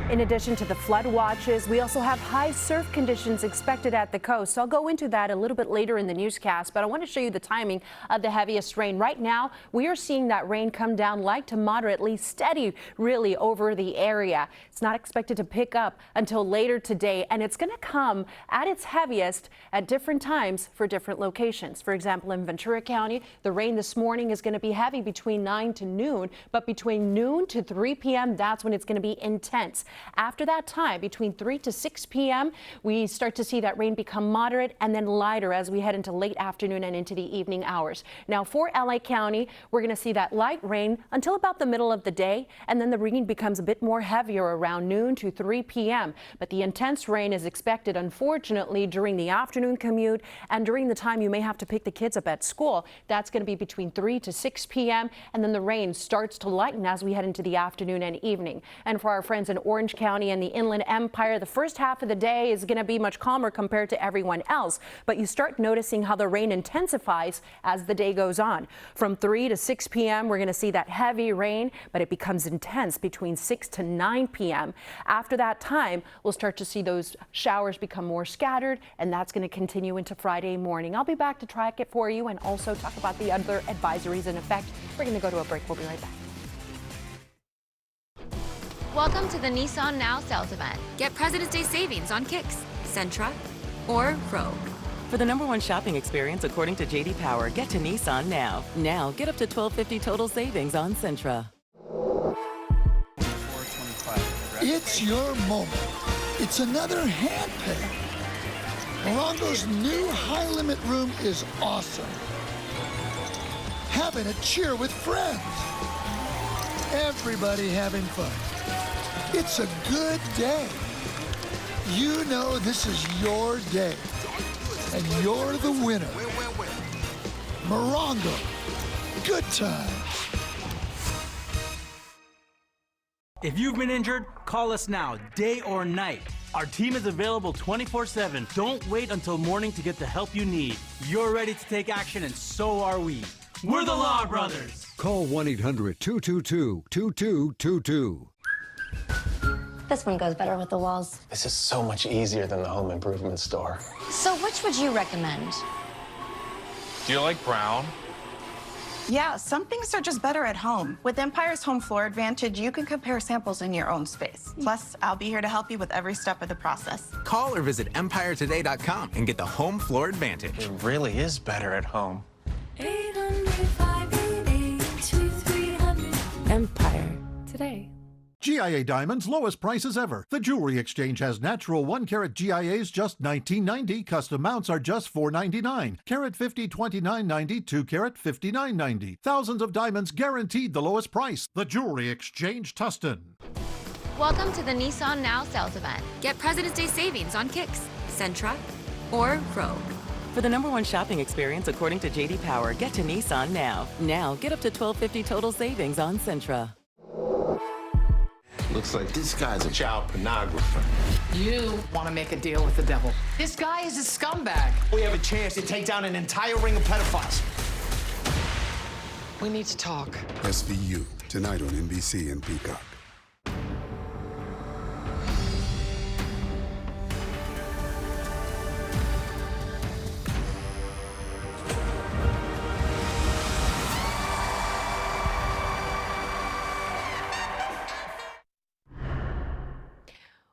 In addition to the flood watches, we also have high surf conditions expected at the coast. So I'll go into that a little bit later in the newscast, but I want to show you the timing of the heaviest rain. Right now, we are seeing that rain come down light to moderately steady, really, over the area. It's not expected to pick up until later today, and it's going to come at its heaviest at different times for different locations. For example, in Ventura County, the rain this morning is going to be heavy between 9 to noon, but between noon to 3 p.m., that's when it's going to be intense. After that time, between 3 to 6 p.m., we start to see that rain become moderate and then lighter as we head into late afternoon and into the evening hours. Now, for LA County, we're going to see that light rain until about the middle of the day, and then the rain becomes a bit more heavier around noon to 3 p.m. But the intense rain is expected, unfortunately, during the afternoon commute and during the time you may have to pick the kids up at school. That's going to be between 3 to 6 p.m., and then the rain starts to lighten as we head into the afternoon and evening. And for our friends in Orange County and the Inland Empire, the first half of the day is going to be much calmer compared to everyone else, but you start noticing how the rain intensifies as the day goes on. From 3 to 6 p.m., we're going to see that heavy rain, but it becomes intense between 6 to 9 p.m. After that time, we'll start to see those showers become more scattered, and that's going to continue into Friday morning. I'll be back to track it for you and also talk about the other advisories in effect. We're going to go to a break. We'll be right back. Welcome to the Nissan Now sales event. Get President's Day savings on Kicks, Sentra, or Rogue. For the #1 shopping experience, according to J.D. Power, get to Nissan now. Now, get up to $1,250 total savings on Sentra. It's your moment. It's another hand pick. Morongo's new high-limit room is awesome. Having a cheer with friends. Everybody having fun. It's a good day. You know this is your day, and you're the winner. Morongo, good times. If you've been injured, call us now, day or night. Our team is available 24/7. Don't wait until morning to get the help you need. You're ready to take action, and so are we. We're the Law Brothers. Call 1-800-222-2222. This one goes better with the walls. This is so much easier than the home improvement store. So which would you recommend? Do you like brown? Yeah, some things are just better at home. With Empire's Home Floor Advantage, you can compare samples in your own space. Plus, I'll be here to help you with every step of the process. Call or visit EmpireToday.com and get the Home Floor Advantage. It really is better at home. 800-588-2300. Empire Today. GIA Diamonds, lowest prices ever. The Jewelry Exchange has natural 1-carat GIAs just $19.90. Custom mounts are just $4.99. Carat 50, $29.90. 2-carat, $59.90. Thousands of diamonds guaranteed the lowest price. The Jewelry Exchange, Tustin. Welcome to the Nissan Now sales event. Get President's Day savings on Kicks, Sentra, or Rogue. For the #1 shopping experience, according to J.D. Power, get to Nissan now. Now, get up to $1,250 total savings on Sentra. Looks like this guy's a child pornographer. You want to make a deal with the devil. This guy is a scumbag. We have a chance to take down an entire ring of pedophiles. We need to talk. SVU, tonight on NBC and Peacock.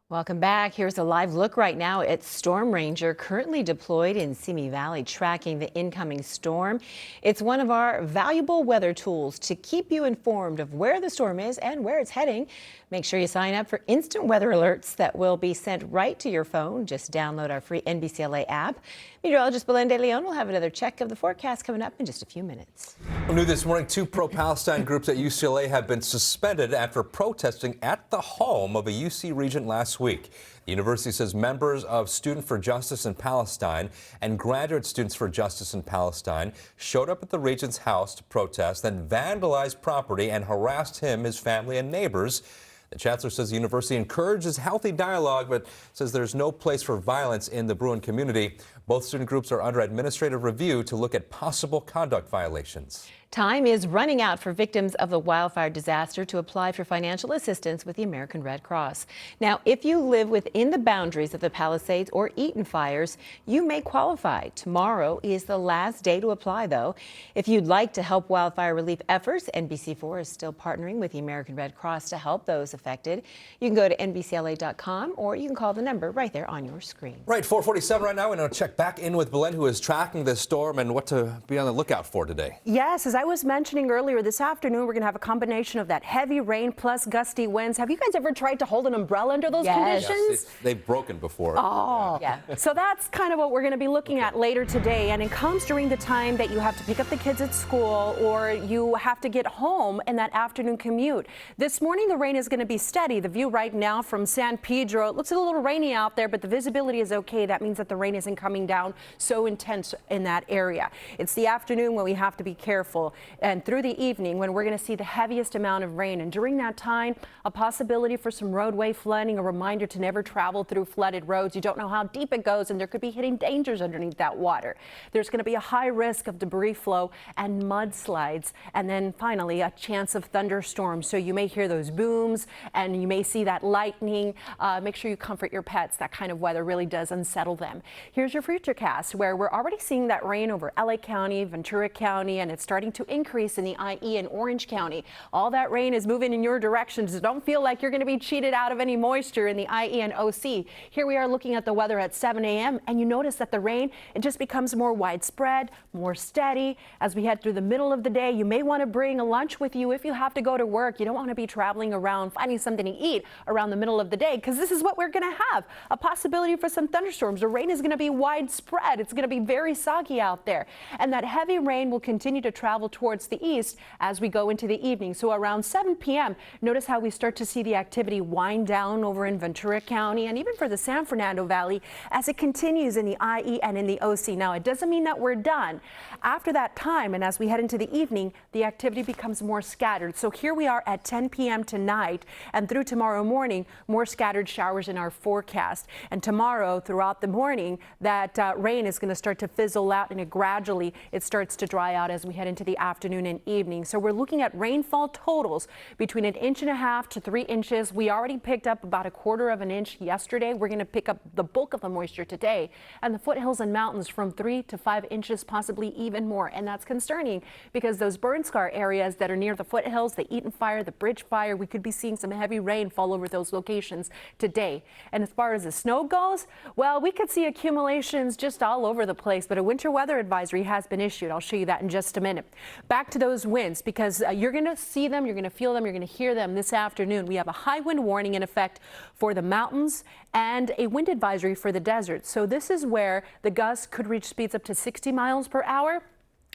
Welcome back. Here's a live look right now at Storm Ranger, currently deployed in Simi Valley, tracking the incoming storm. It's one of our valuable weather tools to keep you informed of where the storm is and where it's heading. Make sure you sign up for instant weather alerts that will be sent right to your phone. Just download our free NBCLA app. Meteorologist Belen de Leon will have another check of the forecast coming up in just a few minutes. New this morning, 2 pro-Palestine groups at UCLA have been suspended after protesting at the home of a UC regent last week. The university says members of Students for Justice in Palestine and Graduate Students for Justice in Palestine showed up at the regent's house to protest, then vandalized property and harassed him, his family, and neighbors. The chancellor says the university encourages healthy dialogue, but says there's no place for violence in the Bruin community. Both student groups are under administrative review to look at possible conduct violations. Time is running out for victims of the wildfire disaster to apply for financial assistance with the American Red Cross. Now, if you live within the boundaries of the Palisades or Eaton fires, you may qualify. Tomorrow is the last day to apply, though. If you'd like to help wildfire relief efforts, NBC4 is still partnering with the American Red Cross to help those affected. You can go to NBCLA.com or you can call the number right there on your screen. Right, 4:47 right now. We're going to check back in with Belen, who is tracking this storm and what to be on the lookout for today. Yes, as I was mentioning earlier, this afternoon we're going to have a combination of that heavy rain plus gusty winds. Have you guys ever tried to hold an umbrella under those conditions? Yes, they've broken before. Oh, yeah. So that's kind of what we're going to be looking at later today. And it comes during the time that you have to pick up the kids at school or you have to get home in that afternoon commute. This morning, the rain is going to be steady. The view right now from San Pedro, it looks a little rainy out there, but the visibility is okay. That means that the rain isn't coming down so intense in that area. It's the afternoon when we have to be careful, and through the evening when we're going to see the heaviest amount of rain. And during that time, a possibility for some roadway flooding, a reminder to never travel through flooded roads. You don't know how deep it goes, and there could be hidden dangers underneath that water. There's going to be a high risk of debris flow and mudslides. And then finally, a chance of thunderstorms. So you may hear those booms and you may see that lightning. Make sure you comfort your pets. That kind of weather really does unsettle them. Here's your futurecast, where we're already seeing that rain over LA County, Ventura County, and it's starting to increase in the IE and Orange County. All that rain is moving in your direction, so don't feel like you're going to be cheated out of any moisture in the IE and OC. Here we are looking at the weather at 7 a.m. and you notice that the rain, it just becomes more widespread, more steady. As we head through the middle of the day, you may want to bring a lunch with you if you have to go to work. You don't want to be traveling around finding something to eat around the middle of the day, because this is what we're going to have. A possibility for some thunderstorms. The rain is going to be widespread. It's going to be very soggy out there. And that heavy rain will continue to travel towards the east as we go into the evening. So around 7 p.m., notice how we start to see the activity wind down over in Ventura County and even for the San Fernando Valley as it continues in the IE and in the OC. Now, it doesn't mean that we're done. After that time, and as we head into the evening, the activity becomes more scattered. So here we are at 10 p.m. tonight, and through tomorrow morning, more scattered showers in our forecast. And tomorrow, throughout the morning, that rain is going to start to fizzle out, and gradually it starts to dry out as we head into the afternoon and evening. So we're looking at rainfall totals between 1.5 inches to 3 inches. We already picked up about 1/4 of an inch yesterday. We're going to pick up the bulk of the moisture today, and the foothills and mountains from 3 to 5 inches, possibly even more. And that's concerning because those burn scar areas that are near the foothills, the Eaton fire, the Bridge fire, we could be seeing some heavy rain fall over those locations today. And as far as the snow goes, well, we could see accumulations just all over the place, but a winter weather advisory has been issued. I'll show you that in just a minute. Back to those winds, because you're going to see them, you're going to feel them, you're going to hear them this afternoon. We have a high wind warning in effect for the mountains and a wind advisory for the desert. So this is where the gusts could reach speeds up to 60 miles per hour.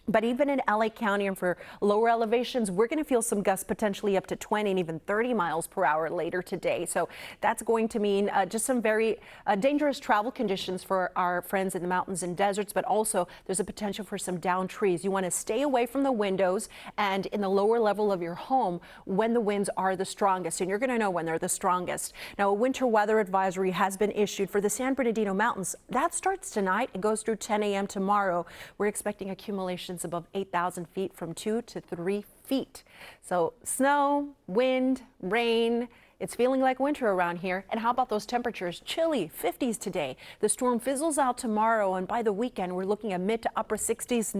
But even in LA County and for lower elevations, we're going to feel some gusts potentially up to 20 and even 30 miles per hour later today. So that's going to mean just some very dangerous travel conditions for our friends in the mountains and deserts, but also there's a potential for some downed trees. You want to stay away from the windows and in the lower level of your home when the winds are the strongest, and you're going to know when they're the strongest. Now, a winter weather advisory has been issued for the San Bernardino Mountains. That starts tonight and goes through 10 a.m. tomorrow. We're expecting accumulations above 8,000 feet from 2 to 3 feet. So snow, wind, rain. It's feeling like winter around here. And how about those temperatures? Chilly, 50s today. The storm fizzles out tomorrow, and by the weekend, we're looking at mid to upper 60s.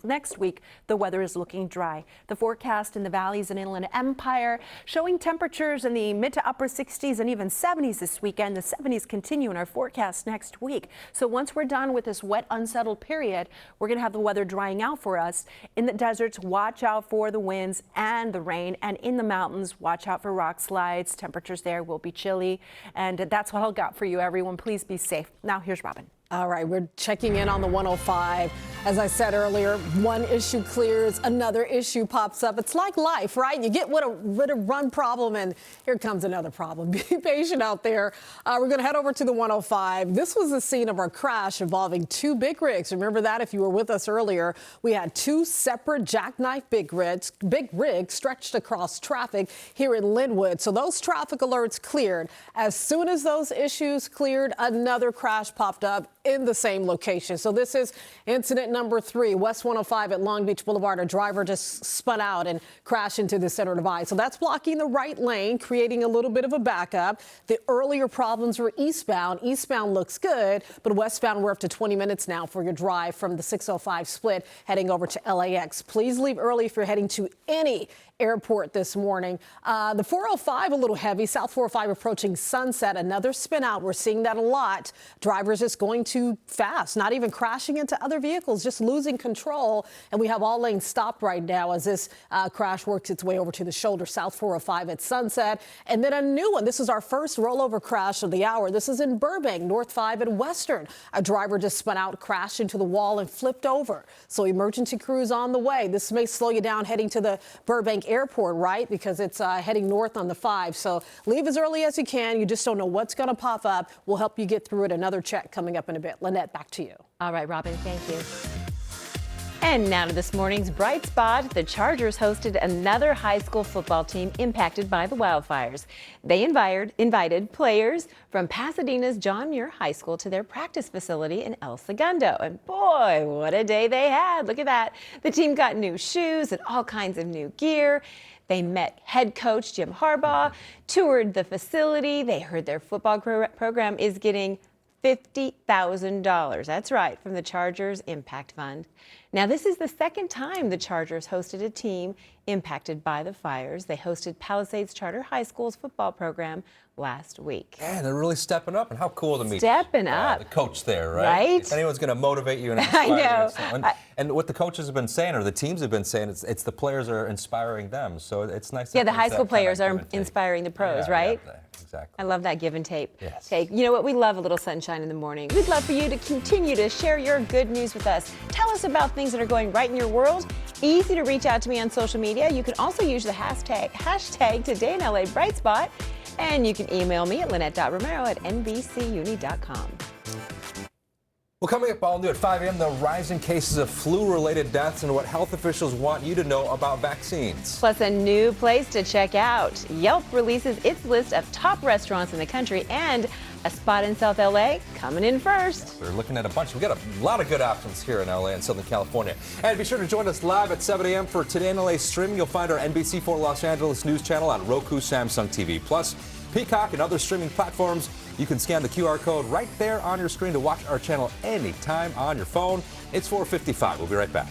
Next week, the weather is looking dry. The forecast in the valleys and Inland Empire showing temperatures in the mid to upper 60s and even 70s this weekend. The 70s continue in our forecast next week. So once we're done with this wet, unsettled period, we're going to have the weather drying out for us. In the deserts, watch out for the winds and the rain, and in the mountains, watch out for rock slides. Temperatures there will be chilly, and that's what I'll got for you, everyone. Please be safe. Now here's Robin. All right, we're checking in on the 105. As I said earlier, one issue clears, another issue pops up. It's like life, right? You get with a run problem, and here comes another problem. Be patient out there. We're going to head over to the 105. This was the scene of our crash involving two big rigs. Remember that if you were with us earlier. We had two separate jackknife big rigs stretched across traffic here in Linwood. So those traffic alerts cleared. As soon as those issues cleared, another crash popped up. in the same location. So this is incident number 3, West 105 at Long Beach Boulevard. A driver just spun out and crashed into the center divide. So that's blocking the right lane, creating a little bit of a backup. The earlier problems were eastbound. Eastbound looks good, but westbound we're up to 20 minutes now for your drive from the 605 split heading over to LAX. Please leave early if you're heading to any airport this morning. The 405 a little heavy. South 405 approaching Sunset. Another spin out. We're seeing that a lot. Drivers just going too fast, not even crashing into other vehicles, just losing control. And we have all lanes stopped right now as this crash works its way over to the shoulder. South 405 at Sunset. And then a new one. This is our first rollover crash of the hour. This is in Burbank, North 5 and Western. A driver just spun out, crashed into the wall and flipped over. So emergency crews on the way. This may slow you down heading to the Burbank airport, right? Because it's heading north on the 5. So leave as early as you can. You just don't know what's going to pop up. We'll help you get through it. Another check coming up in a bit. Lynette, back to you. All right, Robin, thank you. And now to this morning's bright spot. The Chargers hosted another high school football team impacted by the wildfires. They invited players from Pasadena's John Muir High School to their practice facility in El Segundo. And boy, what a day they had. Look at that. The team got new shoes and all kinds of new gear. They met head coach Jim Harbaugh, toured the facility. They heard their football program is getting $50,000. That's right, from the Chargers Impact Fund. Now, this is the second time the Chargers hosted a team impacted by the fires. They hosted Palisades Charter High School's football program last week. Yeah, they're really stepping up, and how cool to meet stepping up the coach there, right? Right? If anyone's going to motivate you and inspire I know. you. And what the coaches have been saying, or the teams have been saying, it's the players are inspiring them. So it's nice. Yeah, the high school players are inspiring the pros, right? Yeah, exactly. I love that give and take. Yes. You know what? We love a little sunshine in the morning. We'd love for you to continue to share your good news with us. Tell us about things that are going right in your world. Easy to reach out to me on social media. You can also use the hashtag Today in LA Bright Spot. And you can email me at lynette.romero@nbcuni.com. Well, coming up all new at 5 a.m., the rising cases of flu-related deaths and what health officials want you to know about vaccines. Plus a new place to check out. Yelp releases its list of top restaurants in the country, and a spot in South LA coming in first. We're looking at a bunch. We've got a lot of good options here in LA and Southern California. And be sure to join us live at 7 a.m. for Today in LA streaming. You'll find our NBC4 Los Angeles news channel on Roku, Samsung TV Plus, Peacock, and other streaming platforms. You can scan the QR code right there on your screen to watch our channel anytime on your phone. It's 4:55. We'll be right back.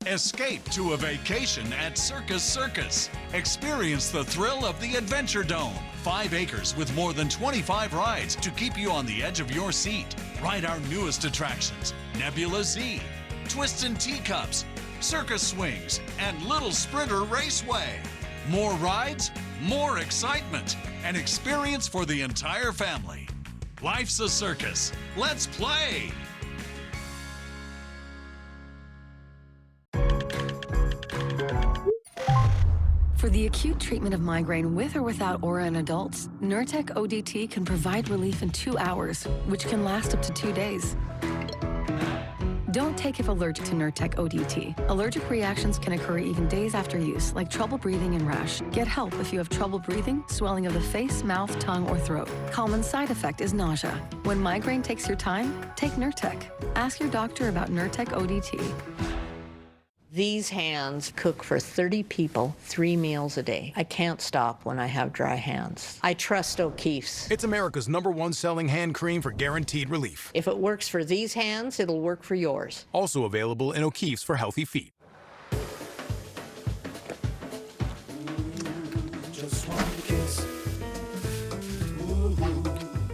Escape to a vacation at Circus Circus. Experience the thrill of the Adventure Dome. 5 acres with more than 25 rides to keep you on the edge of your seat. Ride our newest attractions, Nebula Z, Twists and Teacups, Circus Swings, and Little Sprinter Raceway. More rides, more excitement, an experience for the entire family. Life's a circus. Let's play! For the acute treatment of migraine with or without aura in adults, Nurtec ODT can provide relief in 2 hours, which can last up to 2 days. Don't take if allergic to Nurtec ODT. Allergic reactions can occur even days after use, like trouble breathing and rash. Get help if you have trouble breathing, swelling of the face, mouth, tongue, or throat. Common side effect is nausea. When migraine takes your time, take Nurtec. Ask your doctor about Nurtec ODT. These hands cook for 30 people 3 meals a day. I can't stop when I have dry hands. I trust O'Keeffe's. It's America's #1 selling hand cream for guaranteed relief. If it works for these hands, it'll work for yours. Also available in O'Keeffe's for healthy feet.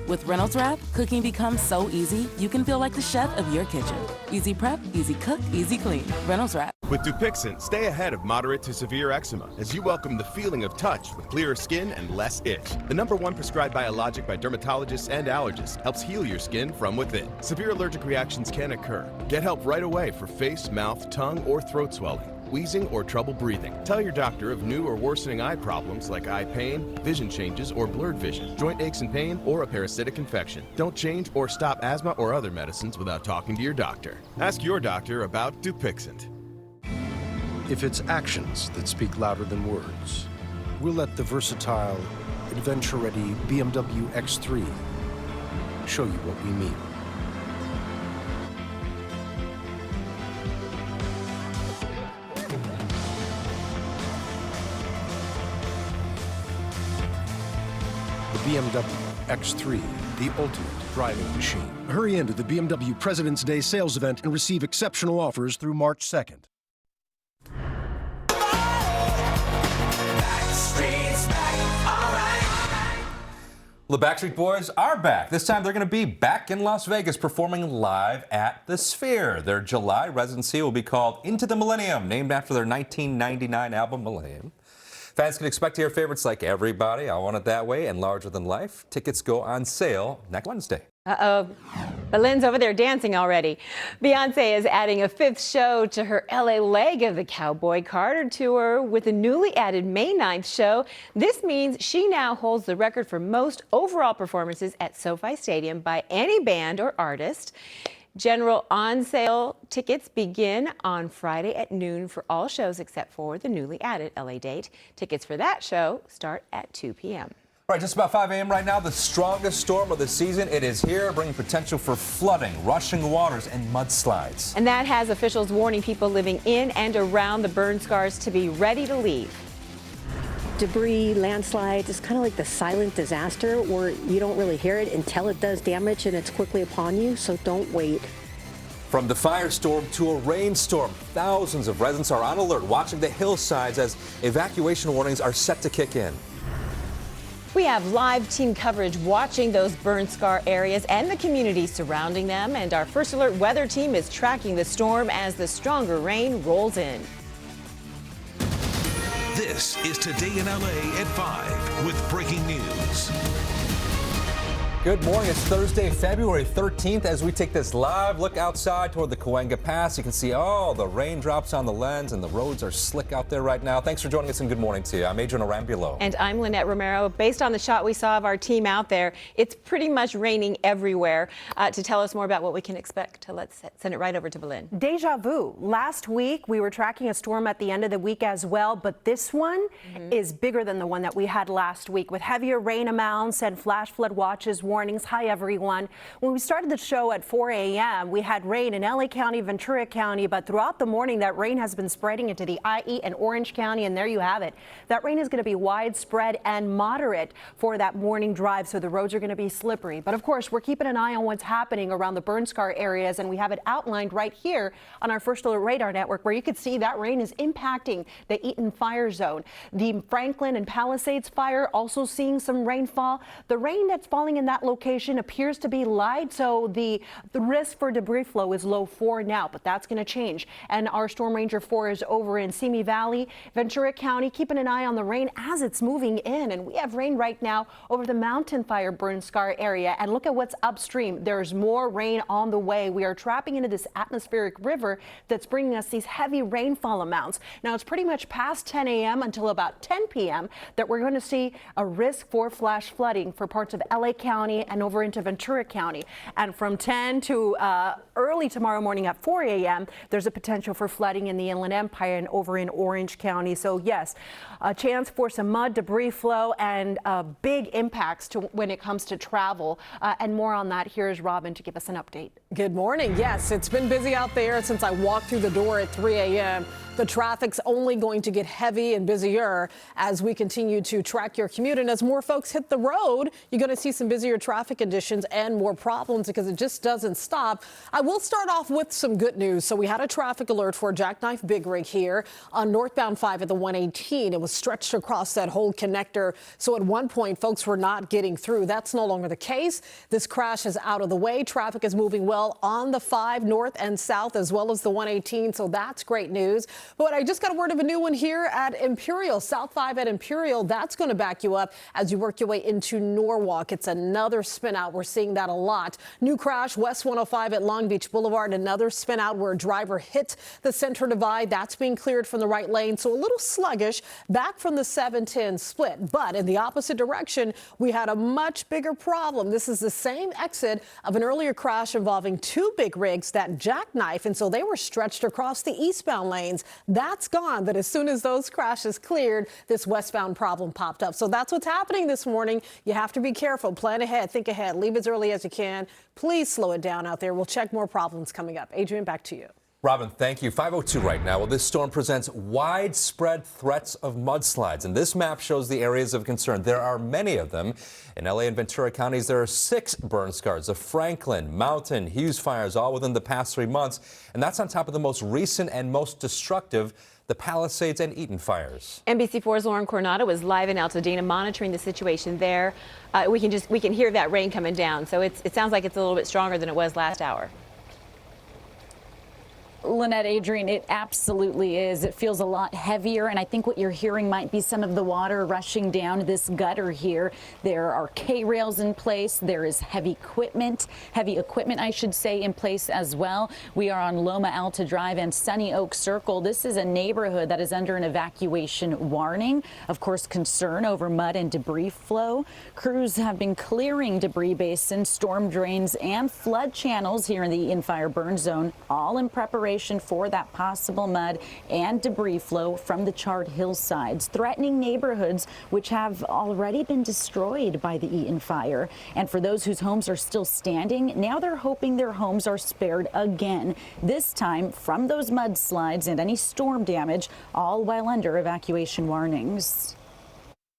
With Reynolds Wrap, cooking becomes so easy, you can feel like the chef of your kitchen. Easy prep, easy cook, easy clean. Reynolds Wrap. With Dupixent, stay ahead of moderate to severe eczema as you welcome the feeling of touch with clearer skin and less itch. The #1 prescribed biologic by dermatologists and allergists helps heal your skin from within. Severe allergic reactions can occur. Get help right away for face, mouth, tongue, or throat swelling, wheezing, or trouble breathing. Tell your doctor of new or worsening eye problems like eye pain, vision changes, or blurred vision, joint aches and pain, or a parasitic infection. Don't change or stop asthma or other medicines without talking to your doctor. Ask your doctor about Dupixent. If it's actions that speak louder than words, we'll let the versatile, adventure-ready BMW X3 show you what we mean. The BMW X3, the ultimate driving machine. Hurry into the BMW President's Day sales event and receive exceptional offers through March 2nd. The Backstreet Boys are back. This time they're going to be back in Las Vegas performing live at the Sphere. Their July residency will be called Into the Millennium, named after their 1999 album Millennium. Fans can expect to hear favorites like Everybody, I Want It That Way, and Larger Than Life. Tickets go on sale next Wednesday. Uh-oh. Belin's over there dancing already. Beyonce is adding a 5th show to her LA leg of the Cowboy Carter tour with a newly added May 9th show. This means she now holds the record for most overall performances at SoFi Stadium by any band or artist. General on-sale tickets begin on Friday at noon for all shows except for the newly added LA date. Tickets for that show start at 2 p.m. All right, just about 5 a.m. right now, the strongest storm of the season. It is here, bringing potential for flooding, rushing waters, and mudslides. And that has officials warning people living in and around the burn scars to be ready to leave. Debris, landslides, it's kind of like the silent disaster where you don't really hear it until it does damage and it's quickly upon you, so don't wait. From the firestorm to a rainstorm, thousands of residents are on alert watching the hillsides as evacuation warnings are set to kick in. We have live team coverage watching those burn scar areas and the community surrounding them, and our First Alert weather team is tracking the storm as the stronger rain rolls in. This is Today in LA at 5 with breaking news. Good morning. It's Thursday, February 13th. As we take this live look outside toward the Cahuenga Pass, you can see all the raindrops on the lens, and the roads are slick out there right now. Thanks for joining us, and good morning to you. I'm Adrian Arambulo. And I'm Lynette Romero. Based on the shot we saw of our team out there, it's pretty much raining everywhere. To tell us more about what we can expect, let's send it right over to Belen. Deja vu. Last week, we were tracking a storm at the end of the week as well, but this one is bigger than the one that we had last week with heavier rain amounts and flash flood watches warnings. Hi, everyone. When we started the show at 4 a.m., we had rain in LA County, Ventura County, but throughout the morning, that rain has been spreading into the IE and Orange County, and there you have it. That rain is going to be widespread and moderate for that morning drive, so the roads are going to be slippery. But of course, we're keeping an eye on what's happening around the burn scar areas, and we have it outlined right here on our First Alert Radar Network, where you can see that rain is impacting the Eaton fire zone. The Franklin and Palisades fire also seeing some rainfall. The rain that's falling in that location appears to be light, so the risk for debris flow is low for now, but that's going to change. And our Storm Ranger 4 is over in Simi Valley, Ventura County, keeping an eye on the rain as it's moving in. And we have rain right now over the Mountain Fire burn scar area. And look at what's upstream. There's more rain on the way. We are trapping into this atmospheric river that's bringing us these heavy rainfall amounts. Now, it's pretty much past 10 a.m. until about 10 p.m. that we're going to see a risk for flash flooding for parts of LA County and over into Ventura County. And from 10 to early tomorrow morning at 4 a.m., there's a potential for flooding in the Inland Empire and over in Orange County. So yes, a chance for some mud, debris flow, and big impacts to when it comes to travel. And more on that. Here's Robin to give us an update. Good morning. Yes, it's been busy out there since I walked through the door at 3 a.m. The traffic's only going to get heavy and busier as we continue to track your commute. And as more folks hit the road, you're going to see some busier traffic conditions and more problems because it just doesn't stop. I will start off with some good news. So we had a traffic alert for a jackknife big rig here on northbound 5 at the 118. It was stretched across that whole connector. So at one point, folks were not getting through. That's no longer the case. This crash is out of the way. Traffic is moving well on the 5 north and south as well as the 118. So that's great news. But I just got a word of a new one here at Imperial, South 5 at Imperial. That's going to back you up as you work your way into Norwalk. It's another spin out. We're seeing that a lot. New crash, West 105 at Long Beach Boulevard. Another spin out where a driver hit the center divide. That's being cleared from the right lane. So a little sluggish back from the 710 split. But in the opposite direction, we had a much bigger problem. This is the same exit of an earlier crash involving involving two big rigs that jackknife, and so they were stretched across the eastbound lanes. That's gone, but as soon as those crashes cleared, this westbound problem popped up. So that's what's happening this morning. You have to be careful, plan ahead, think ahead, leave as early as you can. Please slow it down out there. We'll check more problems coming up. Adrian, back to you. Robin, thank you. 5:02 right now. Well, this storm presents widespread threats of mudslides, and this map shows the areas of concern. There are many of them. In LA and Ventura counties, there are 6 burn scars of Franklin, Mountain, Hughes fires, all within the past 3 months. And that's on top of the most recent and most destructive, the Palisades and Eaton fires. NBC4's Lauren Coronado is live in Altadena monitoring the situation there. We can hear that rain coming down. So it sounds like it's a little bit stronger than it was last hour. Lynette, Adrian, it absolutely is. It feels a lot heavier, and I think what you're hearing might be some of the water rushing down this gutter here. There are K-rails in place. There is heavy equipment, I should say, in place as well. We are on Loma Alta Drive and Sunny Oak Circle. This is a neighborhood that is under an evacuation warning. Of course, concern over mud and debris flow. Crews have been clearing debris basins, storm drains, and flood channels here in the Eaton Fire burn zone, all in preparation for that possible mud and debris flow from the charred hillsides, threatening neighborhoods which have already been destroyed by the Eaton fire. And for those whose homes are still standing, now they're hoping their homes are spared again, this time from those mudslides and any storm damage, all while under evacuation warnings.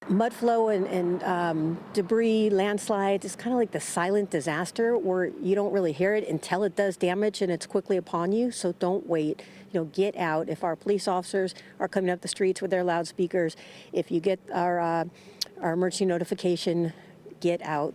Mud flow and debris, landslides, it's kind of like the silent disaster where you don't really hear it until it does damage and it's quickly upon you. So don't wait. Get out. If our police officers are coming up the streets with their loudspeakers, if you get our emergency notification, get out.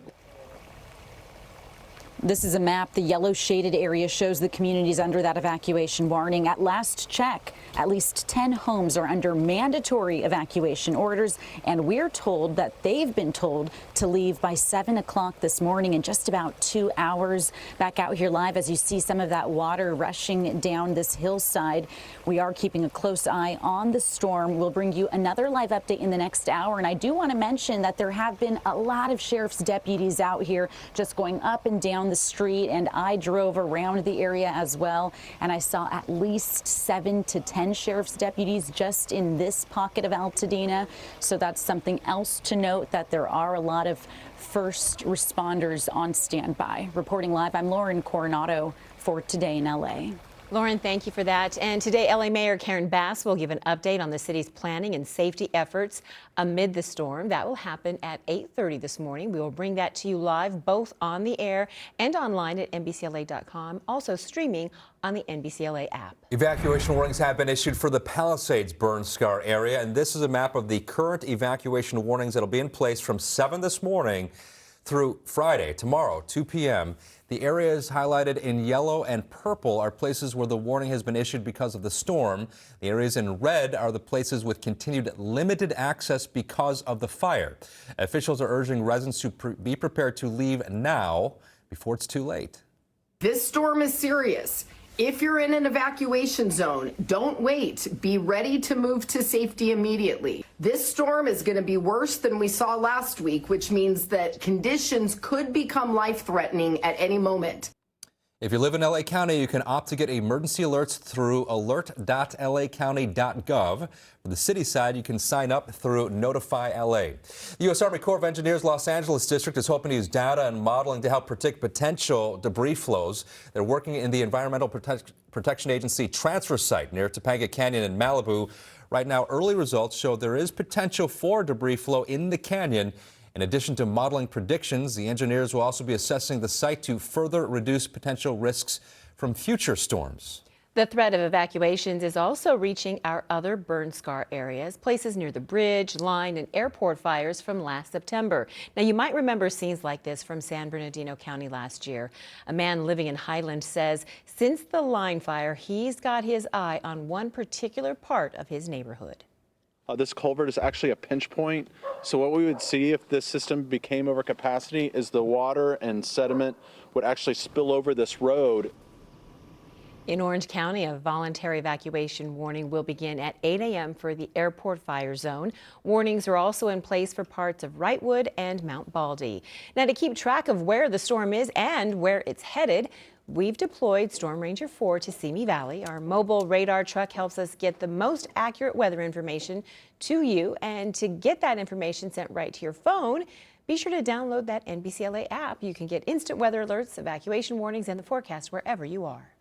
This is a map. The yellow shaded area shows the communities under that evacuation warning. At last check, at least 10 homes are under mandatory evacuation orders, and we're told that they've been told to leave by 7 o'clock this morning in just about 2 hours. Back out here live as you see some of that water rushing down this hillside. We are keeping a close eye on the storm. We'll bring you another live update in the next hour. And I do want to mention that there have been a lot of sheriff's deputies out here just going up and down the street, and I drove around the area as well, and I saw at least 7 to 10 sheriff's deputies just in this pocket of Altadena. So that's something else to note, that there are a lot of first responders on standby. Reporting live, I'm Lauren Coronado for Today in LA. Lauren, thank you for that. And today, LA Mayor Karen Bass will give an update on the city's planning and safety efforts amid the storm. That will happen at 8:30 this morning. We will bring that to you live, both on the air and online at NBCLA.com, also streaming on the NBCLA app. Evacuation warnings have been issued for the Palisades burn scar area, and this is a map of the current evacuation warnings that will be in place from 7 this morning through Friday, tomorrow, 2 p.m. The areas highlighted in yellow and purple are places where the warning has been issued because of the storm. The areas in red are the places with continued limited access because of the fire. Officials are urging residents to be prepared to leave now before it's too late. This storm is serious. If you're in an evacuation zone, don't wait. Be ready to move to safety immediately. This storm is going to be worse than we saw last week, which means that conditions could become life-threatening at any moment. If you live in LA County, you can opt to get emergency alerts through alert.lacounty.gov. For the city side, you can sign up through Notify LA. The U.S. Army Corps of Engineers Los Angeles District is hoping to use data and modeling to help predict potential debris flows. They're working in the Environmental Protection Agency transfer site near Topanga Canyon in Malibu. Right now, early results show there is potential for debris flow in the canyon. In addition to modeling predictions, the engineers will also be assessing the site to further reduce potential risks from future storms. The threat of evacuations is also reaching our other burn scar areas, places near the bridge, line, and airport fires from last September. Now, you might remember scenes like this from San Bernardino County last year. A man living in Highland says since the line fire, he's got his eye on one particular part of his neighborhood. This culvert is actually a pinch point. So what we would see if this system became over capacity is the water and sediment would actually spill over this road. In Orange County, a voluntary evacuation warning will begin at 8 a.m. for the airport fire zone. Warnings are also in place for parts of Wrightwood and Mount Baldy. Now, to keep track of where the storm is and where it's headed, we've deployed Storm Ranger 4 to Simi Valley. Our mobile radar truck helps us get the most accurate weather information to you. And to get that information sent right to your phone, be sure to download that NBCLA app. You can get instant weather alerts, evacuation warnings, and the forecast wherever you are.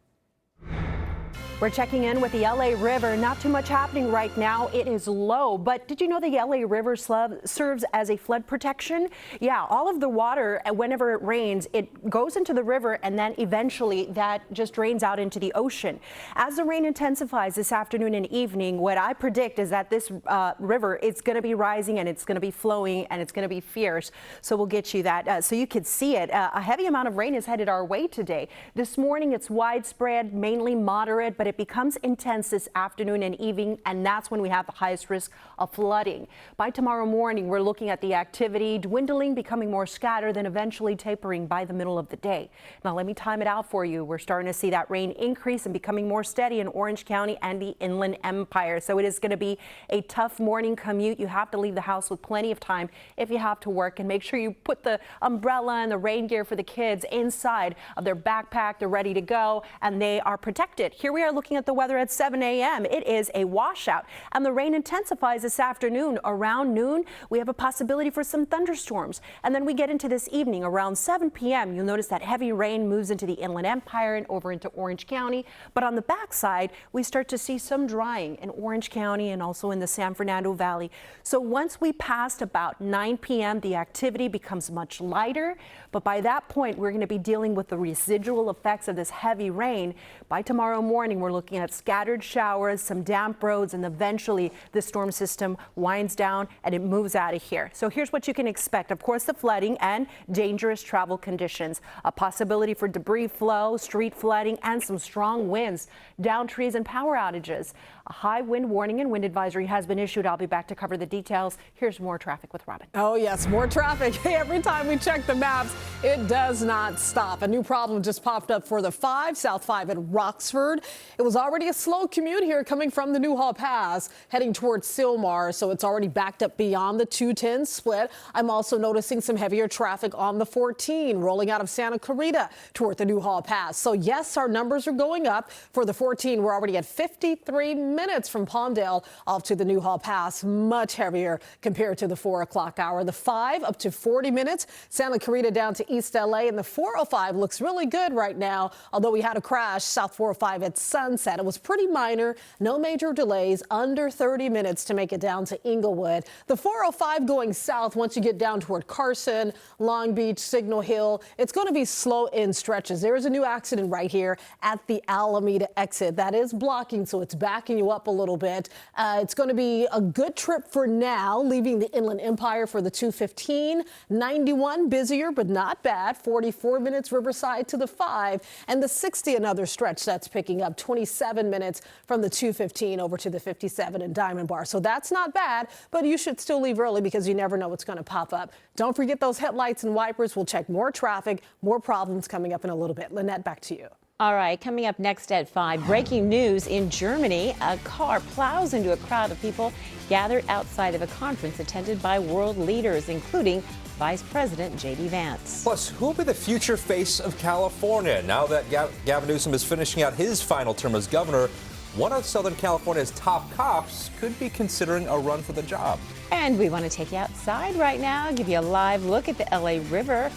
We're checking in with the LA River. Not too much happening right now. It is low, but did you know the LA River serves as a flood protection? Yeah, all of the water, whenever it rains, it goes into the river and then eventually that just drains out into the ocean. As the rain intensifies this afternoon and evening, what I predict is that this river, it's going to be rising and it's going to be flowing and it's going to be fierce. So we'll get you that so you can see it. A heavy amount of rain is headed our way today. This morning it's widespread, mainly moderate, but it becomes intense this afternoon and evening, and that's when we have the highest risk of flooding. By tomorrow morning, we're looking at the activity dwindling, becoming more scattered, then eventually tapering by the middle of the day. Now, let me time it out for you. We're starting to see that rain increase and becoming more steady in Orange County and the Inland Empire. So it is going to be a tough morning commute. You have to leave the house with plenty of time if you have to work, and make sure you put the umbrella and the rain gear for the kids inside of their backpack. They're ready to go and they are protected. Here we are looking at the weather at 7 a.m. It is a washout and the rain intensifies this afternoon. Around noon, we have a possibility for some thunderstorms. And then we get into this evening around 7 p.m. You'll notice that heavy rain moves into the Inland Empire and over into Orange County. But on the backside, we start to see some drying in Orange County and also in the San Fernando Valley. So once we passed about 9 p.m., the activity becomes much lighter. But by that point, we're going to be dealing with the residual effects of this heavy rain. By tomorrow morning, we're looking at scattered showers, some damp roads, and eventually the storm system winds down and it moves out of here. So here's what you can expect. Of course, the flooding and dangerous travel conditions, a possibility for debris flow, street flooding, and some strong winds, down trees and power outages. A high wind warning and wind advisory has been issued. I'll be back to cover the details. Here's more traffic with Robin. Oh, yes, more traffic. Every time we check the maps, it does not stop. A new problem just popped up for the 5, South 5 at Roxford. It was already a slow commute here coming from the Newhall Pass, heading towards Sylmar, so it's already backed up beyond the 210 split. I'm also noticing some heavier traffic on the 14, rolling out of Santa Clarita toward the Newhall Pass. So, yes, our numbers are going up. For the 14, we're already at 53 minutes from Palmdale off to the Newhall Pass, much heavier compared to the 4 o'clock hour. The 5 up to 40 minutes, Santa Clarita down to East LA, and the 405 looks really good right now, although we had a crash South 405 at Sunset. It was pretty minor, no major delays, under 30 minutes to make it down to Inglewood. The 405 going south once you get down toward Carson, Long Beach, Signal Hill, it's going to be slow in stretches. There is a new accident right here at the Alameda exit. That is blocking, so it's backing you up a little bit. It's going to be a good trip for now, leaving the Inland Empire for the 215. 91 busier, but not bad. 44 minutes Riverside to the 5, and the 60 another stretch that's picking up 27 minutes from the 215 over to the 57 in Diamond Bar. So that's not bad, but you should still leave early because you never know what's going to pop up. Don't forget those headlights and wipers. We'll check more traffic, more problems coming up in a little bit. Lynette, back to you. All right, coming up next at 5, breaking news in Germany. A car plows into a crowd of people gathered outside of a conference attended by world leaders, including Vice President J.D. Vance. Plus, who will be the future face of California? Now that Gavin Newsom is finishing out his final term as governor, one of Southern California's top cops could be considering a run for the job. And we want to take you outside right now, give you a live look at the LA River.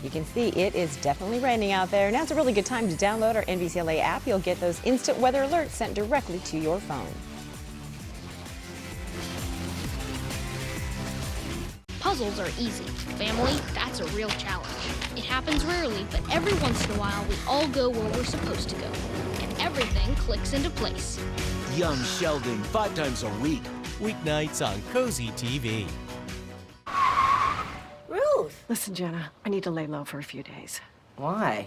You can see it is definitely raining out there. Now's a really good time to download our NBCLA app. You'll get those instant weather alerts sent directly to your phone. Puzzles are easy. Family, that's a real challenge. It happens rarely, but every once in a while we all go where we're supposed to go. And everything clicks into place. Young Sheldon 5 times a week. Weeknights on Cozy TV. Ruth! Listen, Jenna, I need to lay low for a few days. Why?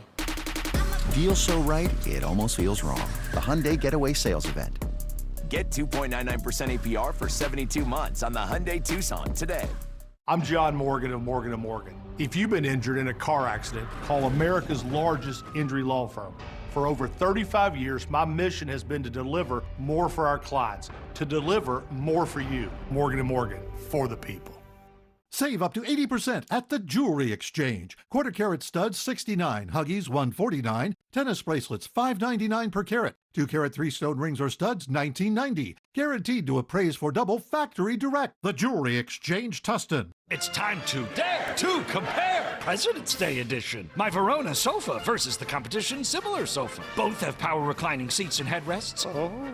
Deal so right, it almost feels wrong. The Hyundai Getaway Sales Event. Get 2.99% APR for 72 months on the Hyundai Tucson today. I'm John Morgan of Morgan & Morgan. If you've been injured in a car accident, call America's largest injury law firm. For over 35 years, my mission has been to deliver more for our clients, to deliver more for you. Morgan & Morgan, for the people. Save up to 80% at the Jewelry Exchange. Quarter carat studs $69, Huggies $149, tennis bracelets $5.99 per carat. 2 carat 3-stone rings or studs $19.90. Guaranteed to appraise for double factory direct. The Jewelry Exchange, Tustin. It's time to dare to compare. President's Day edition. My Verona sofa versus the competition similar sofa. Both have power reclining seats and headrests.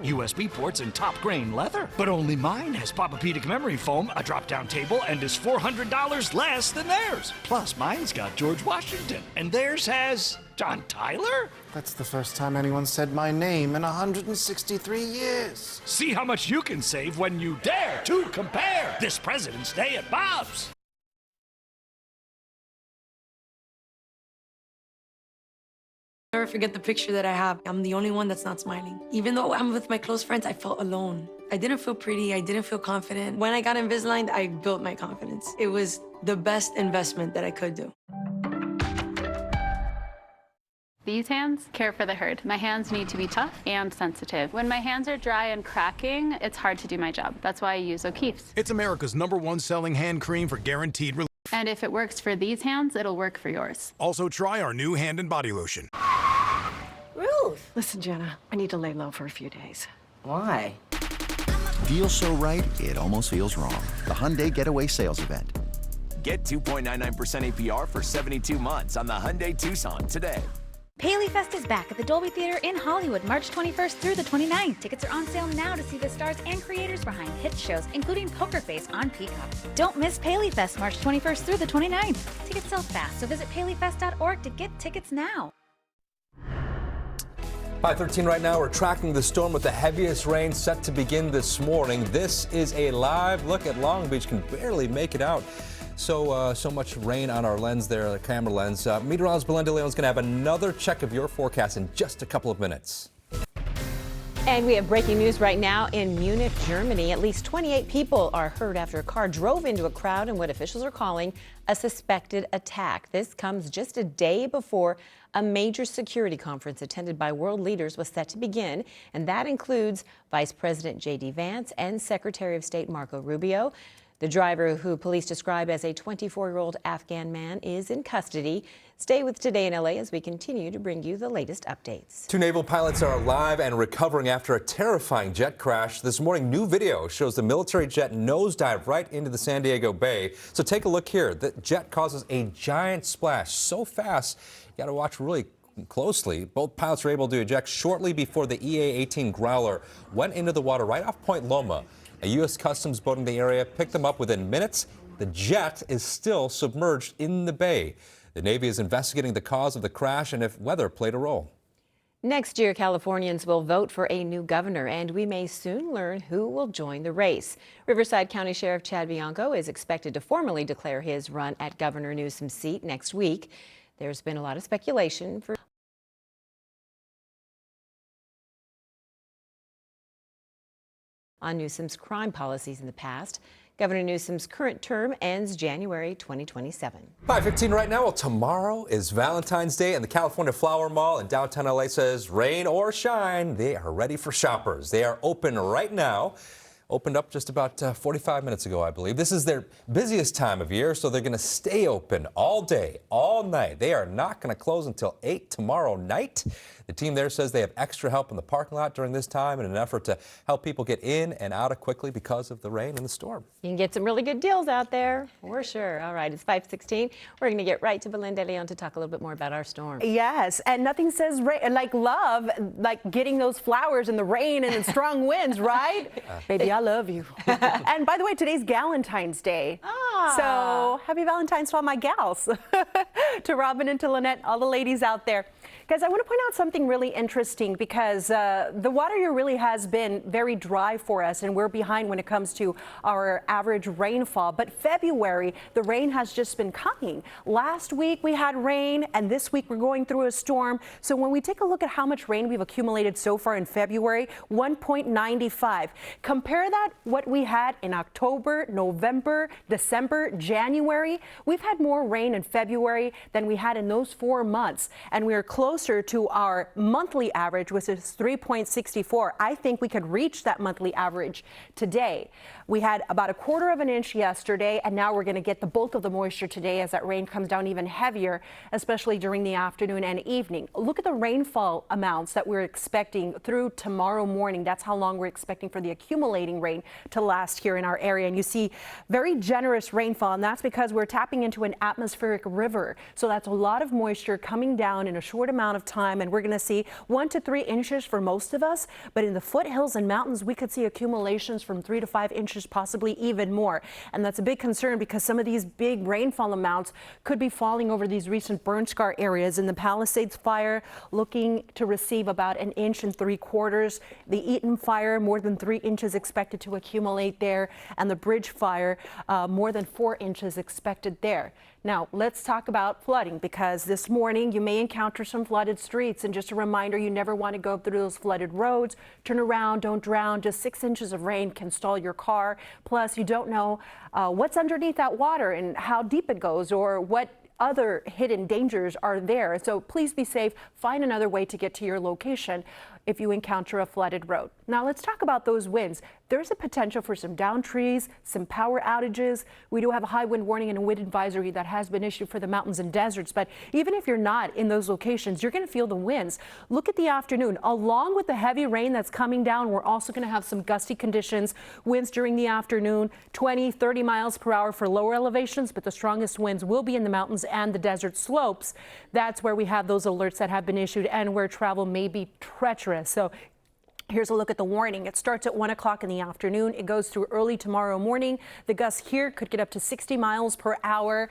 USB ports and top grain leather. But only mine has Popapedic memory foam, a drop-down table, and is $400 less than theirs. Plus, mine's got George Washington, and theirs has John Tyler? That's the first time anyone said my name in 163 years. See how much you can save when you dare to compare this President's Day at Bob's. Never forget the picture that I have. I'm the only one that's not smiling. Even though I'm with my close friends, I felt alone. I didn't feel pretty. I didn't feel confident. When I got Invisalign, I built my confidence. It was the best investment that I could do. These hands care for the herd. My hands need to be tough and sensitive. When my hands are dry and cracking, it's hard to do my job. That's why I use O'Keeffe's. It's America's #1 selling hand cream for guaranteed relief. And if it works for these hands, it'll work for yours. Also try our new hand and body lotion. Ruth! Listen, Jenna, I need to lay low for a few days. Why? Deal so right, it almost feels wrong. The Hyundai Getaway Sales Event. Get 2.99% APR for 72 months on the Hyundai Tucson today. Paley Fest is back at the Dolby Theater in Hollywood, March 21st through the 29th. Tickets are on sale now to see the stars and creators behind hit shows, including Poker Face on Peacock. Don't miss Paley Fest, March 21st through the 29th. Tickets sell fast, so visit paleyfest.org to get tickets now. 5:13 right now. We're tracking the storm with the heaviest rain set to begin this morning. This is a live look at Long Beach. Can barely make it out. So much rain on our lens there, the camera lens. Meteorologist Belinda Leon is going to have another check of your forecast in just a couple of minutes. And we have breaking news right now in Munich, Germany. At least 28 people are hurt after a car drove into a crowd in what officials are calling a suspected attack. This comes just a day before a major security conference attended by world leaders was set to begin, and that includes Vice President J.D. Vance and Secretary of State Marco Rubio. The driver, who police describe as a 24-year-old Afghan man, is in custody. Stay with Today in LA as we continue to bring you the latest updates. 2 naval pilots are alive and recovering after a terrifying jet crash. This morning, new video shows the military jet nosedive right into the San Diego Bay. So take a look here. The jet causes a giant splash so fast, you got to watch really closely. Both pilots were able to eject shortly before the EA-18 Growler went into the water right off Point Loma. A U.S. Customs boat in the area picked them up within minutes. The jet is still submerged in the bay. The Navy is investigating the cause of the crash and if weather played a role. Next year, Californians will vote for a new governor, and we may soon learn who will join the race. Riverside County Sheriff Chad Bianco is expected to formally declare his run at Governor Newsom's seat next week. There's been a lot of speculation for on Newsom's crime policies in the past. Governor Newsom's current term ends January 2027. 5:15 right now. Well, tomorrow is Valentine's Day, and the California Flower Mall in downtown LA says rain or shine, they are ready for shoppers. They are open right now. Opened up just about 45 minutes ago, I believe. This is their busiest time of year, so they're going to stay open all day, all night. They are not going to close until 8 tomorrow night. The team there says they have extra help in the parking lot during this time in an effort to help people get in and out quickly because of the rain and the storm. You can get some really good deals out there, for sure. All right, it's 5:16. We're going to get right to Belinda Leon to talk a little bit more about our storm. Yes, and nothing says like love, like getting those flowers in the rain and in strong winds, right? Baby, I love you. And by the way, today's Galentine's Day. So happy Valentine's to all my gals. To Robin and to Lynette, all the ladies out there. Guys, I want to point out something really interesting because the water year really has been very dry for us, and we're behind when it comes to our average rainfall. But February, the rain has just been coming. Last week we had rain, and this week we're going through a storm. So when we take a look at how much rain we've accumulated so far in February, 1.95. Compare that what we had in October, November, December, January. We've had more rain in February than we had in those 4 months, and we are close closer to our monthly average, which is 3.64. I think we could reach that monthly average today. We had about a quarter of an inch yesterday, and now we're going to get the bulk of the moisture today as that rain comes down even heavier, especially during the afternoon and evening. Look at the rainfall amounts that we're expecting through tomorrow morning. That's how long we're expecting for the accumulating rain to last here in our area. And you see very generous rainfall, and that's because we're tapping into an atmospheric river. So that's a lot of moisture coming down in a short amount of time, and we're going to see 1 to 3 inches for most of us. But in the foothills and mountains, we could see accumulations from 3 to 5 inches, possibly even more. And that's a big concern because some of these big rainfall amounts could be falling over these recent burn scar areas. In the Palisades fire, looking to receive about 1 3/4 inches. The Eaton fire, more than 3 inches expected to accumulate there. And the Bridge fire, more than 4 inches expected there. Now, let's talk about flooding, because this morning you may encounter some flooded streets. And just a reminder, you never want to go through those flooded roads. Turn around, don't drown. Just 6 inches of rain can stall your car. Plus, you don't know what's underneath that water and how deep it goes, or what other hidden dangers are there. So please be safe. Find another way to get to your location if you encounter a flooded road. Now let's talk about those winds. There's a potential for some down trees, some power outages. We do have a high wind warning and a wind advisory that has been issued for the mountains and deserts. But even if you're not in those locations, you're going to feel the winds. Look at the afternoon. Along with the heavy rain that's coming down, we're also going to have some gusty conditions. Winds during the afternoon, 20, 30 miles per hour for lower elevations, but the strongest winds will be in the mountains and the desert slopes. That's where we have those alerts that have been issued and where travel may be treacherous. So here's a look at the warning. It starts at 1 o'clock in the afternoon. It goes through early tomorrow morning. The gusts here could get up to 60 miles per hour.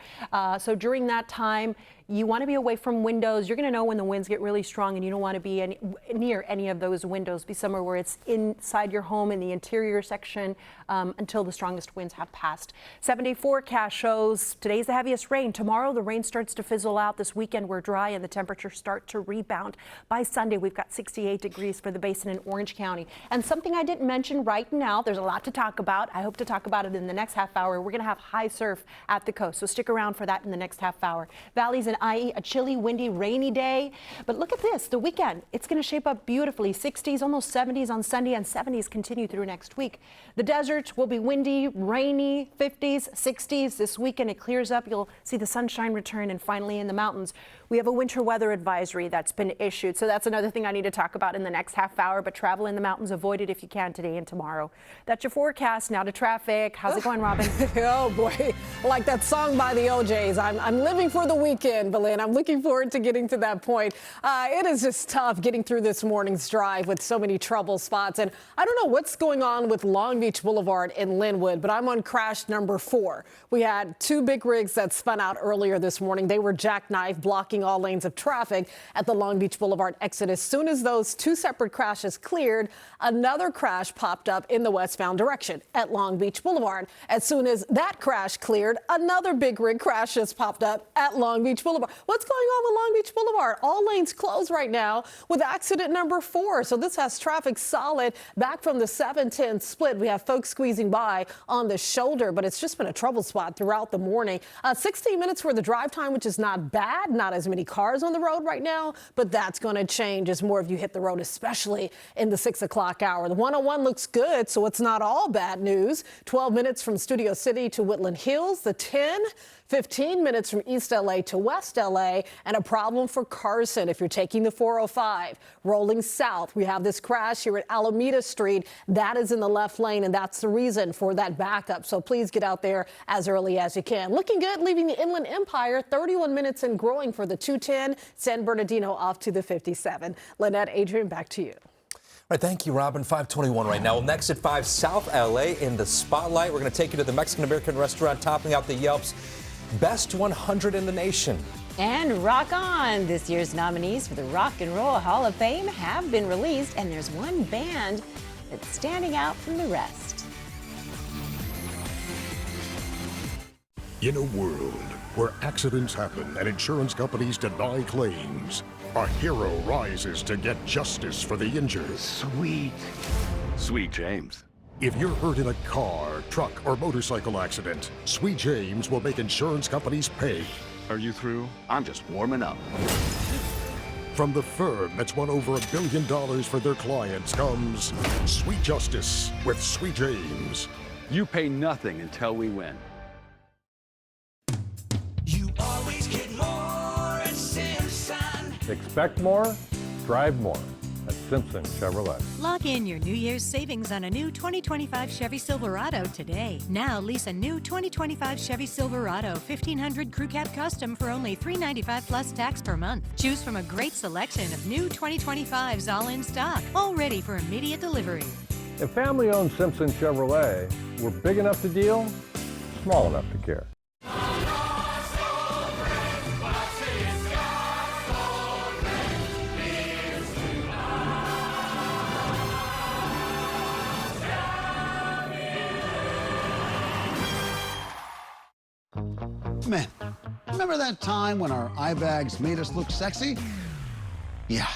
So during that time, you want to be away from windows. You're going to know when the winds get really strong, and you don't want to be near any of those windows. Be somewhere where it's inside your home in the interior section until the strongest winds have passed. 7-day forecast shows today's the heaviest rain. Tomorrow, the rain starts to fizzle out. This weekend, we're dry and the temperatures start to rebound. By Sunday, we've got 68 degrees for the basin in Orange County. And something I didn't mention right now, there's a lot to talk about. I hope to talk about it in the next half hour. We're going to have high surf at the coast, so stick around for that in the next half hour. Valleys and IE, a chilly, windy, rainy day. But look at this, the weekend. It's going to shape up beautifully. 60s, almost 70s on Sunday, and 70s continue through next week. The deserts will be windy, rainy, 50s, 60s. This weekend it clears up. You'll see the sunshine return. And finally in the mountains, we have a winter weather advisory that's been issued. So that's another thing I need to talk about in the next half hour. But travel in the mountains, avoid it if you can today and tomorrow. That's your forecast. Now to traffic. How's it going, Robin? Oh boy, like that song by the OJs. I'm living for the weekend, Belen. I'm looking forward to getting to that point. It is just tough getting through this morning's drive with so many trouble spots. And I don't know what's going on with Long Beach Boulevard in Linwood, but I'm on crash number 4. We had 2 big rigs that spun out earlier this morning. They were jackknifed, blocking all lanes of traffic at the Long Beach Boulevard exit. As soon as those 2 separate crashes cleared, another crash popped up in the westbound direction at Long Beach Boulevard. As soon as that crash cleared, another big rig crash just popped up at Long Beach Boulevard. What's going on with Long Beach Boulevard? All lanes closed right now with accident number 4. So this has traffic solid back from the 7-10 split. We have folks squeezing by on the shoulder, but it's just been a trouble spot throughout the morning. 16 minutes for the drive time, which is not bad. Not as many cars on the road right now, but that's going to change as more of you hit the road, especially in the 6 o'clock hour. The 101 looks good, so it's not all bad news. 12 minutes from Studio City to Woodland Hills. The 10, 15 minutes from East LA to West LA, and a problem for Carson if you're taking the 405. Rolling south, we have this crash here at Alameda Street. That is in the left lane, and that's the reason for that backup. So please get out there as early as you can. Looking good, leaving the Inland Empire, 31 minutes and growing for the 210. San Bernardino off to the 57. Lynette, Adrian, back to you. All right, thank you, Robin. 521 right now. Well, next at 5, South LA in the spotlight. We're going to take you to the Mexican-American restaurant, topping out the Yelp's Best 100 in the nation. And rock on! This year's nominees for the Rock and Roll Hall of Fame have been released, and there's one band that's standing out from the rest. In a world where accidents happen and insurance companies deny claims, a hero rises to get justice for the injured. Sweet James. If you're hurt in a car, truck, or motorcycle accident, Sweet James will make insurance companies pay. Are you through? I'm just warming up. From the firm that's won over $1 billion for their clients comes Sweet Justice with Sweet James. You pay nothing until we win. You always get more at Simpson. Expect more, drive more at Simpson Chevrolet. Lock in your New Year's savings on a new 2025 Chevy Silverado today. Now lease a new 2025 Chevy Silverado 1500 Crew Cab Custom for only $395 plus tax per month. Choose from a great selection of new 2025s all in stock, all ready for immediate delivery. At family-owned Simpson Chevrolet, we're big enough to deal, small enough to care. Men, remember that time when our eye bags made us look sexy? Yeah,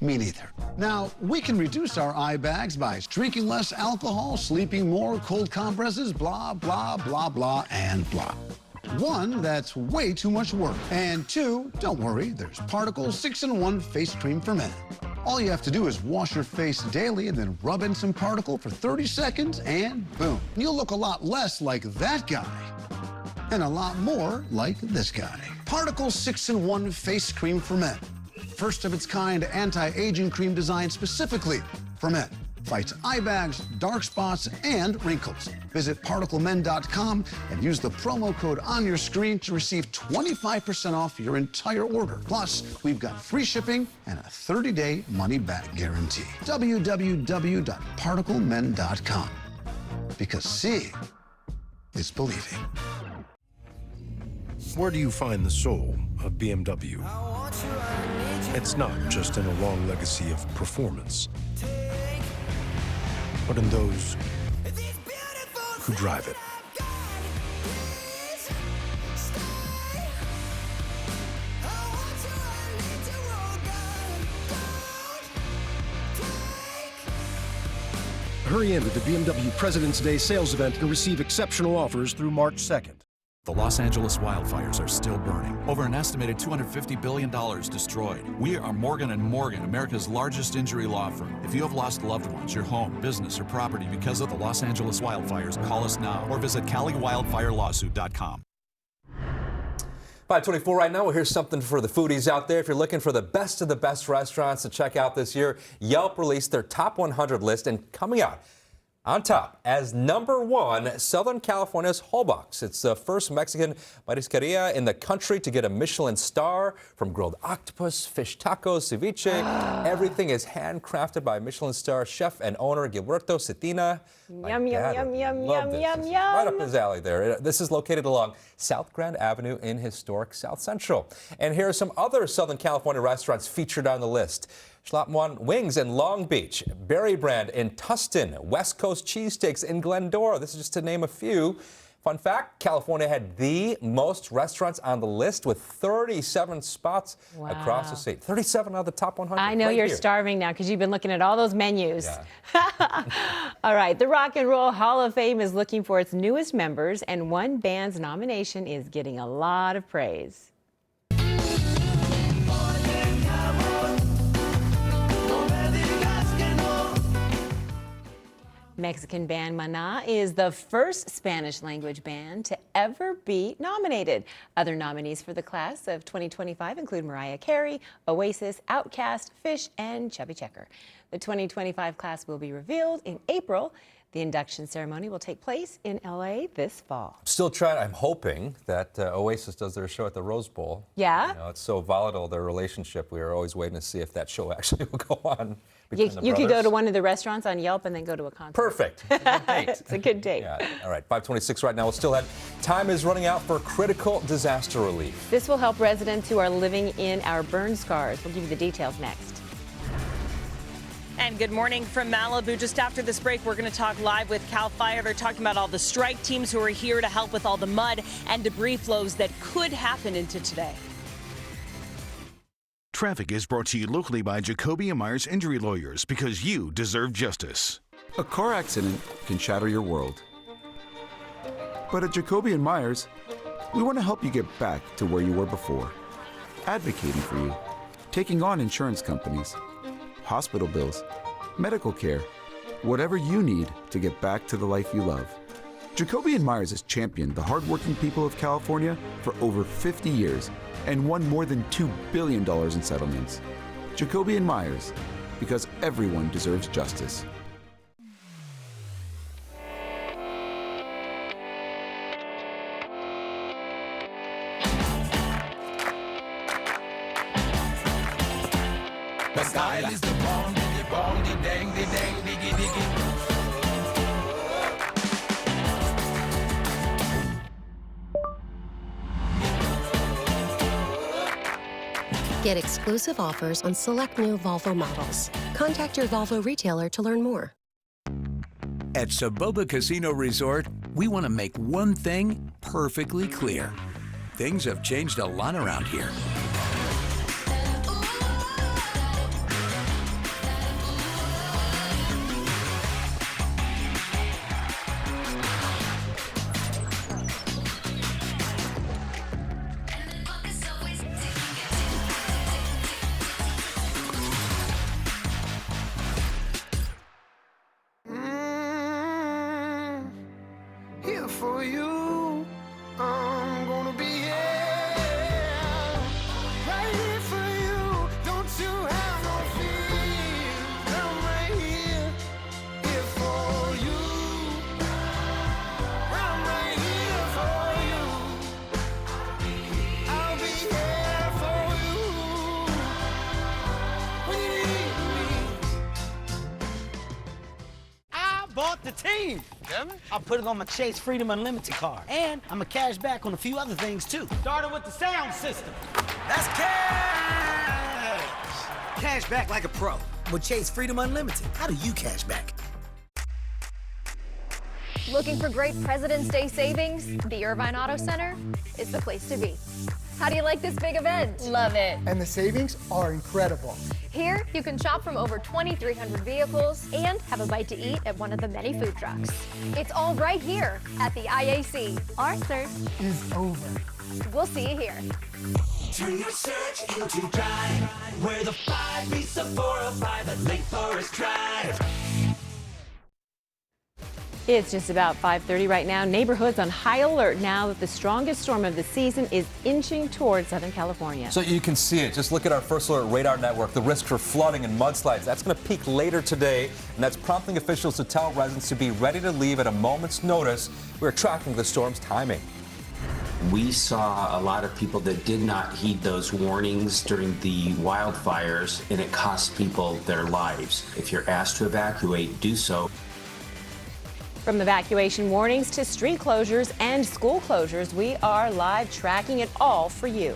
me neither. Now, we can reduce our eye bags by drinking less alcohol, sleeping more, cold compresses, blah, blah, blah, blah, and blah. 1, that's way too much work. And 2, don't worry, there's Particle 6-in-1 Face Cream for Men. All you have to do is wash your face daily and then rub in some Particle for 30 seconds and boom. You'll look a lot less like that guy and a lot more like this guy. Particle 6-in-1 Face Cream for Men. First of its kind anti-aging cream designed specifically for men. Fights eye bags, dark spots, and wrinkles. Visit ParticleMen.com and use the promo code on your screen to receive 25% off your entire order. Plus, we've got free shipping and a 30-day money-back guarantee. www.ParticleMen.com. Because seeing is believing. Where do you find the soul of BMW? It's not just in a long legacy of performance, but in those who drive it. Hurry into the BMW President's Day sales event and receive exceptional offers through March 2nd. The Los Angeles wildfires are still burning. Over an estimated $250 billion destroyed. We are Morgan & Morgan, America's largest injury law firm. If you have lost loved ones, your home, business, or property because of the Los Angeles wildfires, call us now or visit CaliWildfireLawsuit.com. 5:24 right now. Well, here's something for the foodies out there. If you're looking for the best of the best restaurants to check out this year, Yelp released their top 100 list, and coming out on top as #1, Southern California's Holbox. It's the first Mexican marisqueria in the country to get a Michelin star. From grilled octopus, fish tacos, ceviche, everything is handcrafted by Michelin star chef and owner Gilberto Cetina. Yum, yum, yum, yum, yum, yum, yum. Right up his alley there. This is located along South Grand Avenue in historic South Central. And here are some other Southern California restaurants featured on the list. Schlapmon Wings in Long Beach, Berry Brand in Tustin, West Coast Cheesesteaks in Glendora. This is just to name a few. Fun fact, California had the most restaurants on the list with 37 spots across the state. 37 out of the top 100. I know right you're here. starving now because you've been looking at all those menus. Yeah. All right, the Rock and Roll Hall of Fame is looking for its newest members, and one band's nomination is getting a lot of praise. Mexican band Maná is the first Spanish-language band to ever be nominated. Other nominees for the class of 2025 include Mariah Carey, Oasis, Outkast, Fish, and Chubby Checker. The 2025 class will be revealed in April. The induction ceremony will take place in LA this fall. I'm hoping that Oasis does their show at the Rose Bowl. Yeah? You know, it's so volatile, their relationship. We are always waiting to see if that show actually will go on. You could go to one of the restaurants on Yelp and then go to a concert. Perfect. It's a good date. It's a good date. Yeah. All right, 5:26 right now. We'll still have time is running out for critical disaster relief. This will help residents who are living in our burn scars. We'll give you the details next. And good morning from Malibu. Just after this break, we're going to talk live with CAL FIRE. They're talking about all the strike teams who are here to help with all the mud and debris flows that could happen into today. Traffic is brought to you locally by Jacoby & Myers Injury Lawyers, because you deserve justice. A car accident can shatter your world. But at Jacoby & Myers, we want to help you get back to where you were before, advocating for you, taking on insurance companies, hospital bills, medical care, whatever you need to get back to the life you love. Jacoby & Myers has championed the hardworking people of California for over 50 years and won more than $2 billion in settlements. Jacoby & Myers, because everyone deserves justice. The style is the bondy, dang, diggy, diggy. Get exclusive offers on select new Volvo models. Contact your Volvo retailer to learn more. At Saboba Casino Resort, we want to make one thing perfectly clear. Things have changed a lot around here. Here for you, I'm gonna be here, right here for you. Don't you have no fear? I'm right here, here for you. I'm right here for you. I'll be here for you when you need me. I bought the team. I put it on my Chase Freedom Unlimited card. And I'm a cash back on a few other things, too. Starting with the sound system. That's cash! Cash back like a pro. With Chase Freedom Unlimited, how do you cash back? Looking for great President's Day savings? The Irvine Auto Center is the place to be. How do you like this big event? Love it. And the savings are incredible. Here, you can shop from over 2,300 vehicles and have a bite to eat at one of the many food trucks. It's all right here at the IAC. Our search is over. We'll see you here. Turn your search into drive, where the 5 meets the 405 at Lake Forest Drive. It's just about 5:30 right now. Neighborhoods on high alert now that the strongest storm of the season is inching towards Southern California. So you can see it. Just look at our First Alert radar network. The risk for flooding and mudslides, that's going to peak later today, and that's prompting officials to tell residents to be ready to leave at a moment's notice. We're tracking the storm's timing. We saw a lot of people that did not heed those warnings during the wildfires, and it cost people their lives. If you're asked to evacuate, do so. From evacuation warnings to street closures and school closures, we are live tracking it all for you.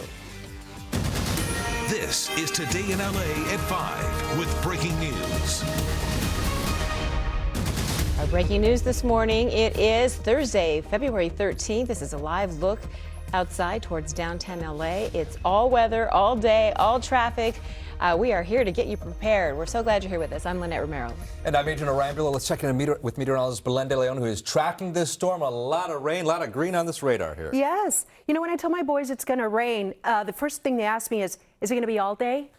This is Today in LA at 5 with breaking news. Our breaking news this morning, it is Thursday, February 13th. This is a live look outside towards downtown LA. It's all weather, all day, all traffic. We are here to get you prepared. We're so glad you're here with us. I'm Lynette Romero. And I'm Adrian Arambula. Let's check in with meteorologist Belen de Leon, who is tracking this storm. A lot of rain, a lot of green on this radar here. Yes. You know, when I tell my boys it's going to rain, the first thing they ask me is it going to be all day?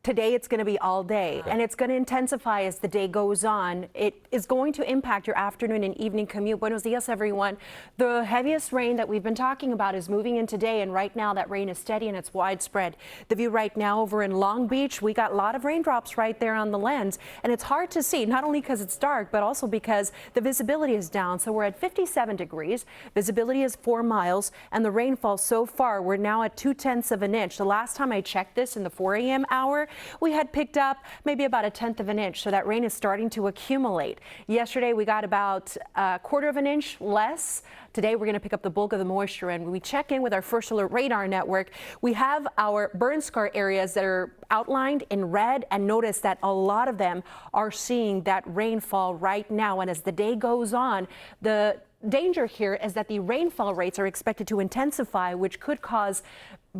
Today it's going to be all day, and it's going to intensify as the day goes on. It is going to impact your afternoon and evening commute. Buenos dias, everyone. The heaviest rain that we've been talking about is moving in today, and right now that rain is steady and it's widespread. The view right now over in Long Beach, we got a lot of raindrops right there on the lens, and it's hard to see, not only because it's dark, but also because the visibility is down. So we're at 57 degrees. Visibility is 4 miles, and the rainfall so far, we're now at 0.2 of an inch. The last time I checked this in the 4 a.m. hour, we had picked up maybe about 1/10 of an inch, so that rain is starting to accumulate. Yesterday we got about 1/4 of an inch less. Today we're going to pick up the bulk of the moisture, and when we check in with our First Alert radar network, we have our burn scar areas that are outlined in red, and notice that a lot of them are seeing that rainfall right now. And as the day goes on, the danger here is that the rainfall rates are expected to intensify, which could cause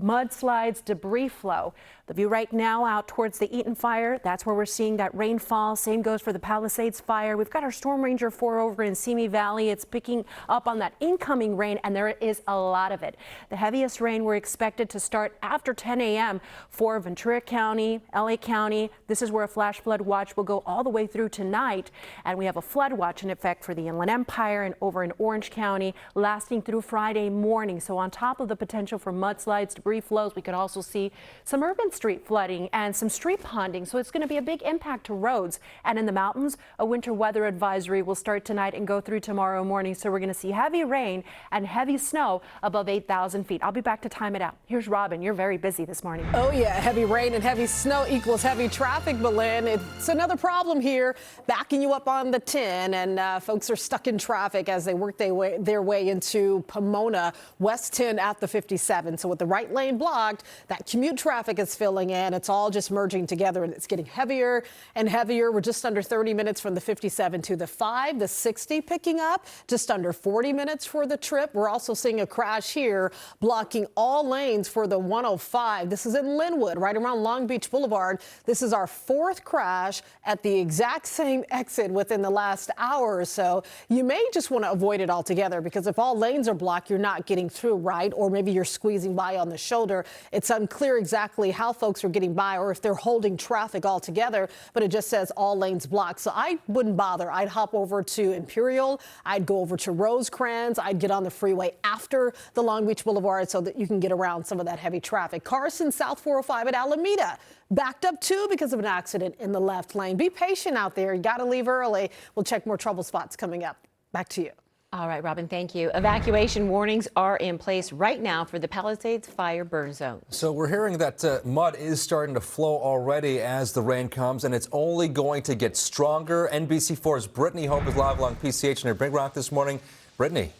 mudslides, debris flow. The view right now out towards the Eaton fire, that's where we're seeing that rainfall. Same goes for the Palisades fire. We've got our Storm Ranger 4 over in Simi Valley. It's picking up on that incoming rain, and there is a lot of it. The heaviest rain we're expected to start after 10 a.m. for Ventura County, LA County. This is where a flash flood watch will go all the way through tonight. And we have a flood watch in effect for the Inland Empire and over in Orange County, lasting through Friday morning. So on top of the potential for mudslides, debris flows, we could also see some urban street flooding and some street ponding. So it's going to be a big impact to roads. And in the mountains, a winter weather advisory will start tonight and go through tomorrow morning. So we're going to see heavy rain and heavy snow above 8,000 feet. I'll be back to time it out. Here's Robin. You're very busy this morning. Oh, yeah. Heavy rain and heavy snow equals heavy traffic, Belen. It's another problem here, backing you up on the 10. And folks are stuck in traffic as they work their way into Pomona, West 10 at the 57. So with the right lane blocked, that commute traffic is filling in. It's all just merging together, and it's getting heavier and heavier. We're just under 30 minutes from the 57 to the 5, the 60 picking up, just under 40 minutes for the trip. We're also seeing a crash here, blocking all lanes for the 105. This is in Linwood, right around Long Beach Boulevard. This is our 4th crash at the exact same exit within the last hour or so. You may just want to avoid it altogether, because if all lanes are blocked, you're not getting through, right? Or maybe you're squeezing by on the shoulder. It's unclear exactly how folks are getting by or if they're holding traffic altogether, but it just says all lanes blocked. So I wouldn't bother. I'd hop over to Imperial. I'd go over to Rosecrans. I'd get on the freeway after the Long Beach Boulevard so that you can get around some of that heavy traffic. Carson, South 405 at Alameda, backed up too because of an accident in the left lane. Be patient out there. You got to leave early. We'll check more trouble spots coming up. Back to you. All right, Robin, thank you. Evacuation warnings are in place right now for the Palisades fire burn zone. So we're hearing that mud is starting to flow already as the rain comes, and it's only going to get stronger. NBC4's Brittany Hope is live along PCH near Big Rock this morning. Brittany.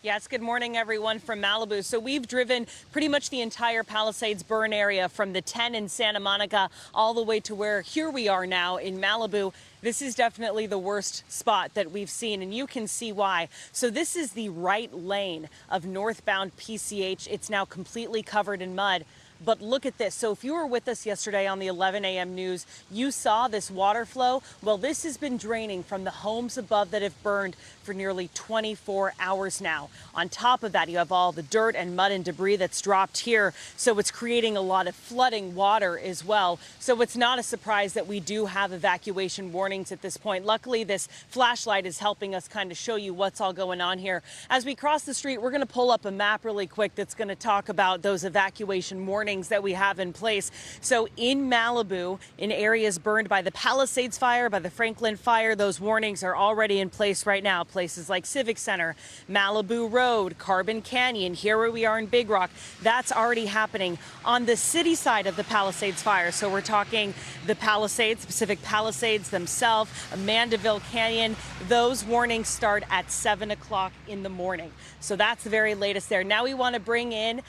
Yes, good morning, everyone from Malibu. So we've driven pretty much the entire Palisades burn area from the 10 in Santa Monica all the way to where here we are now in Malibu. This is definitely the worst spot that we've seen, and you can see why. So this is the right lane of northbound PCH. It's now completely covered in mud. But look at this. So if you were with us yesterday on the 11 a.m. news, you saw this water flow. Well, this has been draining from the homes above that have burned for nearly 24 hours now. On top of that, you have all the dirt and mud and debris that's dropped here. So it's creating a lot of flooding water as well. So it's not a surprise that we do have evacuation warnings at this point. Luckily, this flashlight is helping us kind of show you what's all going on here. As we cross the street, we're going to pull up a map really quick that's going to talk about those evacuation warnings that we have in place. So in Malibu, in areas burned by the Palisades fire, by the Franklin fire, those warnings are already in place right now. Places like Civic Center, Malibu Road, Carbon Canyon, here where we are in Big Rock, that's already happening. On the city side of the Palisades fire, so we're talking the Palisades, Pacific Palisades themselves, Mandeville Canyon, those warnings start at 7 o'clock in the morning. So that's the very latest there. Now we want to bring in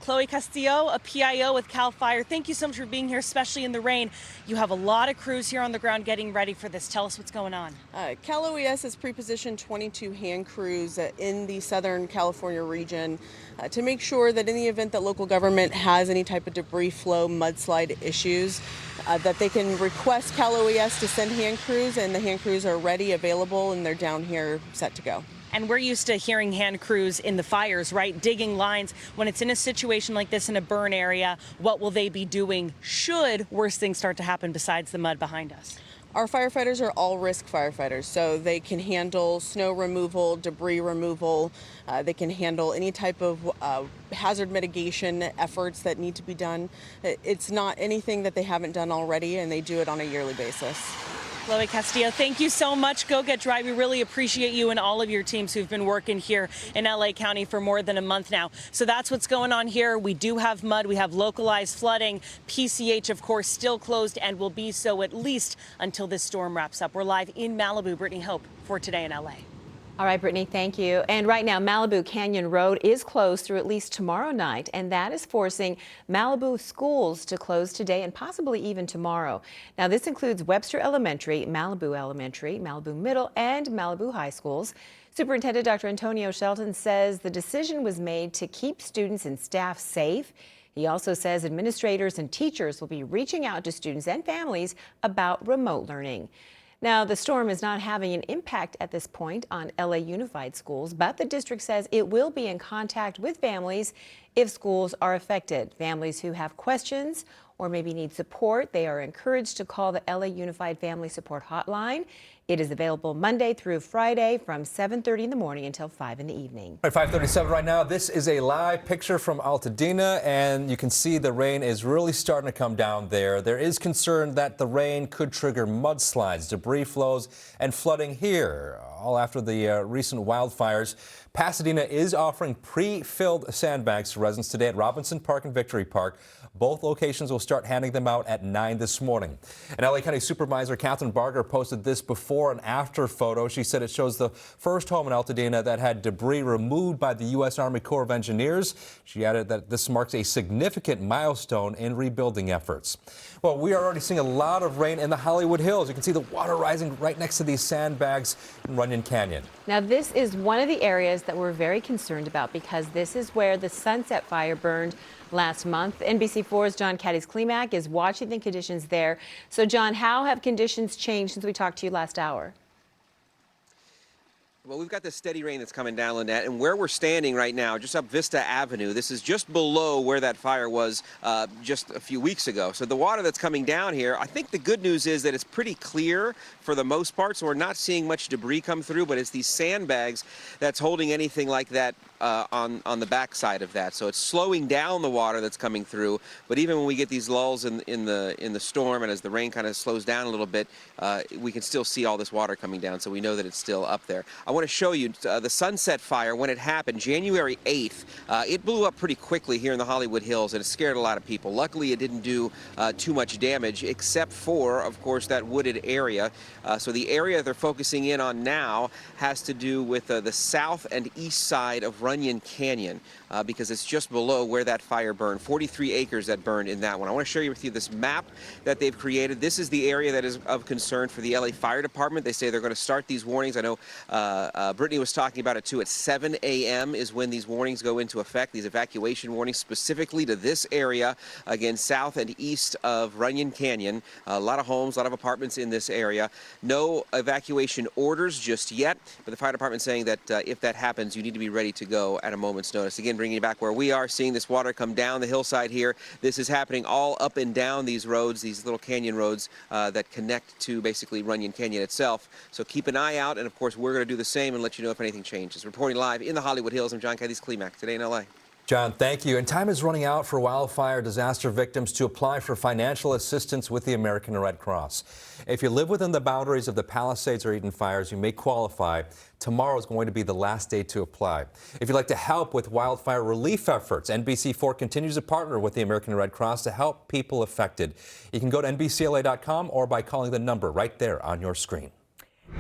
Chloe Castillo, a PIO with CAL FIRE. Thank you so much for being here, especially in the rain. You have a lot of crews here on the ground getting ready for this. Tell us what's going on. Cal OES has pre-positioned 22 hand crews in the Southern California region to make sure that in the event that local government has any type of debris flow, mudslide issues, that they can request Cal OES to send hand crews, and the hand crews are ready, available, and they're down here set to go. And we're used to hearing hand crews in the fires, right? Digging lines. When it's in a situation like this in a burn area, what will they be doing should worse things start to happen besides the mud behind us? Our firefighters are all risk firefighters, so they can handle snow removal, debris removal. They can handle any type of hazard mitigation efforts that need to be done. It's not anything that they haven't done already, and they do it on a yearly basis. Chloe Castillo, thank you so much. Go Get Dry. We really appreciate you and all of your teams who've been working here in LA County for more than a month now. So that's what's going on here. We do have mud. We have localized flooding. PCH, of course, still closed and will be so at least until this storm wraps up. We're live in Malibu. Brittany Hope for Today in LA. All right, Brittany, thank you. And right now, Malibu Canyon Road is closed through at least tomorrow night, and that is forcing Malibu schools to close today and possibly even tomorrow. Now, this includes Webster Elementary, Malibu Middle, and Malibu High Schools. Superintendent Dr. Antonio Shelton says the decision was made to keep students and staff safe. He also says administrators and teachers will be reaching out to students and families about remote learning. Now, the storm is not having an impact at this point on LA Unified Schools, but the district says it will be in contact with families if schools are affected. Families who have questions or maybe need support, they are encouraged to call the LA Unified Family Support Hotline. It is available Monday through Friday from 7:30 in the morning until 5 in the evening. At 5:37 right now, this is a live picture from Altadena, and you can see the rain is really starting to come down there. There is concern that the rain could trigger mudslides, debris flows, and flooding here, all after the recent wildfires. Pasadena is offering pre-filled sandbags to residents today at Robinson Park and Victory Park. Both locations will start handing them out at 9 this morning. And LA County Supervisor Catherine Barger posted this before and after photo. She said it shows the first home in Altadena that had debris removed by the U.S. Army Corps of Engineers. She added that this marks a significant milestone in rebuilding efforts. Well, we are already seeing a lot of rain in the Hollywood Hills. You can see the water rising right next to these sandbags in Runyon Canyon. Now, this is one of the areas that we're very concerned about because this is where the Sunset Fire burned last month. NBC4's John Cadiz-Klimac is watching the conditions there. So, John, how have conditions changed since we talked to you last hour? Well, we've got this steady rain that's coming down, Lynette, and where we're standing right now, just up Vista Avenue, this is just below where that fire was just a few weeks ago. So the water that's coming down here, I think the good news is that it's pretty clear for the most part, so we're not seeing much debris come through, but it's these sandbags that's holding anything like that on the backside of that. So it's slowing down the water that's coming through, but even when we get these lulls in the storm and as the rain kind of slows down a little bit, we can still see all this water coming down, so we know that it's still up there. I want to show you the Sunset Fire when it happened, January 8th. It blew up pretty quickly here in the Hollywood Hills, and it scared a lot of people. Luckily, it didn't do too much damage, except for, of course, that wooded area. So the area they're focusing in on now has to do with the south and east side of Runyon Canyon, because it's just below where that fire burned. 43 acres that burned in that one. I want to share with you this map that they've created. This is the area that is of concern for the LA Fire Department. They say they're going to start these warnings. I know Brittany was talking about it too. At 7 a.m. is when these warnings go into effect, these evacuation warnings specifically to this area, again, south and east of Runyon Canyon. A lot of homes, a lot of apartments in this area. No evacuation orders just yet, but the fire department saying that if that happens, you need to be ready to go at a moment's notice. Again, bringing you back where we are, seeing this water come down the hillside here. This is happening all up and down these roads, these little canyon roads that connect to basically Runyon Canyon itself. So keep an eye out, and of course, we're going to do the same and let you know if anything changes. Reporting live in the Hollywood Hills, I'm John Cadiz-Klimac, today in LA. John, thank you. And time is running out for wildfire disaster victims to apply for financial assistance with the American Red Cross. If you live within the boundaries of the Palisades or Eden fires, you may qualify. Tomorrow is going to be the last day to apply. If you'd like to help with wildfire relief efforts, NBC4 continues to partner with the American Red Cross to help people affected. You can go to NBCLA.com or by calling the number right there on your screen.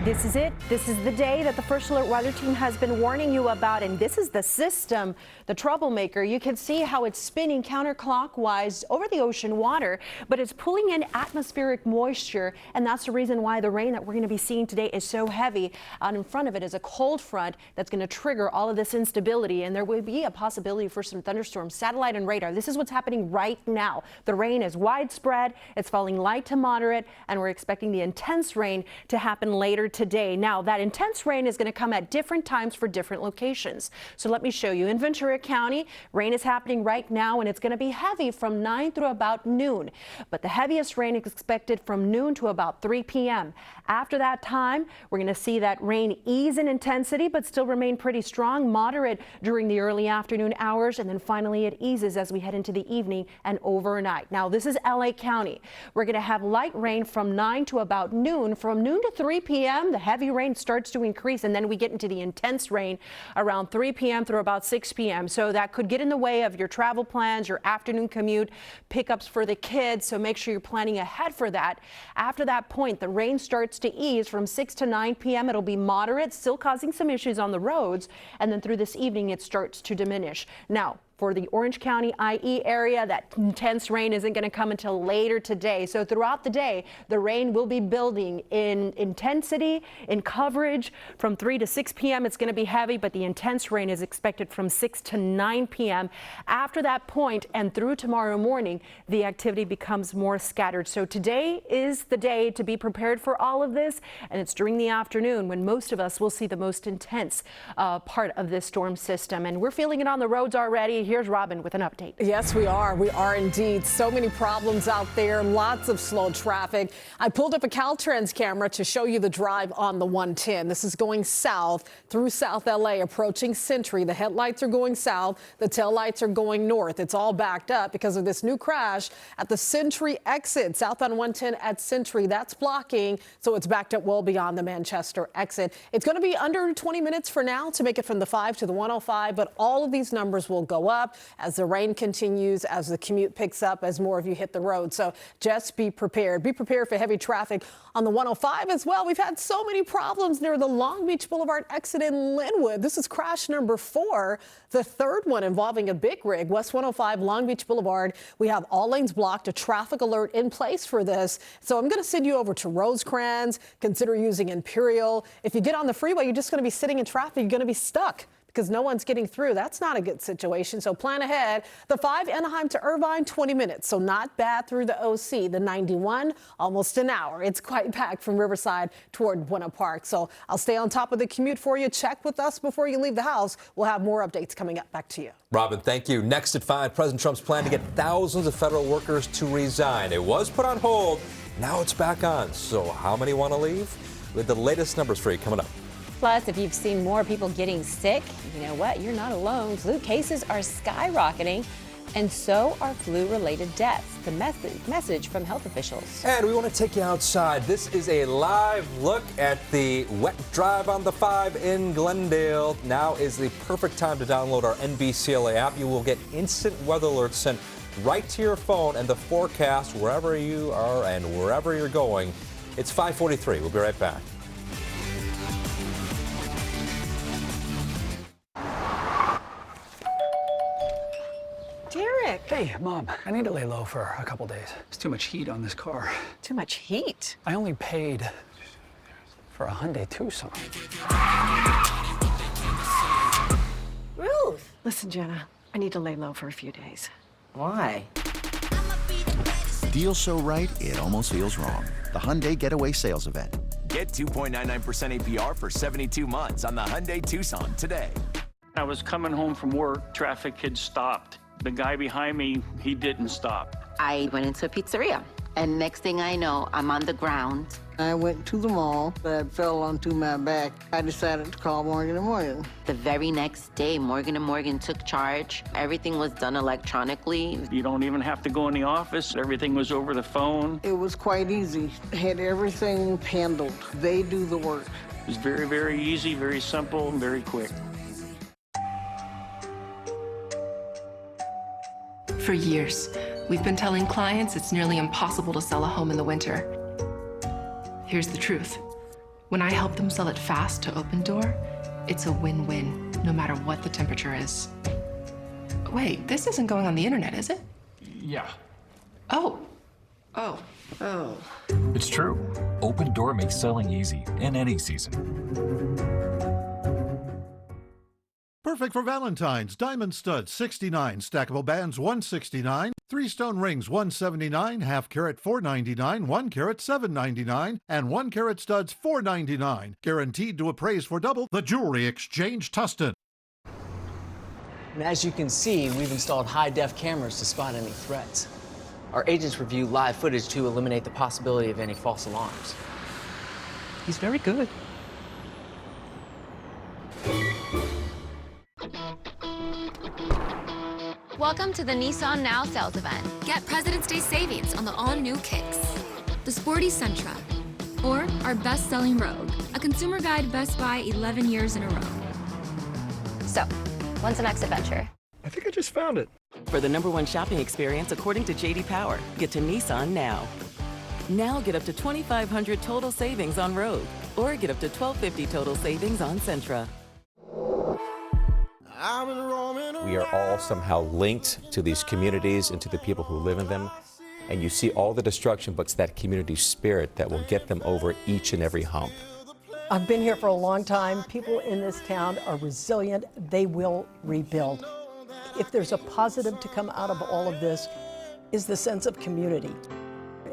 This is it. This is the day that the First Alert Weather Team has been warning you about, and this is the system, the troublemaker. You can see how it's spinning counterclockwise over the ocean water, but it's pulling in atmospheric moisture, and that's the reason why the rain that we're going to be seeing today is so heavy. Out in front of it is a cold front that's going to trigger all of this instability, and there will be a possibility for some thunderstorms. Satellite and radar, this is what's happening right now. The rain is widespread, it's falling light to moderate, and we're expecting the intense rain to happen later today. Now, that intense rain is going to come at different times for different locations. So let me show you. In Ventura County, rain is happening right now, and it's going to be heavy from 9 through about noon. But the heaviest rain is expected from noon to about 3 p.m. After that time, we're going to see that rain ease in intensity, but still remain pretty strong, moderate during the early afternoon hours, and then finally it eases as we head into the evening and overnight. Now, this is LA County. We're going to have light rain from 9 to about noon. From noon to 3 p.m., the heavy rain starts to increase, and then we get into the intense rain around 3 p.m. through about 6 p.m. So that could get in the way of your travel plans, your afternoon commute, pickups for the kids. So make sure you're planning ahead for that. After that point, the rain starts to ease from 6 to 9 p.m. It'll be moderate, still causing some issues on the roads. And then through this evening, it starts to diminish. Now, for the Orange County IE area. That intense rain isn't going to come until later today. So throughout the day, the rain will be building in intensity, in coverage. From 3 to 6 p.m. it's going to be heavy, but the intense rain is expected from 6 to 9 p.m. After that point and through tomorrow morning, the activity becomes more scattered. So today is the day to be prepared for all of this, and it's during the afternoon when most of us will see the most intense part of this storm system. And we're feeling it on the roads already. Here's Robin with an update. Yes, we are. We are indeed. So many problems out there, lots of slow traffic. I pulled up a Caltrans camera to show you the drive on the 110. This is going south through South LA, approaching Century. The headlights are going south. The taillights are going north. It's all backed up because of this new crash at the Century exit, southbound 110 at Century. That's blocking, so it's backed up well beyond the Manchester exit. It's going to be under 20 minutes for now to make it from the 5 to the 105, but all of these numbers will go up as the rain continues, as the commute picks up, as more of you hit the road. So just be prepared. Be prepared for heavy traffic on the 105 as well. We've had so many problems near the Long Beach Boulevard exit in Linwood. This is crash number 4, the third one involving a big rig. West 105 Long Beach Boulevard. We have all lanes blocked, a traffic alert in place for this. So I'm going to send you over to Rosecrans. Consider using Imperial. If you get on the freeway, you're just going to be sitting in traffic. You're going to be stuck because no one's getting through. That's not a good situation. So plan ahead. The 5 Anaheim to Irvine, 20 minutes. So not bad through the OC. The 91, almost an hour. It's quite packed from Riverside toward Buena Park. So I'll stay on top of the commute for you. Check with us before you leave the house. We'll have more updates coming up. Back to you. Robin, thank you. Next at 5, President Trump's plan to get thousands of federal workers to resign. It was put on hold. Now it's back on. So how many want to leave? With the latest numbers for you coming up. Plus, if you've seen more people getting sick, you know what? You're not alone. Flu cases are skyrocketing, and so are flu-related deaths. The message from health officials. And we want to take you outside. This is a live look at the wet drive on the 5 in Glendale. Now is the perfect time to download our NBCLA app. You will get instant weather alerts sent right to your phone and the forecast wherever you are and wherever you're going. It's 5:43. We'll be right back. Derek. Hey, Mom, I need to lay low for a couple days. There's too much heat on this car. Too much heat? I only paid for a Hyundai Tucson. Ruth. Listen, Jenna, I need to lay low for a few days. Why? Deal so right, it almost feels wrong. The Hyundai Getaway Sales Event. Get 2.99% APR for 72 months on the Hyundai Tucson today. I was coming home from work, traffic had stopped. The guy behind me, he didn't stop. I went into a pizzeria, and next thing I know, I'm on the ground. I went to the mall, but I fell onto my back. I decided to call Morgan & Morgan. The very next day, Morgan & Morgan took charge. Everything was done electronically. You don't even have to go in the office. Everything was over the phone. It was quite easy. Had everything handled. They do the work. It was very, very easy, very simple, and very quick. For years, we've been telling clients it's nearly impossible to sell a home in the winter. Here's the truth. When I help them sell it fast to Open Door, it's a win-win, no matter what the temperature is. Wait, this isn't going on the internet, is it? Yeah. Oh. It's true. Open Door makes selling easy in any season. Perfect for Valentine's. Diamond studs, $69. Stackable bands, $169. 3-stone rings, $179. Half carat, $499. 1 carat, $799. And 1 carat studs, $499. Guaranteed to appraise for double. The Jewelry Exchange, Tustin. And as you can see, we've installed high-def cameras to spot any threats. Our agents review live footage to eliminate the possibility of any false alarms. He's very good. Welcome to the Nissan Now sales event. Get President's Day savings on the all-new Kicks, the sporty Sentra, or our best-selling Rogue, a consumer guide Best Buy 11 years in a row. So, when's the next adventure? I think I just found it. For the #1 shopping experience according to J.D. Power, get to Nissan now. Now get up to $2,500 total savings on Rogue, or get up to $1,250 total savings on Sentra. We are all somehow linked to these communities and to the people who live in them. And you see all the destruction, but it's that community spirit that will get them over each and every hump. I've been here for a long time. People in this town are resilient. They will rebuild. If there's a positive to come out of all of this, is the sense of community.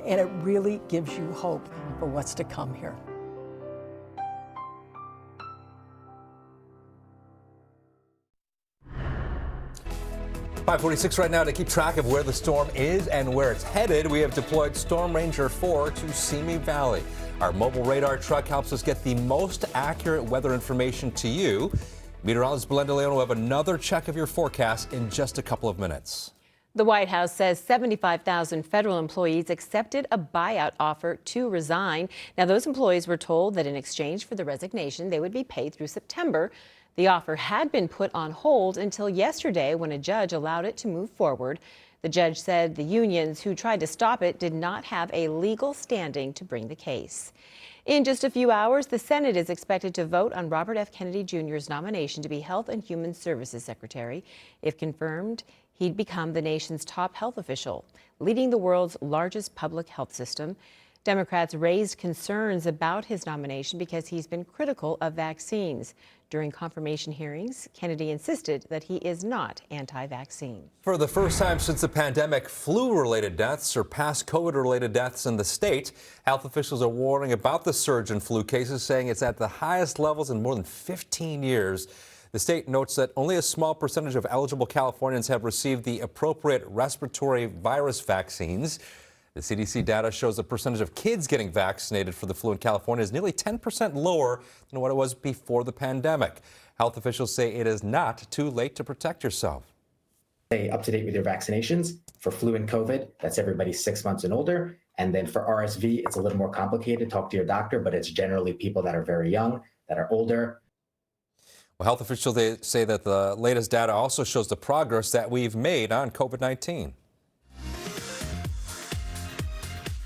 And it really gives you hope for what's to come here. .546 right now to keep track of where the storm is and where it's headed. We have deployed Storm Ranger 4 to Simi Valley. Our mobile radar truck helps us get the most accurate weather information to you. Meteorologist Belinda Leon will have another check of your forecast in just a couple of minutes. The White House says 75,000 federal employees accepted a buyout offer to resign. Now, those employees were told that in exchange for the resignation, they would be paid through September. The offer had been put on hold until yesterday when a judge allowed it to move forward. The judge said the unions who tried to stop it did not have a legal standing to bring the case. In just a few hours, the Senate is expected to vote on Robert F. Kennedy Jr.'s nomination to be Health and Human Services Secretary. If confirmed, he'd become the nation's top health official, leading the world's largest public health system. Democrats raised concerns about his nomination because he's been critical of vaccines. During confirmation hearings, Kennedy insisted that he is not anti-vaccine. For the first time since the pandemic, flu-related deaths surpassed COVID-related deaths in the state. Health officials are warning about the surge in flu cases, saying it's at the highest levels in more than 15 years. The state notes that only a small percentage of eligible Californians have received the appropriate respiratory virus vaccines. The CDC data shows the percentage of kids getting vaccinated for the flu in California is nearly 10% lower than what it was before the pandemic. Health officials say it is not too late to protect yourself. Stay up to date with your vaccinations. For flu and COVID, that's everybody 6 months and older. And then for RSV, it's a little more complicated. Talk to your doctor, but it's generally people that are very young, that are older. Well, health officials they say that the latest data also shows the progress that we've made on COVID-19.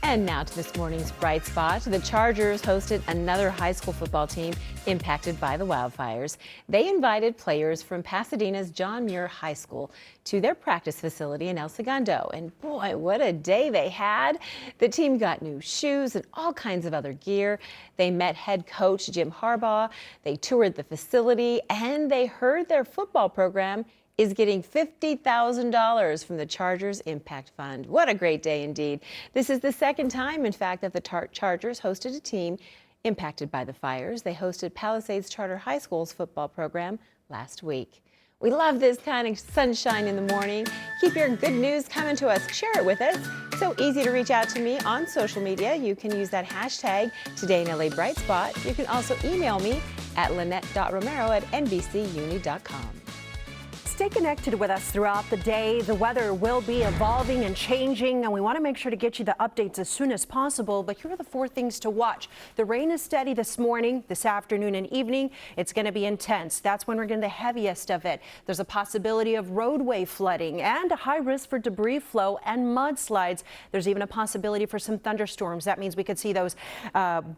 And now to this morning's bright spot. The Chargers hosted another high school football team impacted by the wildfires. They invited players from Pasadena's John Muir High School to their practice facility in El Segundo. And boy, what a day they had. The team got new shoes and all kinds of other gear. They met head coach Jim Harbaugh. They toured the facility and they heard their football program is getting $50,000 from the Chargers Impact Fund. What a great day indeed. This is the second time, in fact, that the Chargers hosted a team impacted by the fires. They hosted Palisades Charter High School's football program last week. We love this kind of sunshine in the morning. Keep your good news coming to us. Share it with us. So easy to reach out to me on social media. You can use that hashtag TodayInLABrightSpot. You can also email me at lynette.romero@nbcuni.com. Stay connected with us throughout the day. The weather will be evolving and changing, and we want to make sure to get you the updates as soon as possible. But here are the 4 things to watch. The rain is steady this morning, this afternoon and evening. It's going to be intense. That's when we're getting the heaviest of it. There's a possibility of roadway flooding and a high risk for debris flow and mudslides. There's even a possibility for some thunderstorms. That means we could see those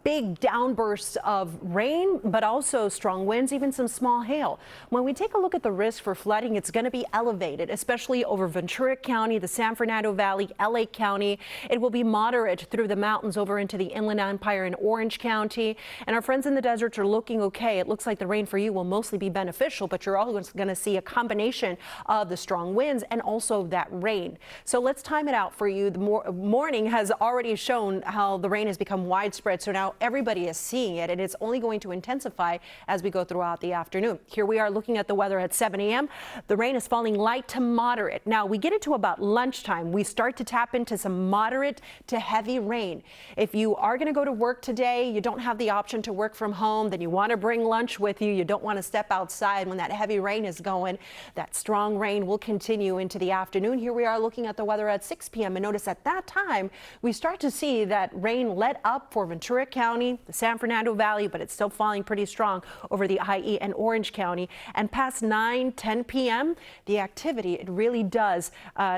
big downbursts of rain, but also strong winds, even some small hail. When we take a look at the risk for flooding, it's going to be elevated, especially over Ventura County, the San Fernando Valley, LA County. It will be moderate through the mountains over into the Inland Empire in Orange County. And our friends in the deserts are looking okay. It looks like the rain for you will mostly be beneficial, but you're always going to see a combination of the strong winds and also that rain. So let's time it out for you. The morning has already shown how the rain has become widespread. So now everybody is seeing it, and it's only going to intensify as we go throughout the afternoon. Here we are looking at the weather at 7 a.m. The rain is falling light to moderate. Now we get into about lunchtime. We start to tap into some moderate to heavy rain. If you are going to go to work today, you don't have the option to work from home, then you want to bring lunch with you. You don't want to step outside when that heavy rain is going. That strong rain will continue into the afternoon. Here we are looking at the weather at 6 p.m. and notice at that time we start to see that rain let up for Ventura County, the San Fernando Valley, but it's still falling pretty strong over the IE and Orange County. And past 9, 10 p.m. p.m., the activity, it really does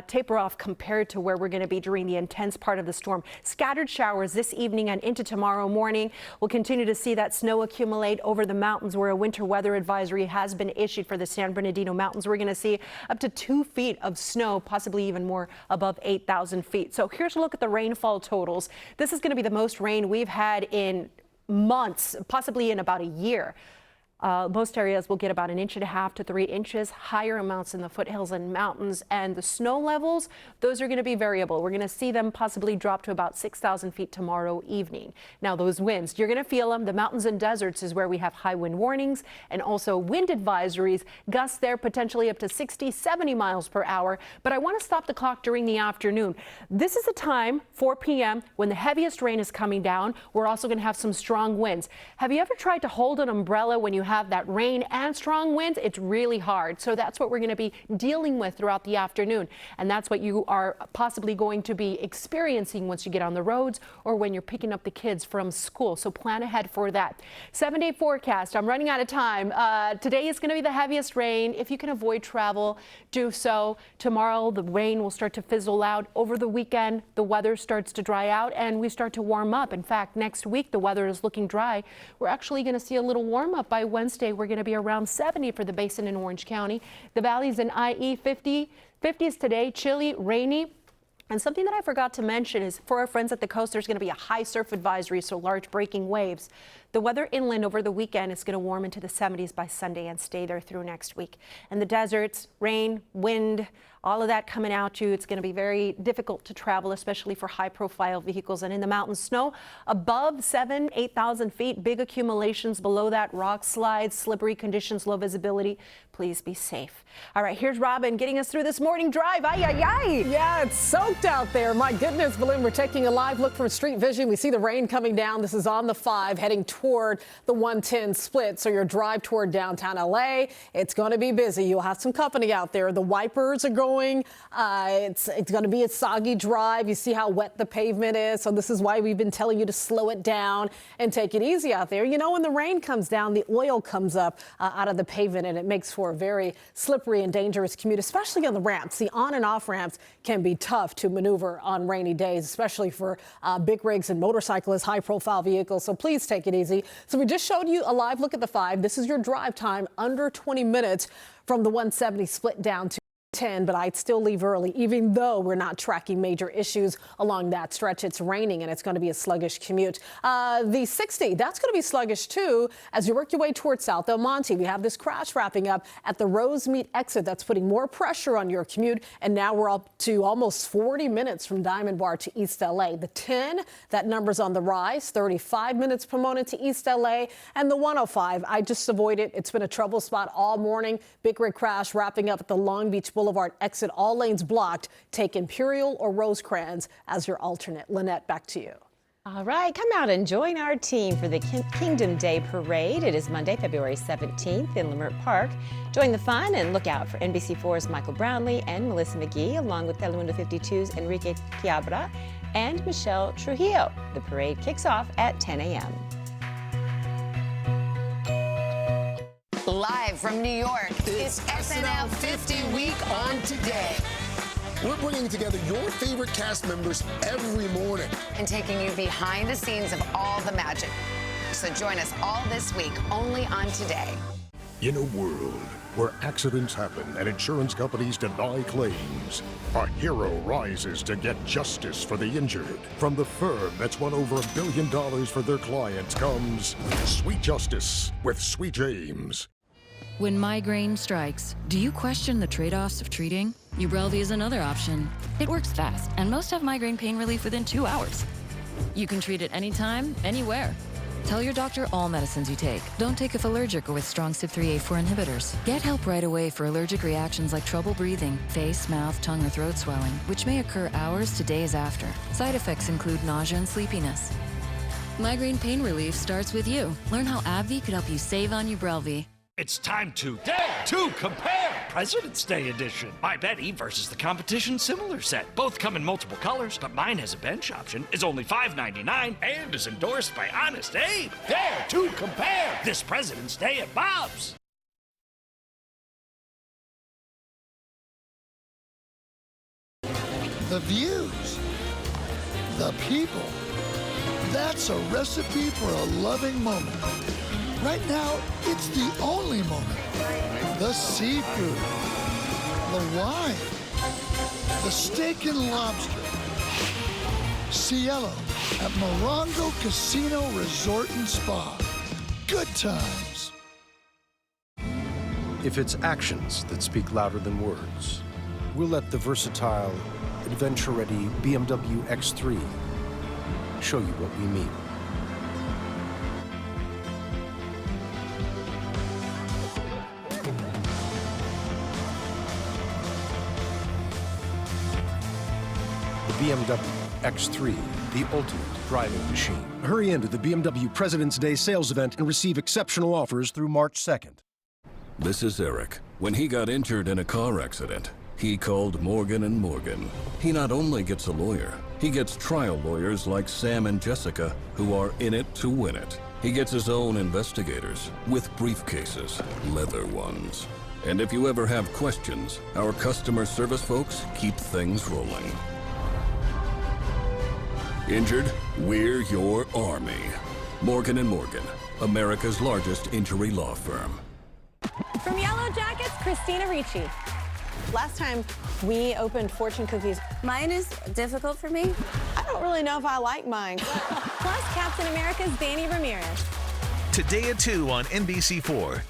taper off compared to where we're going to be during the intense part of the storm. Scattered showers this evening and into tomorrow morning. We'll continue to see that snow accumulate over the mountains where a winter weather advisory has been issued for the San Bernardino Mountains. We're going to see up to 2 feet of snow, possibly even more above 8,000 feet. So here's a look at the rainfall totals. This is going to be the most rain we've had in months, possibly in about a year. Most areas will get about 1.5 to 3 inches, higher amounts in the foothills and mountains, and the snow levels, those are going to be variable. We're going to see them possibly drop to about 6,000 feet tomorrow evening. Now those winds, you're going to feel them. The mountains and deserts is where we have high wind warnings and also wind advisories. Gusts there potentially up to 60, 70 miles per hour. But I want to stop the clock during the afternoon. This is the time, 4 p.m., when the heaviest rain is coming down. We're also going to have some strong winds. Have you ever tried to hold an umbrella when you have that rain and strong winds? It's really hard. So that's what we're going to be dealing with throughout the afternoon. And that's what you are possibly going to be experiencing once you get on the roads or when you're picking up the kids from school. So plan ahead for that. 7-day forecast. I'm running out of time. Today is going to be the heaviest rain. If you can avoid travel, do so. Tomorrow, the rain will start to fizzle out. Over the weekend, the weather starts to dry out and we start to warm up. In fact, next week, the weather is looking dry. We're actually going to see a little warm up by Wednesday. We're going to be around 70 for the basin in Orange County. The valleys in IE 50s today, chilly, rainy. And something that I forgot to mention is for our friends at the coast, there's going to be a high surf advisory, so large breaking waves. The weather inland over the weekend is going to warm into the 70s by Sunday and stay there through next week. And the deserts, rain, wind, all of that coming out to you. It's going to be very difficult to travel, especially for high profile vehicles. And in the mountains, snow above 7,000, 8,000 feet, big accumulations below that, rock slides, slippery conditions, low visibility. Please be safe. All right, here's Robin getting us through this morning drive. Ay, ay, ay. Yeah, it's soaked out there. My goodness, Balloon, we're taking a live look from Street Vision. We see the rain coming down. This is on the 5 heading toward the 110 split. So your drive toward downtown LA, it's going to be busy. You'll have some company out there. The wipers are going. It's going to be a soggy drive. You see how wet the pavement is. So this is why we've been telling you to slow it down and take it easy out there. You know, when the rain comes down, the oil comes up out of the pavement and it makes for a very slippery and dangerous commute, especially on the ramps. The on and off ramps can be tough to maneuver on rainy days, especially for big rigs and motorcyclists, high profile vehicles. So please take it easy. So we just showed you a live look at the 5. This is your drive time under 20 minutes from the 170 split down to 10, but I'd still leave early, even though we're not tracking major issues along that stretch. It's raining and it's going to be a sluggish commute. The 60, that's going to be sluggish too as you work your way towards South El Monte. We have this crash wrapping up at the Rosemead exit. That's putting more pressure on your commute. And now we're up to almost 40 minutes from Diamond Bar to East LA. The 10, that number's on the rise, 35 minutes Pomona to East LA. And the 105, I just avoid it. It's been a trouble spot all morning. Big rig crash wrapping up at the Long Beach Boulevard exit, all lanes blocked. Take Imperial or Rosecrans as your alternate. Lynette, back to you. All right, come out and join our team for the Kingdom Day Parade. It is Monday, February 17th in Leimert Park. Join the fun and look out for NBC4's Michael Brownlee and Melissa McGee, along with Telemundo 52's Enrique Chiabra and Michelle Trujillo. The parade kicks off at 10 a.m. Live from New York, it's SNL 50 Week on Today. We're bringing together your favorite cast members every morning and taking you behind the scenes of all the magic. So join us all this week, only on Today. In a world where accidents happen and insurance companies deny claims, a hero rises to get justice for the injured. From the firm that's won over $1 billion for their clients comes Sweet Justice with Sweet James. When migraine strikes, do you question the trade-offs of treating? Ubrelvy is another option. It works fast, and most have migraine pain relief within 2 hours. You can treat it anytime, anywhere. Tell your doctor all medicines you take. Don't take if allergic or with strong CYP3A4 inhibitors. Get help right away for allergic reactions like trouble breathing, face, mouth, tongue, or throat swelling, which may occur hours to days after. Side effects include nausea and sleepiness. Migraine pain relief starts with you. Learn how AbbVie could help you save on Ubrelvy. It's time to Dare to Compare! President's Day edition. My Betty versus the competition similar set. Both come in multiple colors, but mine has a bench option, is only $5.99, and is endorsed by Honest Abe. Dare to Compare! This President's Day at Bob's. the views, the people. That's a recipe for a loving moment. Right now, it's the only moment. The seafood, the wine, the steak and lobster. Cielo at Morongo Casino Resort and Spa. Good times. If it's actions that speak louder than words, we'll let the versatile, adventure-ready BMW X3 show you what we mean. The BMW X3, the ultimate driving machine. Hurry into the BMW President's Day sales event and receive exceptional offers through March 2nd. This is Eric. When he got injured in a car accident, he called Morgan & Morgan. He not only gets a lawyer, he gets trial lawyers like Sam and Jessica who are in it to win it. He gets his own investigators with briefcases, leather ones. And if you ever have questions, our customer service folks keep things rolling. Injured? We're your army. Morgan & Morgan, America's largest injury law firm. From Yellow Jackets, Christina Ricci. Last time we opened fortune cookies. Mine is difficult for me. I don't really know if I like mine. Plus, Captain America's Danny Ramirez. Today at 2 on NBC4.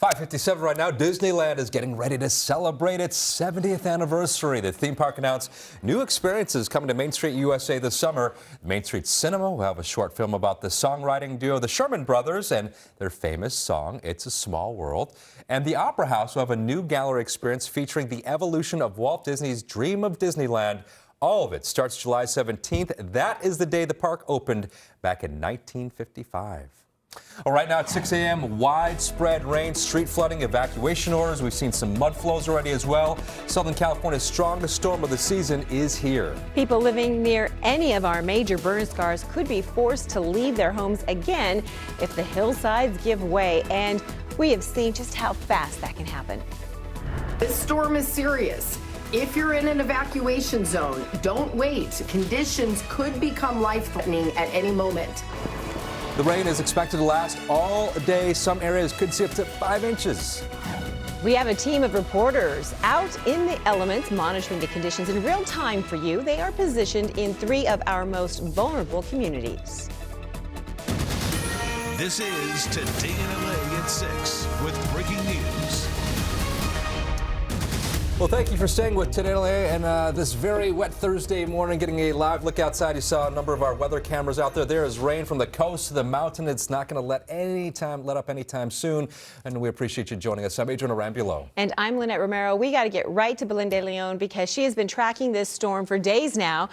5:57 right now. Disneyland is getting ready to celebrate its 70th anniversary. The theme park announced new experiences coming to Main Street USA this summer. Main Street Cinema will have a short film about the songwriting duo the Sherman Brothers and their famous song, It's a Small World. And the Opera House will have a new gallery experience featuring the evolution of Walt Disney's Dream of Disneyland. All of it starts July 17th. That is the day the park opened back in 1955. All right, now at 6 a.m., widespread rain, street flooding, evacuation orders. We've seen some mud flows already as well. Southern California's strongest storm of the season is here. People living near any of our major burn scars could be forced to leave their homes again if the hillsides give way. And we have seen just how fast that can happen. This storm is serious. If you're in an evacuation zone, don't wait. Conditions could become life-threatening at any moment. The rain is expected to last all day. Some areas could see up to 5 inches. We have a team of reporters out in the elements monitoring the conditions in real time for you. They are positioned in 3 of our most vulnerable communities. This is Today in LA at 6 with breaking news. Well, thank you for staying with Today in LA and this very wet Thursday morning, getting a live look outside. You saw a number of our weather cameras out there. There is rain from the coast to the mountain. It's not going to let up anytime soon. And we appreciate you joining us. I'm Adrian Arambulo. And I'm Lynette Romero. We got to get right to Belinda de Leon because she has been tracking this storm for days now.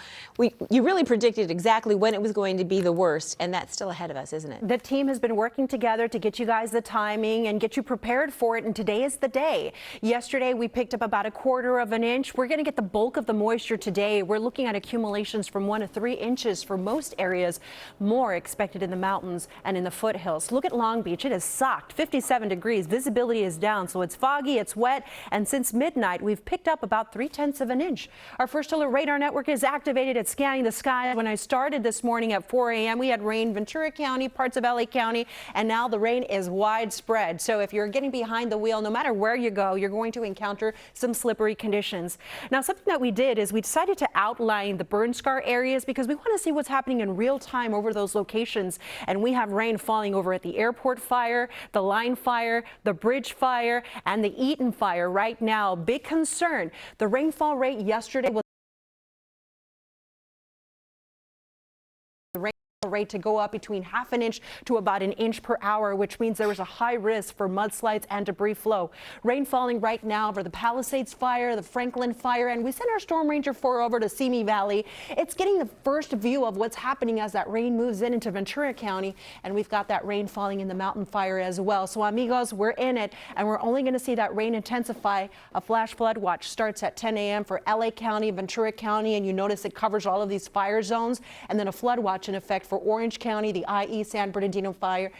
You really predicted exactly when it was going to be the worst, and that's still ahead of us, isn't it? The team has been working together to get you guys the timing and get you prepared for it, and today is the day. Yesterday, we picked up about a quarter of an inch. We're going to get the bulk of the moisture today. We're looking at accumulations from 1 to 3 inches for most areas, more expected in the mountains and in the foothills. Look at Long Beach. It is socked, 57 degrees. Visibility is down, so it's foggy, it's wet, and since midnight, we've picked up about 3/10 of an inch. Our first alert radar network is activated. It's scanning the sky. When I started this morning at 4 a.m., we had rain Ventura County, parts of LA County, and now the rain is widespread. So if you're getting behind the wheel, no matter where you go, you're going to encounter some slippery conditions. Now, something that we did is we decided to outline the burn scar areas because we want to see what's happening in real time over those locations. And we have rain falling over at the airport fire, the line fire, the bridge fire, and the Eaton fire right now. Big concern. The rainfall rate yesterday was rate to go up between ½ an inch to about 1 inch per hour, which means there is a high risk for mudslides and debris flow. Rain falling right now over the Palisades fire, the Franklin fire, and we sent our Storm Ranger 4 over to Simi Valley. It's getting the first view of what's happening as that rain moves into Ventura County, and we've got that rain falling in the mountain fire as well. So amigos, we're in it, and we're only going to see that rain intensify. A flash flood watch starts at 10 a.m. for LA County, Ventura County, and you notice it covers all of these fire zones, and then a flood watch in effect for Orange County. The IE San Bernardino fire,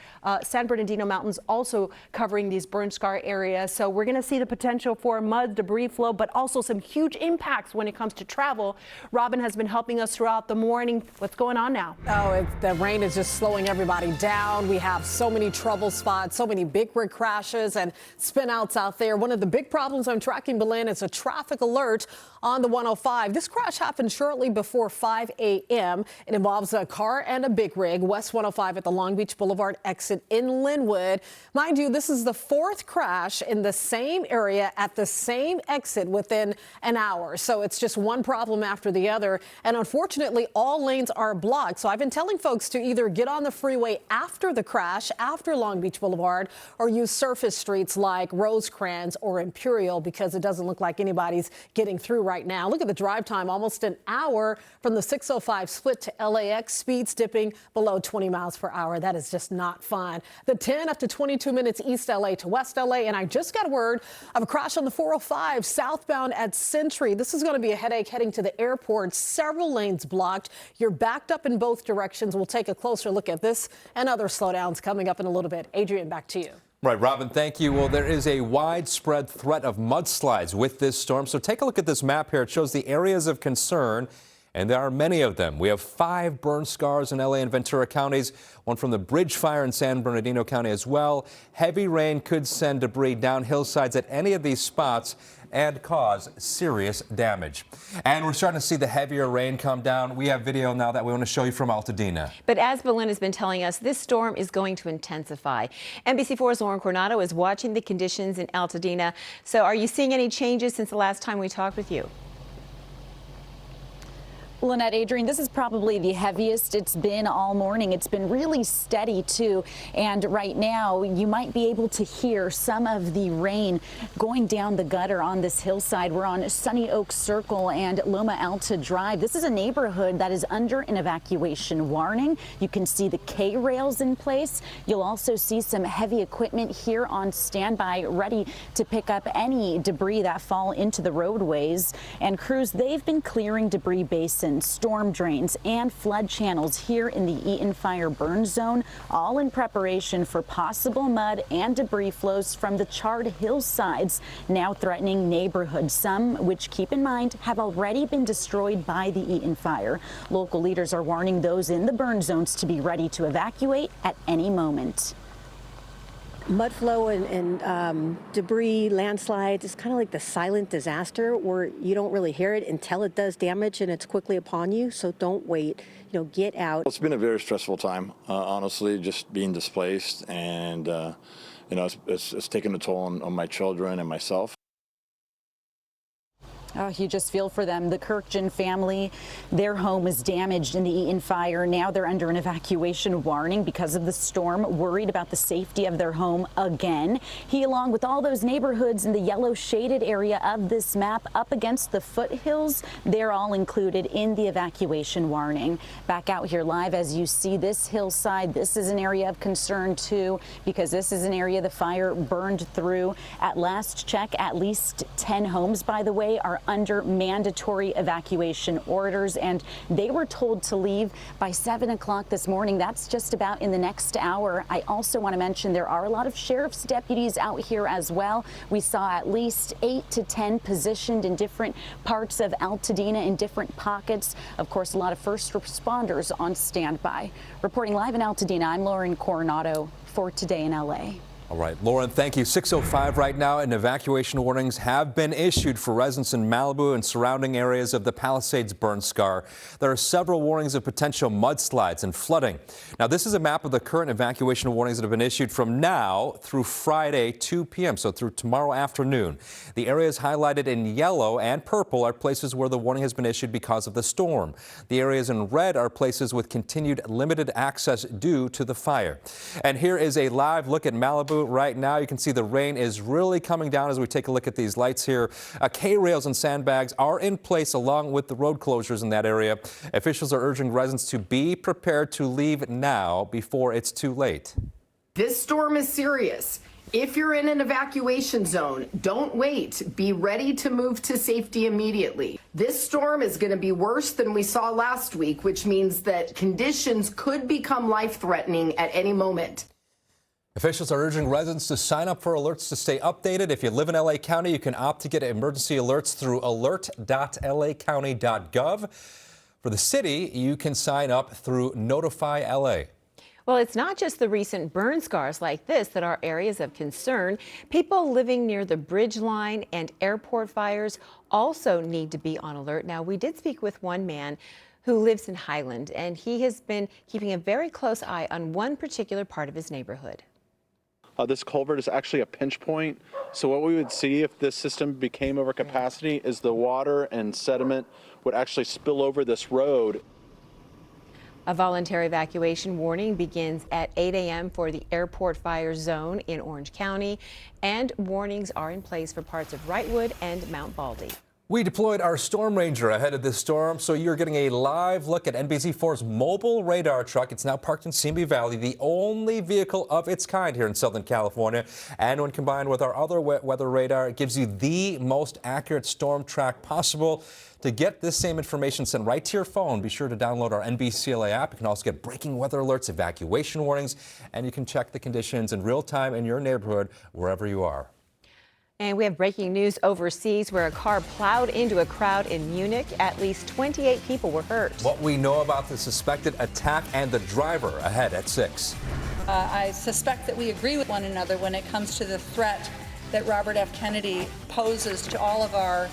San Bernardino Mountains also covering these burn scar areas. So we're going to see the potential for mud, debris flow, but also some huge impacts when it comes to travel. Robin has been helping us throughout the morning. What's going on now? Oh, the rain is just slowing everybody down. We have so many trouble spots, so many big rig crashes and spinouts out there. One of the big problems I'm tracking, Belen, is a traffic alert on the 105. This crash happened shortly before 5 a.m. It involves a car and a big rig, West 105 at the Long Beach Boulevard exit in Linwood. Mind you, this is the fourth crash in the same area at the same exit within an hour. So it's just one problem after the other. And unfortunately, all lanes are blocked. So I've been telling folks to either get on the freeway after the crash, after Long Beach Boulevard, or use surface streets like Rosecrans or Imperial, because it doesn't look like anybody's getting through right now. Look at the drive time, almost an hour from the 605 split to LAX, speeds dipping below 20 miles per hour. That is just not fun. The 10 up to 22 minutes East LA to West LA. And I just got word of a crash on the 405 southbound at Century. This is going to be a headache heading to the airport. Several lanes blocked. You're backed up in both directions. We'll take a closer look at this and other slowdowns coming up in a little bit. Adrian, back to you. Right, Robin, thank you. Well, there is a widespread threat of mudslides with this storm. So take a look at this map here. It shows the areas of concern, and there are many of them. We have 5 burn scars in LA and Ventura counties, one from the bridge fire in San Bernardino County as well. Heavy rain could send debris down hillsides at any of these spots and cause serious damage. And we're starting to see the heavier rain come down. We have video now that we want to show you from Altadena. But as Belen has been telling us, this storm is going to intensify. NBC4's Lauren Coronado is watching the conditions in Altadena. So are you seeing any changes since the last time we talked with you? Lynette, Adrian, this is probably the heaviest it's been all morning. It's been really steady, too. And right now, you might be able to hear some of the rain going down the gutter on this hillside. We're on Sunny Oak Circle and Loma Alta Drive. This is a neighborhood that is under an evacuation warning. You can see the K-rails in place. You'll also see some heavy equipment here on standby, ready to pick up any debris that fall into the roadways. And crews, they've been clearing debris basins, storm drains, and flood channels here in the Eaton Fire burn zone, all in preparation for possible mud and debris flows from the charred hillsides now threatening neighborhoods, some which, keep in mind, have already been destroyed by the Eaton Fire. Local leaders are warning those in the burn zones to be ready to evacuate at any moment. Mud flow and debris, landslides, it's kind of like the silent disaster where you don't really hear it until it does damage and it's quickly upon you. So don't wait, get out. It's been a very stressful time, honestly, just being displaced, and it's taken a toll on my children and myself. Oh, you just feel for them. The Kirkjian family, their home is damaged in the Eaton Fire. Now they're under an evacuation warning because of the storm, worried about the safety of their home again. He, along with all those neighborhoods in the yellow shaded area of this map up against the foothills, they're all included in the evacuation warning. Back out here live as you see this hillside. This is an area of concern, too, because this is an area the fire burned through. At last check, at least 10 homes, by the way, are under mandatory evacuation orders, and they were told to leave by 7 o'clock this morning. That's just about in the next hour. I also want to mention there are a lot of sheriff's deputies out here as well. We saw at least 8 to 10 positioned in different parts of Altadena in different pockets. Of course, a lot of first responders on standby. Reporting live in Altadena, I'm Lauren Coronado for Today in LA. All right, Lauren, thank you. 6:05 right now, and evacuation warnings have been issued for residents in Malibu and surrounding areas of the Palisades burn scar. There are several warnings of potential mudslides and flooding. Now, this is a map of the current evacuation warnings that have been issued from now through Friday, 2 p.m., so through tomorrow afternoon. The areas highlighted in yellow and purple are places where the warning has been issued because of the storm. The areas in red are places with continued limited access due to the fire. And here is a live look at Malibu. Right now, you can see the rain is really coming down as we take a look at these lights here. K-rails and sandbags are in place along with the road closures in that area. Officials are urging residents to be prepared to leave now before it's too late. This storm is serious. If you're in an evacuation zone, don't wait. Be ready to move to safety immediately. This storm is going to be worse than we saw last week, which means that conditions could become life-threatening at any moment. Officials are urging residents to sign up for alerts to stay updated. If you live in LA County, you can opt to get emergency alerts through alert.lacounty.gov. For the city, you can sign up through Notify LA. Well, it's not just the recent burn scars like this that are areas of concern. People living near the bridge line and airport fires also need to be on alert. Now, we did speak with one man who lives in Highland, and he has been keeping a very close eye on one particular part of his neighborhood. This culvert is actually a pinch point. So what we would see if this system became over capacity is the water and sediment would actually spill over this road. A voluntary evacuation warning begins at 8 a.m. for the airport fire zone in Orange County, and warnings are in place for parts of Wrightwood and Mount Baldy. We deployed our Storm Ranger ahead of this storm, so you're getting a live look at NBC4's mobile radar truck. It's now parked in Simi Valley, the only vehicle of its kind here in Southern California. And when combined with our other weather radar, it gives you the most accurate storm track possible. To get this same information sent right to your phone, be sure to download our NBCLA app. You can also get breaking weather alerts, evacuation warnings, and you can check the conditions in real time in your neighborhood, wherever you are. And we have breaking news overseas where a car plowed into a crowd in Munich. At least 28 people were hurt. What we know about the suspected attack and the driver ahead at 6. I suspect that we agree with one another when it comes to the threat that Robert F. Kennedy poses to all of our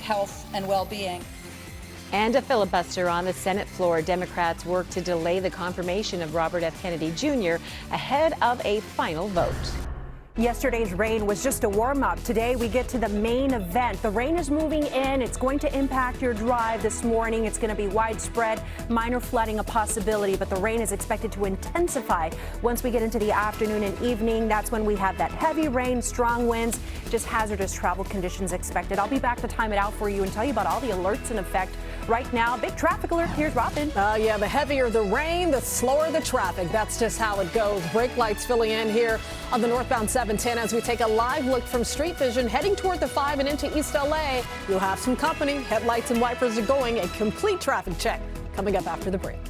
health and well-being. And a filibuster on the Senate floor. Democrats work to delay the confirmation of Robert F. Kennedy Jr. ahead of a final vote. Yesterday's rain was just a warm-up. Today we get to the main event. The rain is moving in. It's going to impact your drive this morning. It's going to be widespread, minor flooding a possibility, but the rain is expected to intensify once we get into the afternoon and evening. That's when we have that heavy rain, strong winds, just hazardous travel conditions expected. I'll be back to time it out for you and tell you about all the alerts in effect right now. Big traffic alert. Here's Robin. Yeah, the heavier the rain, the slower the traffic. That's just how it goes. Brake lights filling in here on the northbound 710 as we take a live look from Street Vision heading toward the 5 and into East LA. You'll have some company. Headlights and wipers are going. A complete traffic check coming up after the break.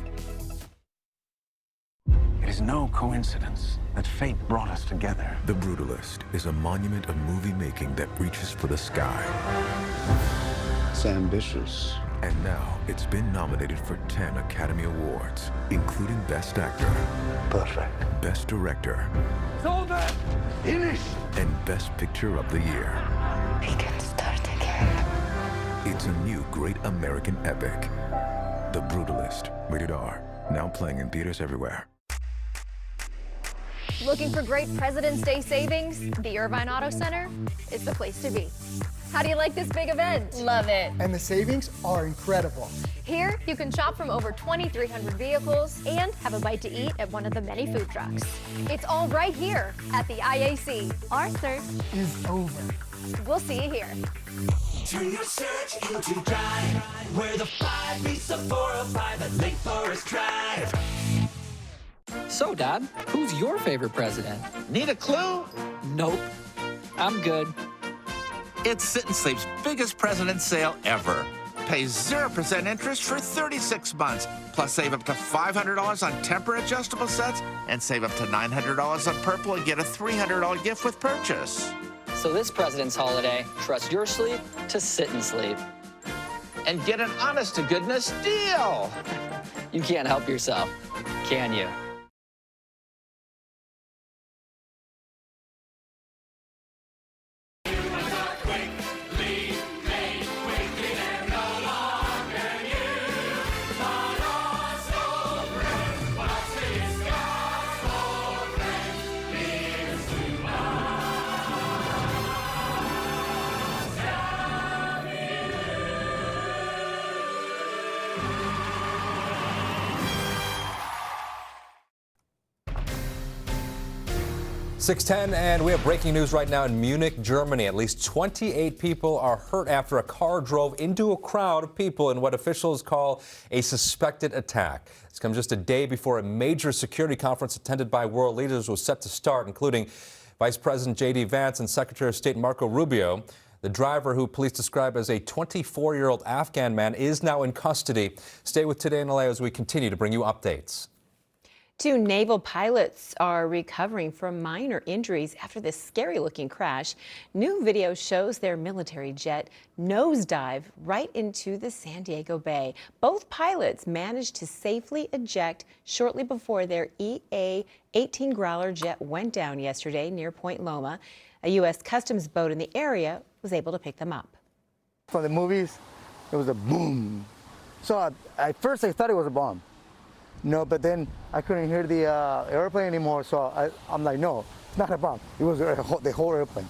It is no coincidence that fate brought us together. The Brutalist is a monument of movie making that reaches for the sky. It's ambitious. And now it's been nominated for 10 Academy Awards, including Best Actor, Perfect, Best Director, Finish, and Best Picture of the Year. We can start again. It's a new great American epic. The Brutalist, rated R, now playing in theaters everywhere. Looking for great President's Day savings? The Irvine Auto Center is the place to be. How do you like this big event? Love it. And the savings are incredible. Here, you can shop from over 2,300 vehicles and have a bite to eat at one of the many food trucks. It's all right here at the IAC. Our search is over. We'll see you here. Turn your search into drive, where the 5 meets the 405 at Lake Forest Drive. So, Dad, who's your favorite president? Need a clue? Nope. I'm good. It's Sit and Sleep's biggest president sale ever. Pay 0% interest for 36 months, plus save up to $500 on temper adjustable sets and save up to $900 on Purple and get a $300 gift with purchase. So this President's holiday, trust your sleep to Sit and Sleep. And get an honest-to-goodness deal. You can't help yourself, can you? .610, and we have breaking news right now in Munich, Germany. At least 28 people are hurt after a car drove into a crowd of people in what officials call a suspected attack. This comes just a day before a major security conference attended by world leaders was set to start, including Vice President J.D. Vance and Secretary of State Marco Rubio. The driver, who police describe as a 24-year-old Afghan man, is now in custody. Stay with Today in LA as we continue to bring you updates. 2 naval pilots are recovering from minor injuries after this scary-looking crash. New video shows their military jet nosedive right into the San Diego Bay. Both pilots managed to safely eject shortly before their EA-18 Growler jet went down yesterday near Point Loma. A U.S. Customs boat in the area was able to pick them up. From the movies, it was a boom. So at first I thought it was a bomb. No, but then I couldn't hear the airplane anymore, so I'm like, no, it's not a bomb. It was the whole airplane.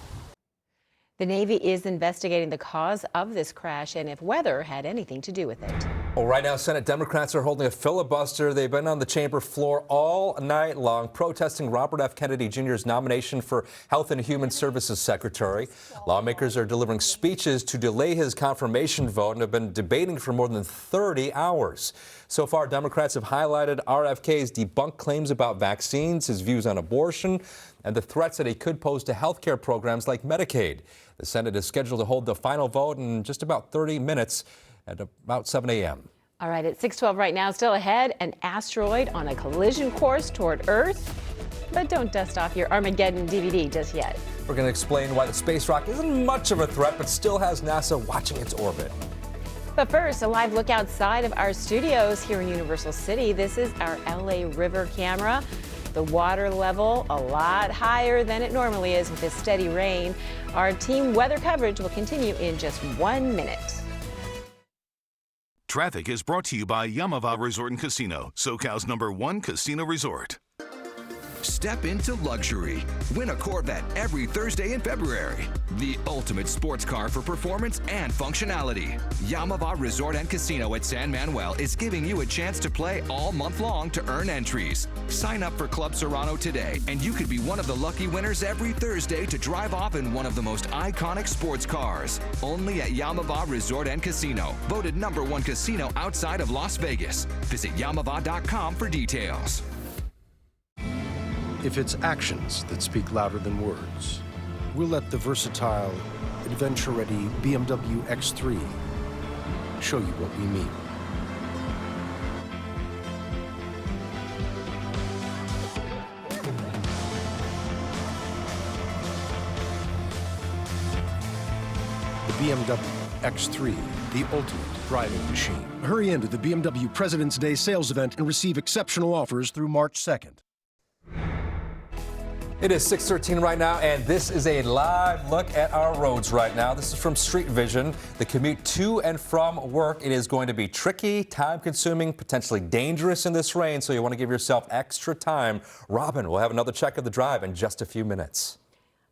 The Navy is investigating the cause of this crash and if weather had anything to do with it. Well, right now, Senate Democrats are holding a filibuster. They've been on the chamber floor all night long protesting Robert F. Kennedy Jr.'s nomination for Health and Human Services Secretary. Lawmakers are delivering speeches to delay his confirmation vote and have been debating for more than 30 hours. So far, Democrats have highlighted RFK's debunked claims about vaccines, his views on abortion, and the threats that he could pose to health care programs like Medicaid. The Senate is scheduled to hold the final vote in just about 30 minutes at about 7 a.m. All right, at 6:12 right now, still ahead, an asteroid on a collision course toward Earth. But don't dust off your Armageddon DVD just yet. We're going to explain why the space rock isn't much of a threat, but still has NASA watching its orbit. But first, a live look outside of our studios here in Universal City. This is our LA River camera. The water level a lot higher than it normally is with this steady rain. Our team weather coverage will continue in just 1 minute. Traffic is brought to you by Yamava Resort and Casino, SoCal's #1 casino resort. Step into luxury. Win a Corvette every Thursday in February. The ultimate sports car for performance and functionality. Yamava Resort and Casino at San Manuel is giving you a chance to play all month long to earn entries. Sign up for Club Serrano today, and you could be one of the lucky winners every Thursday to drive off in one of the most iconic sports cars. Only at Yamava Resort and Casino. Voted #1 casino outside of Las Vegas. Visit Yamava.com for details. If it's actions that speak louder than words, we'll let the versatile, adventure-ready BMW X3 show you what we mean. The BMW X3, the ultimate driving machine. Hurry into the BMW President's Day sales event and receive exceptional offers through March 2nd. It is 6:13 right now, and this is a live look at our roads right now. This is from Street Vision. The commute to and from work, it is going to be tricky, time-consuming, potentially dangerous in this rain, so you want to give yourself extra time. Robin will have another check of the drive in just a few minutes.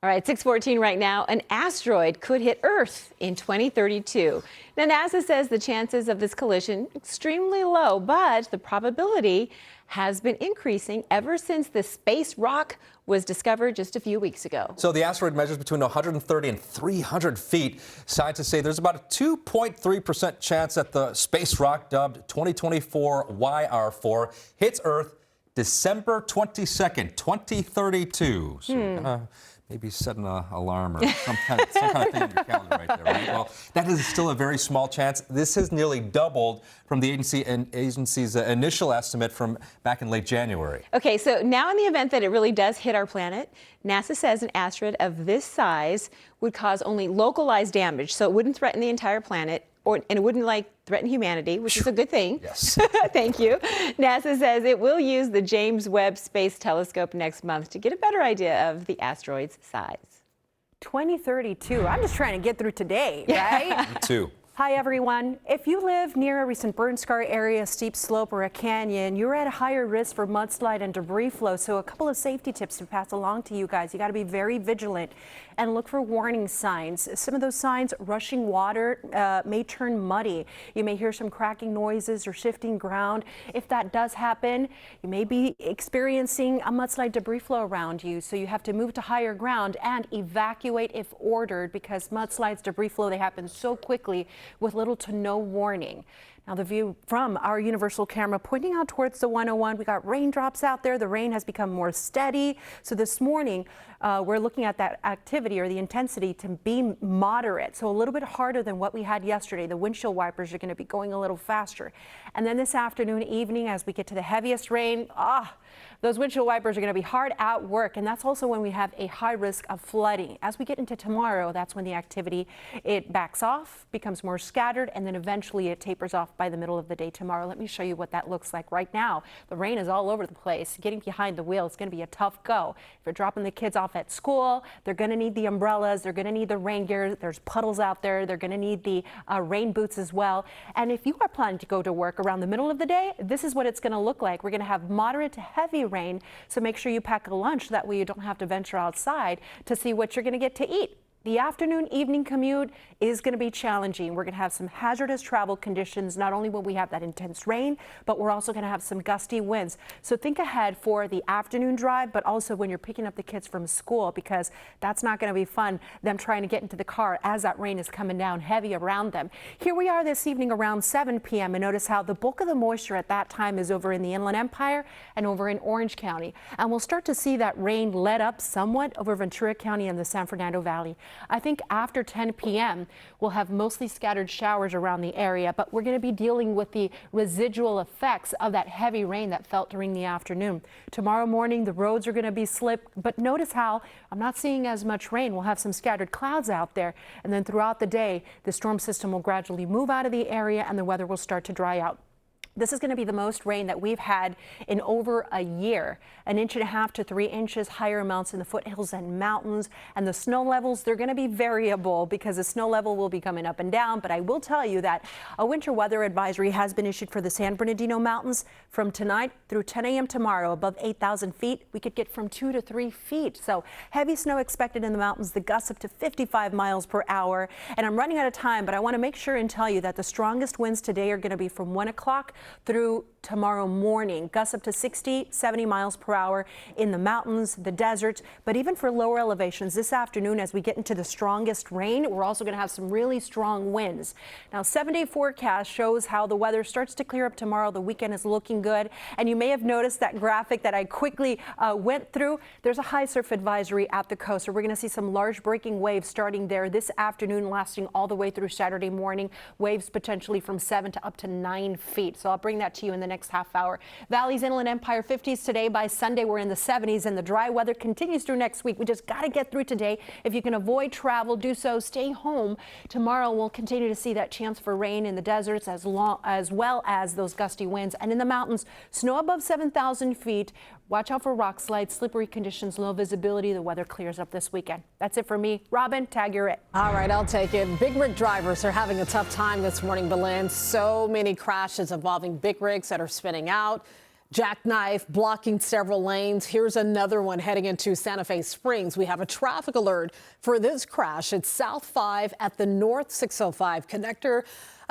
All right, 6:14 right now. An asteroid could hit Earth in 2032. Now, NASA says the chances of this collision extremely low, but the probability has been increasing ever since the space rock was discovered just a few weeks ago. So the asteroid measures between 130 and 300 feet. Scientists say there's about a 2.3% chance that the space rock, dubbed 2024 YR4, hits Earth December 22nd, 2032. So maybe set an alarm or some kind of thing in your calendar right there, right? Well, that is still a very small chance. This has nearly doubled from the agency's initial estimate from back in late January. Okay, so now in the event that it really does hit our planet, NASA says an asteroid of this size would cause only localized damage, so it wouldn't threaten the entire planet, and it wouldn't threaten humanity, which is a good thing. Yes. Thank you. NASA says it will use the James Webb Space Telescope next month to get a better idea of the asteroid's size. 2032. I'm just trying to get through today, right? Me too. Hi, everyone. If you live near a recent burn scar area, steep slope, or a canyon, you're at a higher risk for mudslide and debris flow. So a couple of safety tips to pass along to you guys. You got to be very vigilant and look for warning signs. Some of those signs, rushing water may turn muddy. You may hear some cracking noises or shifting ground. If that does happen, you may be experiencing a mudslide debris flow around you. So you have to move to higher ground and evacuate if ordered, because mudslides, debris flow, they happen so quickly with little to no warning. Now the view from our universal camera pointing out towards the 101, we got raindrops out there. The rain has become more steady. So this morning we're looking at that activity activity or the intensity to be moderate, so a little bit harder than what we had yesterday. The windshield wipers are going to be going a little faster. And then this afternoon, evening, as we get to the heaviest rain, those windshield wipers are going to be hard at work, and that's also when we have a high risk of flooding. As we get into tomorrow, that's when the activity, it backs off, becomes more scattered, and then eventually it tapers off by the middle of the day tomorrow. Let me show you what that looks like right now. The rain is all over the place. Getting behind the wheel is going to be a tough go. If you're dropping the kids off at school, they're going to need the umbrellas, they're going to need the rain gear, there's puddles out there, they're going to need the rain boots as well. And if you are planning to go to work around the middle of the day, this is what it's going to look like. We're going to have moderate to heavy rain, so make sure you pack a lunch. That way you don't have to venture outside to see what you're going to get to eat. The afternoon, evening commute is going to be challenging. We're going to have some hazardous travel conditions, not only when we have that intense rain, but we're also going to have some gusty winds. So think ahead for the afternoon drive, but also when you're picking up the kids from school, because that's not going to be fun, them trying to get into the car as that rain is coming down heavy around them. Here we are this evening around 7 p.m. and notice how the bulk of the moisture at that time is over in the Inland Empire and over in Orange County. And we'll start to see that rain let up somewhat over Ventura County and the San Fernando Valley. I think after 10 p.m. we'll have mostly scattered showers around the area, but we're going to be dealing with the residual effects of that heavy rain that fell during the afternoon. Tomorrow morning, the roads are going to be slick, but notice how I'm not seeing as much rain. We'll have some scattered clouds out there, and then throughout the day, the storm system will gradually move out of the area and the weather will start to dry out. This is going to be the most rain that we've had in over a year, 1.5 to 3 inches, higher amounts in the foothills and mountains. And the snow levels, they're going to be variable because the snow level will be coming up and down. But I will tell you that a winter weather advisory has been issued for the San Bernardino Mountains from tonight through 10 a.m. tomorrow. Above 8,000 feet, we could get from 2 to 3 feet. So heavy snow expected in the mountains, the gusts up to 55 miles per hour. And I'm running out of time, but I want to make sure and tell you that the strongest winds today are going to be from 1 o'clock through tomorrow morning. Gusts up to 60, 70 miles per hour in the mountains, the deserts, but even for lower elevations this afternoon as we get into the strongest rain, we're also going to have some really strong winds. Now, 7-day forecast shows how the weather starts to clear up tomorrow. The weekend is looking good, and you may have noticed that graphic that I quickly went through. There's a high surf advisory at the coast, so we're going to see some large breaking waves starting there this afternoon, lasting all the way through Saturday morning. Waves potentially from 7 to up to 9 feet. So I'll bring that to you in the next half hour. Valley's Inland Empire 50s today. By Sunday, we're in the 70s, and the dry weather continues through next week. We just got to get through today. If you can avoid travel, do so. Stay home. Tomorrow, we'll continue to see that chance for rain in the deserts as well as those gusty winds. And in the mountains, snow above 7,000 feet. Watch out for rock slides, slippery conditions, low visibility. The weather clears up this weekend. That's it for me. Robin, tag you're it. All right, I'll take it. Big rig drivers are having a tough time this morning, Belen. So many crashes involving big rigs that are spinning out. Jackknife blocking several lanes. Here's another one heading into Santa Fe Springs. We have a traffic alert for this crash. It's South 5 at the North 605 connector.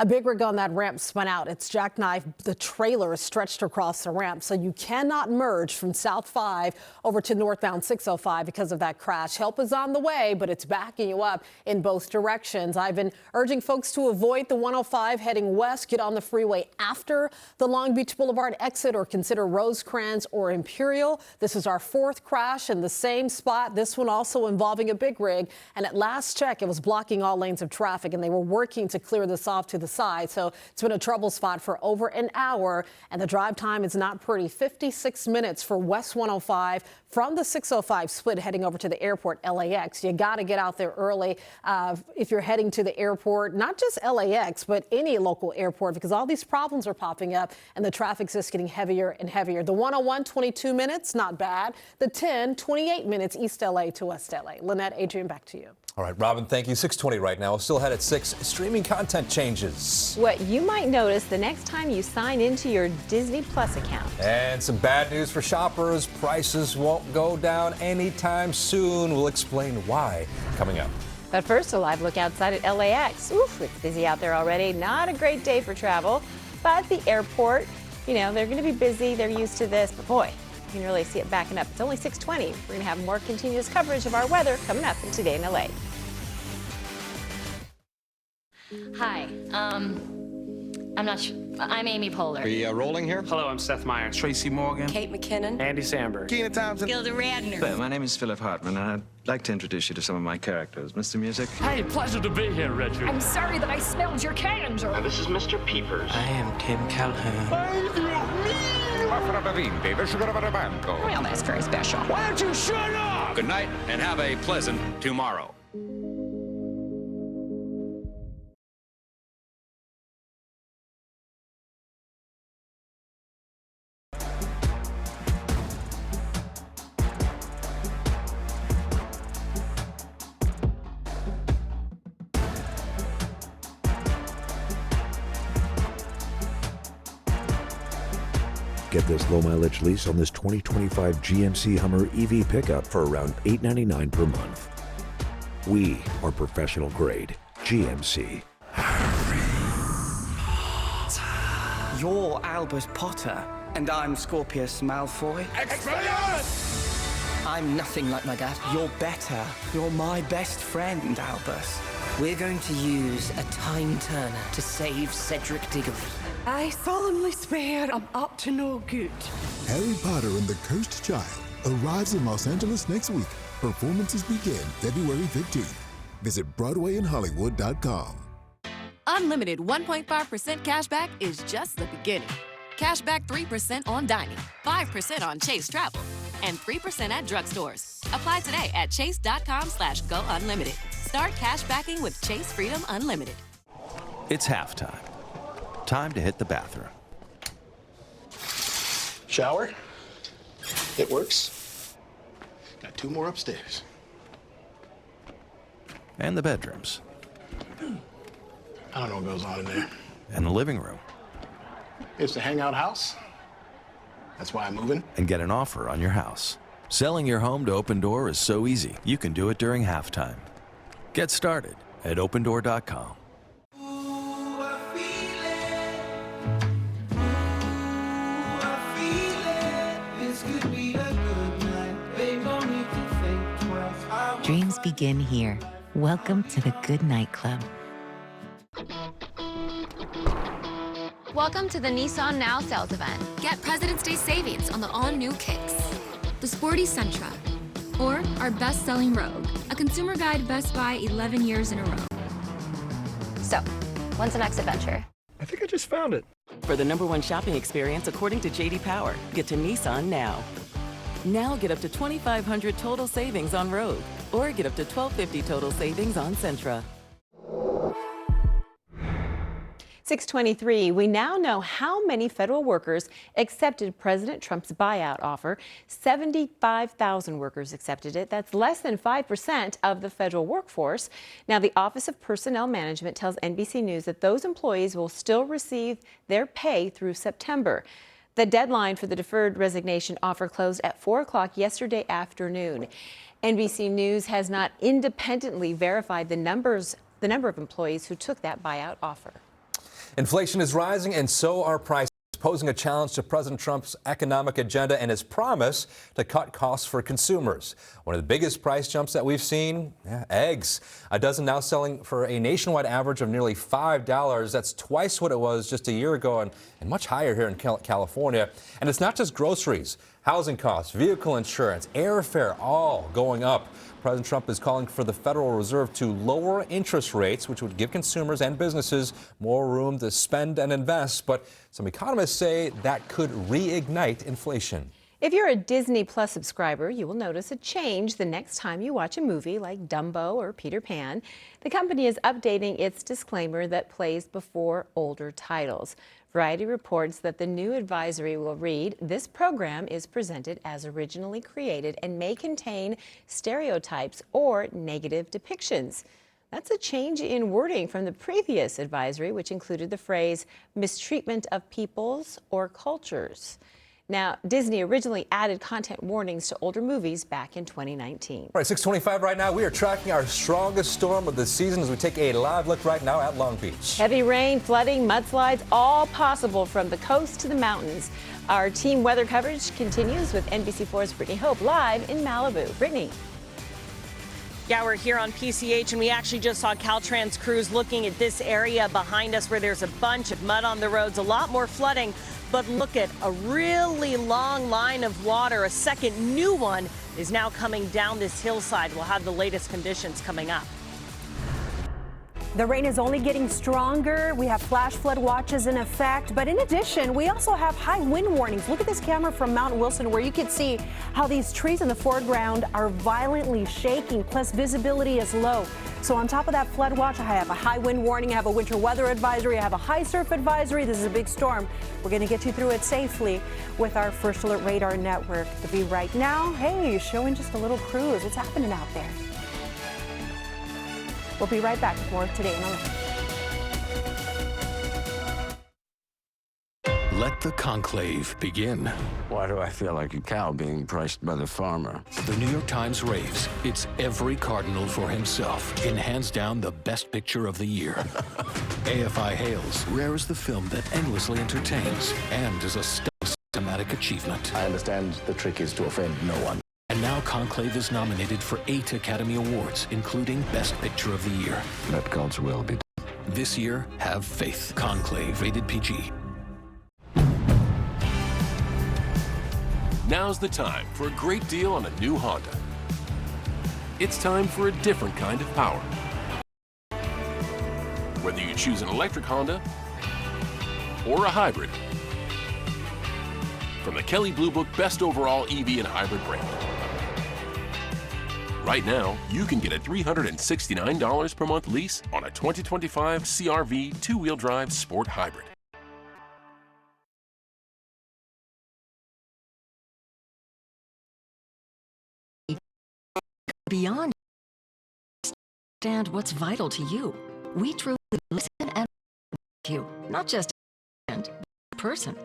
A big rig on that ramp spun out. It's jackknife. The trailer is stretched across the ramp, so you cannot merge from South 5 over to northbound 605 because of that crash. Help is on the way, but it's backing you up in both directions. I've been urging folks to avoid the 105 heading west. Get on the freeway after the Long Beach Boulevard exit or consider Rosecrans or Imperial. This is our fourth crash in the same spot. This one also involving a big rig. And at last check, it was blocking all lanes of traffic, and they were working to clear this off to the side. So it's been a trouble spot for over an hour, and the drive time is not pretty. 56 minutes for West 105 from the 605 split heading over to the airport, LAX. You got to get out there early if you're heading to the airport, not just LAX, but any local airport, because all these problems are popping up and the traffic's just getting heavier and heavier. The 101, 22 minutes, not bad. The 10, 28 minutes East LA to West LA. Lynette, Adrian, back to you. All right, Robin, thank you. 6:20 right now. Still ahead at 6. Streaming content changes. What you might notice the next time you sign into your Disney Plus account. And some bad news for shoppers. Prices won't go down anytime soon. We'll explain why coming up. But first, a live look outside at LAX. Oof, it's busy out there already. Not a great day for travel. But the airport, you know, they're going to be busy. They're used to this. But boy, you can really see it backing up. It's only 6:20. We're going to have more continuous coverage of our weather coming up in Today in LA. I'm not sure. I'm Amy Poehler. Are you rolling here? Hello, I'm Seth Meyers. Tracy Morgan. Kate McKinnon. Andy Samberg. Keena Thompson. Gilda Radner. Hello, my name is Philip Hartman, and I'd like to introduce you to some of my characters. Mr. Music? Hey, pleasure to be here, Richard. I'm sorry that I smelled your candle. This is Mr. Peepers. I am Kim Calhoun. Well, that's very special. Why don't you shut up? Good night, and have a pleasant tomorrow. Get this low-mileage lease on this 2025 GMC Hummer EV pickup for around $899 per month. We are professional grade. GMC. You're Albus Potter, and I'm Scorpius Malfoy. Expelliarmus! I'm nothing like my dad. You're better. You're my best friend, Albus. We're going to use a time turner to save Cedric Diggory. I solemnly swear I'm up to no good. Harry Potter and the Cursed Child arrives in Los Angeles next week. Performances begin February 15th. Visit BroadwayInHollywood.com. Unlimited 1.5% cash back is just the beginning. Cash back 3% on dining, 5% on Chase travel, and 3% at drugstores. Apply today at chase.com/gounlimited. Start cash backing with Chase Freedom Unlimited. It's halftime. Time to hit the bathroom. Shower. It works. Got 2 more upstairs. And the bedrooms. I don't know what goes on in there. And the living room. It's a hangout house. That's why I'm moving. And get an offer on your house. Selling your home to Open Door is so easy, you can do it during halftime. Get started at opendoor.com. Dreams begin here. Welcome to the Good Night Club. Welcome to the Nissan Now sales event. Get President's Day savings on the all-new Kicks, the sporty Sentra, or our best-selling Rogue, a consumer guide Best Buy 11 years in a row. So, when's the next adventure? I think I just found it. For the #1 shopping experience according to J.D. Power, get to Nissan now. Now get up to $2,500 total savings on Rogue, or get up to $1,250 total savings on Sentra. 6:23, we now know how many federal workers accepted President Trump's buyout offer. 75,000 workers accepted it. That's less than 5% of the federal workforce. Now, the Office of Personnel Management tells NBC News that those employees will still receive their pay through September. The deadline for the deferred resignation offer closed at 4 o'clock yesterday afternoon. NBC News has not independently verified the number of employees who took that buyout offer. Inflation is rising, and so are prices, posing a challenge to President Trump's economic agenda and his promise to cut costs for consumers. One of the biggest price jumps that we've seen, eggs. A dozen now selling for a nationwide average of nearly $5. That's twice what it was just a year ago, and much higher here in California. And it's not just groceries. Housing costs, vehicle insurance, airfare, all going up. President Trump is calling for the Federal Reserve to lower interest rates, which would give consumers and businesses more room to spend and invest. But some economists say that could reignite inflation. If you're a Disney Plus subscriber, you will notice a change the next time you watch a movie like Dumbo or Peter Pan. The company is updating its disclaimer that plays before older titles. Variety reports that the new advisory will read, "This program is presented as originally created and may contain stereotypes or negative depictions." That's a change in wording from the previous advisory, which included the phrase mistreatment of peoples or cultures. Now, Disney originally added content warnings to older movies back in 2019. All right, 6:25 right now. We are tracking our strongest storm of the season as we take a live look right now at Long Beach. Heavy rain, flooding, mudslides, all possible from the coast to the mountains. Our team weather coverage continues with NBC4's Brittany Hope live in Malibu. Brittany. Yeah, we're here on PCH, and we actually just saw Caltrans crews looking at this area behind us where there's a bunch of mud on the roads, a lot more flooding. But look at a really long line of water. A second new one is now coming down this hillside. We'll have the latest conditions coming up. The rain is only getting stronger. We have flash flood watches in effect. But in addition, we also have high wind warnings. Look at this camera from Mount Wilson where you can see how these trees in the foreground are violently shaking, plus visibility is low. So on top of that flood watch, I have a high wind warning, I have a winter weather advisory, I have a high surf advisory. This is a big storm. We're going to get you through it safely with our First Alert Radar Network. The View right now, hey, showing just a little cruise. What's happening out there? We'll be right back with more Today in LA. Let the conclave begin. Why do I feel like a cow being priced by the farmer? The New York Times raves it's every cardinal for himself in hands down the best picture of the year. AFI hails Rare is the film that endlessly entertains and is a stunning cinematic achievement. I understand the trick is to offend no one. And now Conclave is nominated for 8 Academy Awards, including Best Picture of the Year. Let God's will be done. This year, have faith. Conclave, rated PG. Now's the time for a great deal on a new Honda. It's time for a different kind of power. Whether you choose an electric Honda or a hybrid, from the Kelley Blue Book Best Overall EV and Hybrid brand. Right now, you can get a $369 per month lease on a 2025 CR-V two-wheel drive sport hybrid. Beyond understand what's vital to you. We truly listen and you, not just a person,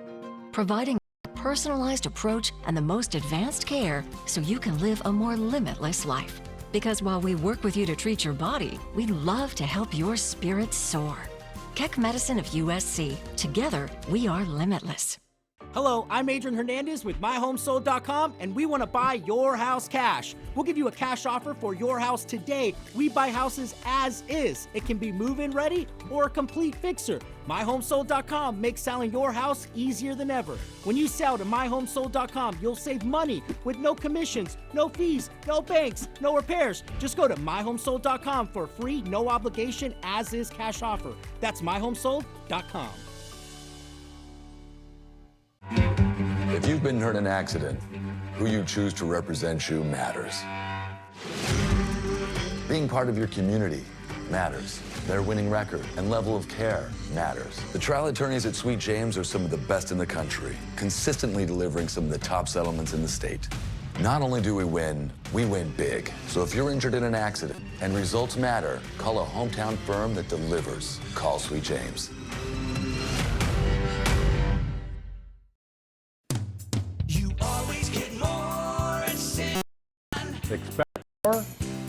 providing a personalized approach and the most advanced care so you can live a more limitless life. Because while we work with you to treat your body, we love to help your spirit soar. Keck Medicine of USC. Together, we are limitless. Hello, I'm Adrian Hernandez with MyHomeSold.com, and we want to buy your house cash. We'll give you a cash offer for your house today. We buy houses as is. It can be move-in ready or a complete fixer. MyHomeSold.com makes selling your house easier than ever. When you sell to MyHomeSold.com, you'll save money with no commissions, no fees, no banks, no repairs. Just go to MyHomeSold.com for a free, no obligation, as-is cash offer. That's MyHomeSold.com. If you've been hurt in an accident, who you choose to represent you matters. Being part of your community matters. Their winning record and level of care matters. The trial attorneys at Sweet James are some of the best in the country, consistently delivering some of the top settlements in the state. Not only do we win big. So if you're injured in an accident and results matter, call a hometown firm that delivers. Call Sweet James. Expect more,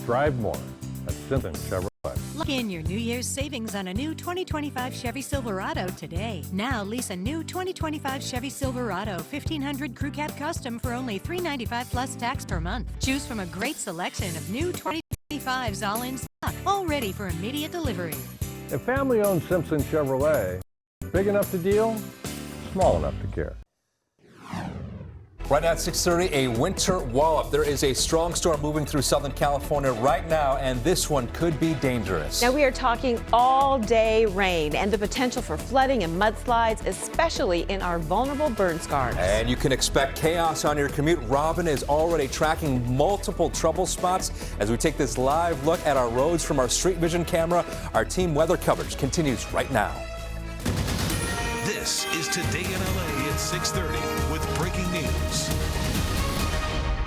drive more at Simpson Chevrolet. Lock in your New Year's savings on a new 2025 Chevy Silverado today. Now lease a new 2025 Chevy Silverado 1500 Crew Cab Custom for only $395 plus tax per month. Choose from a great selection of new 2025s all in stock, all ready for immediate delivery. A family-owned Simpson Chevrolet, big enough to deal, small enough to care. Right now at 6:30, a winter wallop. There is a strong storm moving through Southern California right now, and this one could be dangerous. Now we are talking all-day rain and the potential for flooding and mudslides, especially in our vulnerable burn scars. And you can expect chaos on your commute. Robin is already tracking multiple trouble spots as we take this live look at our roads from our Street Vision camera. Our team weather coverage continues right now. This is Today in LA at 6:30 with breaking news.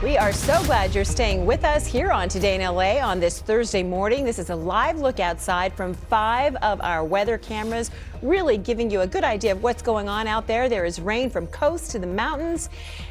We are so glad you're staying with us here on Today in LA on this Thursday morning. This is a live look outside from 5 of our weather cameras, really giving you a good idea of what's going on out there. There is rain from coast to the mountains,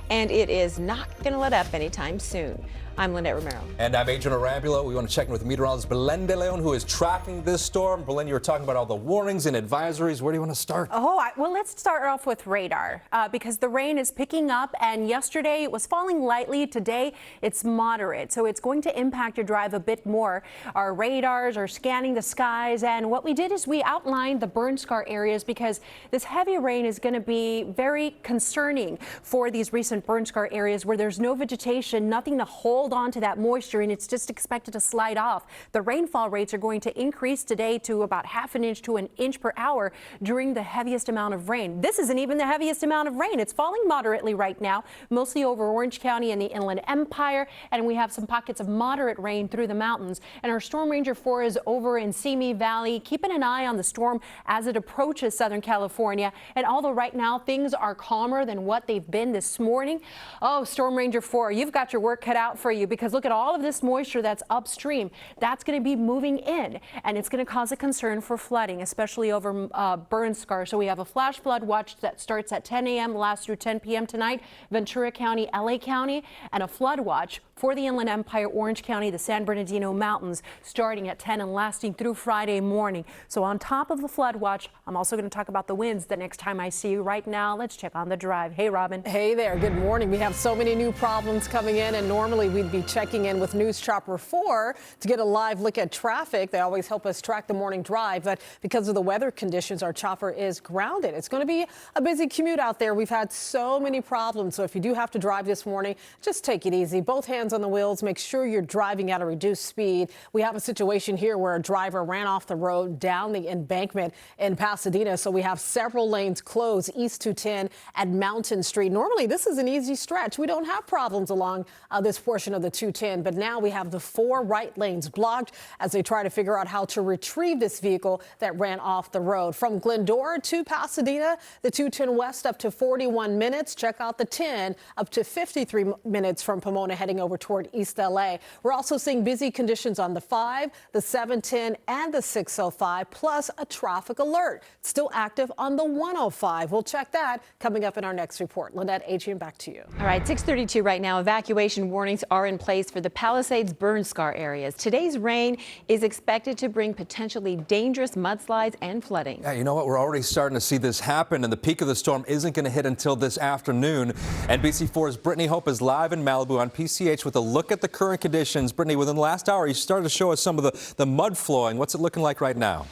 and it is not going to let up anytime soon. I'm Lynette Romero. And I'm Adrian Arabulo. We want to check in with meteorologist Belen de Leon, who is tracking this storm. Belen, you were talking about all the warnings and advisories. Where do you want to start? Well, let's start off with radar because the rain is picking up, and yesterday it was falling lightly. Today it's moderate, so it's going to impact your drive a bit more. Our radars are scanning the skies, and what we did is we outlined the burn scar areas because this heavy rain is going to be very concerning for these recent burn scar areas where there's no vegetation, nothing to hold on to that moisture, and it's just expected to slide off. The rainfall rates are going to increase today to about ½ an inch to an inch per hour during the heaviest amount of rain. This isn't even the heaviest amount of rain. It's falling moderately right now, mostly over Orange County and the Inland Empire, and we have some pockets of moderate rain through the mountains. And our Storm Ranger 4 is over in Simi Valley, keeping an eye on the storm as it approaches Southern California. And although right now things are calmer than what they've been this morning, oh, Storm Ranger 4, you've got your work cut out for you, because look at all of this moisture that's upstream. That's going to be moving in, and it's going to cause a concern for flooding, especially over burn scar. So we have a flash flood watch that starts at 10 a.m., lasts through 10 p.m. tonight, Ventura County, LA County, and a flood watch for the Inland Empire, Orange County, the San Bernardino Mountains, starting at 10 and lasting through Friday morning. So on top of the flood watch, I'm also going to talk about the winds the next time I see you. Right now, let's check on the drive. Hey, Robin. Hey there. Good morning. We have so many new problems coming in, and normally we'd be checking in with News Chopper 4 to get a live look at traffic. They always help us track the morning drive, but because of the weather conditions, our chopper is grounded. It's going to be a busy commute out there. We've had so many problems, so if you do have to drive this morning, just take it easy. Both hands on the wheels. Make sure you're driving at a reduced speed. We have a situation here where a driver ran off the road down the embankment in Pasadena, so we have several lanes closed east 210 at Mountain Street. Normally, this is an easy stretch. We don't have problems along this portion of the 210, but now we have the 4 right lanes blocked as they try to figure out how to retrieve this vehicle that ran off the road. From Glendora to Pasadena, the 210 west up to 41 minutes. Check out the 10 up to 53 minutes from Pomona heading over toward East LA. We're also seeing busy conditions on the 5, the 710, and the 605, plus a traffic alert still active on the 105. We'll check that coming up in our next report. Lynette, Adrian, back to you. All right, 6:32 right now. Evacuation warnings are in place for the Palisades burn scar areas. Today's rain is expected to bring potentially dangerous mudslides and flooding. Yeah, you know what? We're already starting to see this happen, and the peak of the storm isn't going to hit until this afternoon. NBC4's Brittany Hope is live in Malibu on PCH with a look at the current conditions. Brittany, within the last hour, you started to show us some of the mud flowing. What's it looking like right now?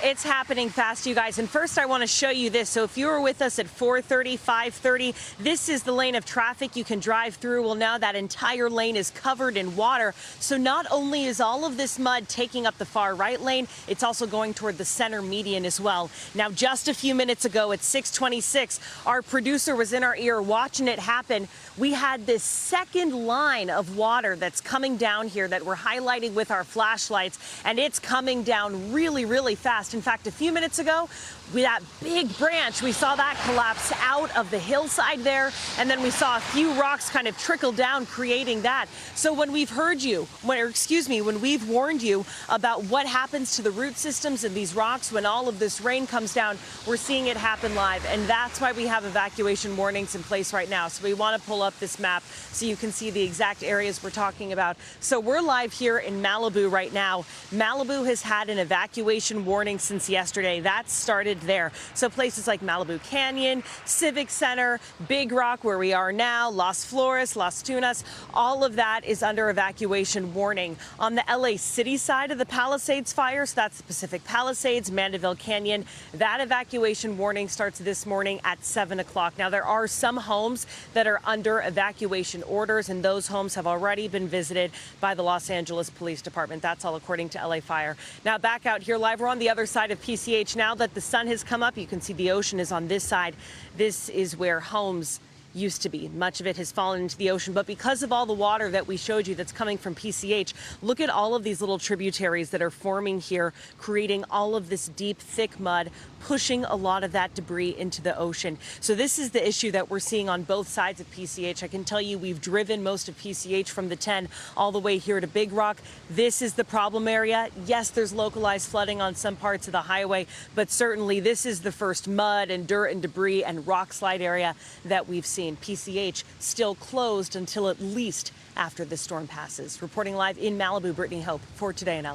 It's happening fast, you guys. And first, I want to show you this. So if you were with us at 4:30, 5:30, this is the lane of traffic you can drive through. Well, now that entire lane is covered in water. So not only is all of this mud taking up the far right lane, it's also going toward the center median as well. Now, just a few minutes ago at 6:26, our producer was in our ear watching it happen. We had this second line of water that's coming down here that we're highlighting with our flashlights, and it's coming down really, really fast. In fact, a few minutes ago, with that big branch, we saw that collapse out of the hillside there, and then we saw a few rocks kind of trickle down, creating that. So when we've heard you, when we've warned you about what happens to the root systems of these rocks when all of this rain comes down, we're seeing it happen live, and that's why we have evacuation warnings in place right now. So we want to pull up this map so you can see the exact areas we're talking about. So we're live here in Malibu right now. Malibu has had an evacuation warning since yesterday. That started there. So places like Malibu Canyon, Civic Center, Big Rock, where we are now, Las Flores, Las Tunas, all of that is under evacuation warning. On the LA City side of the Palisades fire, so that's the Pacific Palisades, Mandeville Canyon, that evacuation warning starts this morning at 7 o'clock. Now, there are some homes that are under evacuation orders, and those homes have already been visited by the Los Angeles Police Department. That's all according to LA Fire. Now, back out here live, we're on the other side of PCH. Now that the sun has come up, you can see the ocean is on this side. This is where homes used to be. Much of it has fallen into the ocean, but because of all the water that we showed you that's coming from PCH, look at all of these little tributaries that are forming here, creating all of this deep, thick mud, pushing a lot of that debris into the ocean. So this is the issue that we're seeing on both sides of PCH. I can tell you we've driven most of PCH from the 10 all the way here to Big Rock. This is the problem area. Yes, there's localized flooding on some parts of the highway, but certainly this is the first mud and dirt and debris and rock slide area that we've seen. UC and PCH still closed until at least after the storm passes. Reporting live in Malibu, Brittany Hope for Today in LA.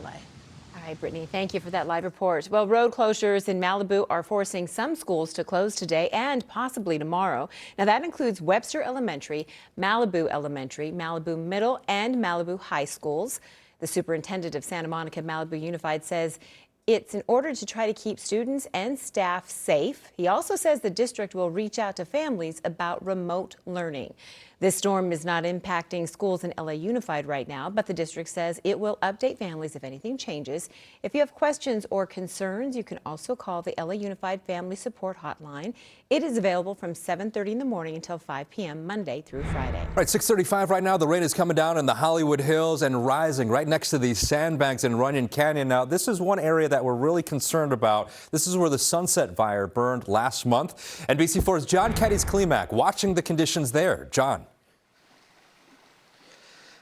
All right, Brittany, thank you for that live report. Well, road closures in Malibu are forcing some schools to close today and possibly tomorrow. Now, that includes Webster Elementary, Malibu Middle, and Malibu High Schools. The superintendent of Santa Monica Malibu Unified says it's in order to try to keep students and staff safe. He also says the district will reach out to families about remote learning. This storm is not impacting schools in LA Unified right now, but the district says it will update families if anything changes. If you have questions or concerns, you can also call the LA Unified Family Support Hotline. It is available from 7:30 in the morning until 5 p.m. Monday through Friday. All right, 6:35 right now. The rain is coming down in the Hollywood Hills and rising right next to these sandbanks in Runyon Canyon. Now, this is one area that we're really concerned about. This is where the Sunset Fire burned last month. NBC4's John Geddes-Klimak watching the conditions there. John.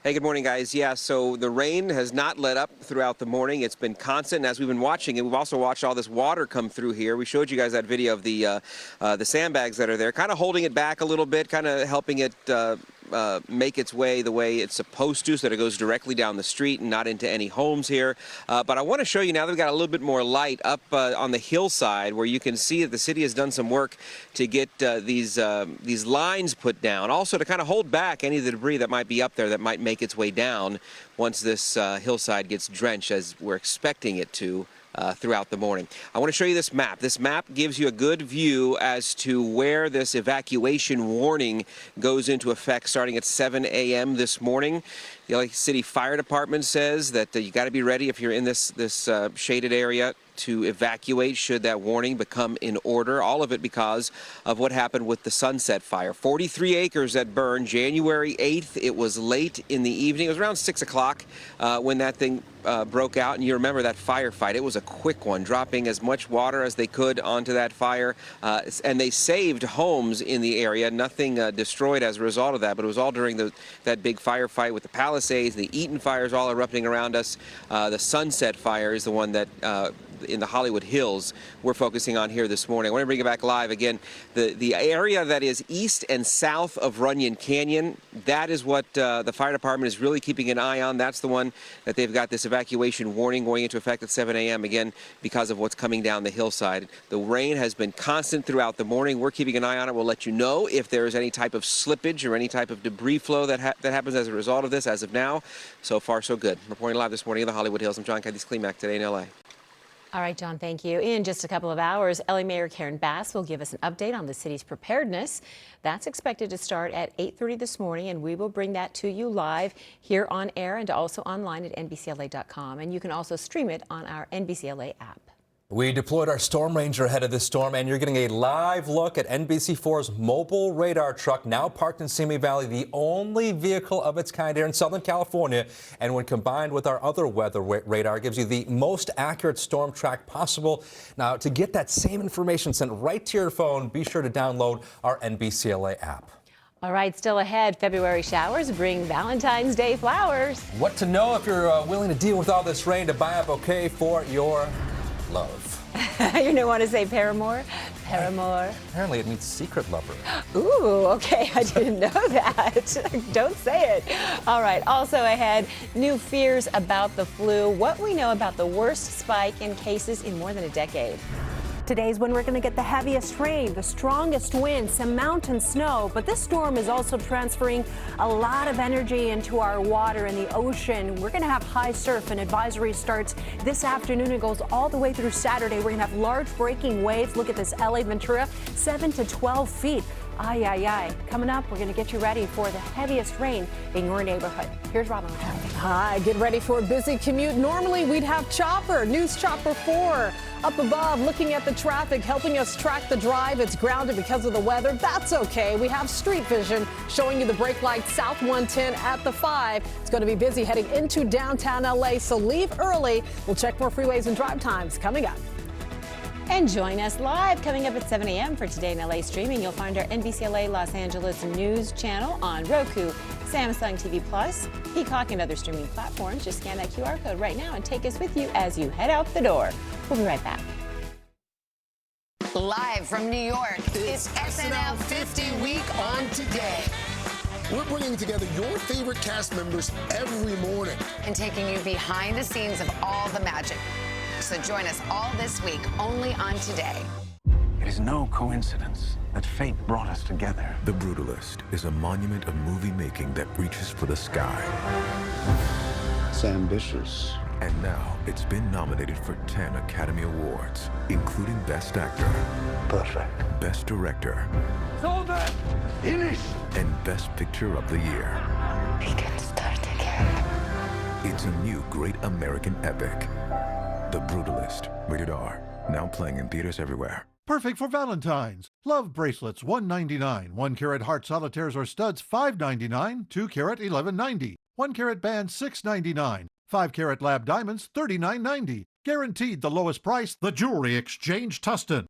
Hey, good morning, guys. Yeah, so the rain has not let up throughout the morning. It's been constant. As we've been watching it, we've also watched all this water come through here. We showed you guys that video of the sandbags that are there, kind of holding it back a little bit, kind of helping it make its way the way it's supposed to, so that it goes directly down the street and not into any homes here. But I want to show you now that we've got a little bit more light up on the hillside, where you can see that the city has done some work to get these lines put down, also to kind of hold back any of the debris that might be up there that might make its way down once this hillside gets drenched, as we're expecting it to throughout the morning. I want to show you this map. This map gives you a good view as to where this evacuation warning goes into effect starting at 7 a.m. this morning. The LA City Fire Department says that you got to be ready if you're in this shaded area to evacuate should that warning become in order. All of it because of what happened with the Sunset Fire. 43 acres that burned January 8th. It was late in the evening. It was around 6 o'clock when that thing broke out. And you remember that firefight. It was a quick one, dropping as much water as they could onto that fire. And they saved homes in the area. Nothing destroyed as a result of that, but it was all during that big firefight with the Palisades, the Eaton fires all erupting around us. The Sunset Fire is the one that in the Hollywood Hills we're focusing on here this morning. I want to bring it back live again. The area that is east and south of Runyon Canyon, that is what the fire department is really keeping an eye on. That's the one that they've got this evacuation warning going into effect at 7 a.m. again because of what's coming down the hillside. The rain has been constant throughout the morning. We're keeping an eye on it. We'll let you know if there is any type of slippage or any type of debris flow that happens as a result of this. As of now, so far so good. Reporting live this morning in the Hollywood Hills, I'm John Geddes-Klimak, Today in LA. All right, John, thank you. In just a couple of hours, LA Mayor Karen Bass will give us an update on the city's preparedness. That's expected to start at 8:30 this morning, and we will bring that to you live here on air and also online at NBCLA.com. And you can also stream it on our NBCLA app. We deployed our Storm Ranger ahead of this storm, and you're getting a live look at NBC4's mobile radar truck, now parked in Simi Valley, the only vehicle of its kind here in Southern California. And when combined with our other weather radar, gives you the most accurate storm track possible. Now, to get that same information sent right to your phone, be sure to download our NBCLA app. All right, still ahead, February showers bring Valentine's Day flowers. What to know if you're willing to deal with all this rain to buy a bouquet for your love. You don't want to say paramour? Paramour. Apparently it means secret lover. Ooh, okay, I didn't know that. Don't say it. All right, also ahead, new fears about the flu, what we know about the worst spike in cases in more than a decade. Today's when we're going to get the heaviest rain, the strongest winds, some mountain snow. But this storm is also transferring a lot of energy into our water in the ocean. We're going to have high surf, and advisory starts this afternoon and goes all the way through Saturday. We're going to have large breaking waves. Look at this, LA Ventura, 7 to 12 feet. Ay, ay, ay. Coming up, we're going to get you ready for the heaviest rain in your neighborhood. Here's Robin. Hi, get ready for a busy commute. Normally, we'd have Chopper, News Chopper 4, up above, looking at the traffic, helping us track the drive. It's grounded because of the weather. That's okay. We have Street Vision showing you the brake light South 110 at the 5. It's going to be busy heading into downtown LA, so leave early. We'll check more freeways and drive times coming up. And join us live coming up at 7 a.m. for Today in LA streaming. You'll find our NBCLA Los Angeles news channel on Roku, Samsung TV Plus, Peacock, and other streaming platforms. Just scan that QR code right now and take us with you as you head out the door. We'll be right back. Live from New York, it's SNL 50 Week on Today. We're bringing together your favorite cast members every morning And taking you behind the scenes of all the magic. So join us all this week, only on Today. It is no coincidence that fate brought us together. The Brutalist is a monument of movie making that reaches for the sky. It's ambitious. And now it's been nominated for 10 Academy Awards, including Best Actor, Perfect. Best Director, Soldier, finish. and Best Picture of the Year. We can start again. It's a new great American epic. The Brutalist, rated R, now playing in theaters everywhere. Perfect for Valentine's. Love bracelets $1.99. 1-carat heart solitaires or studs $5.99. 2-carat $11.90. 1-carat bands $6.99. 5-carat lab diamonds $39.90. Guaranteed the lowest price. The Jewelry Exchange Tustin.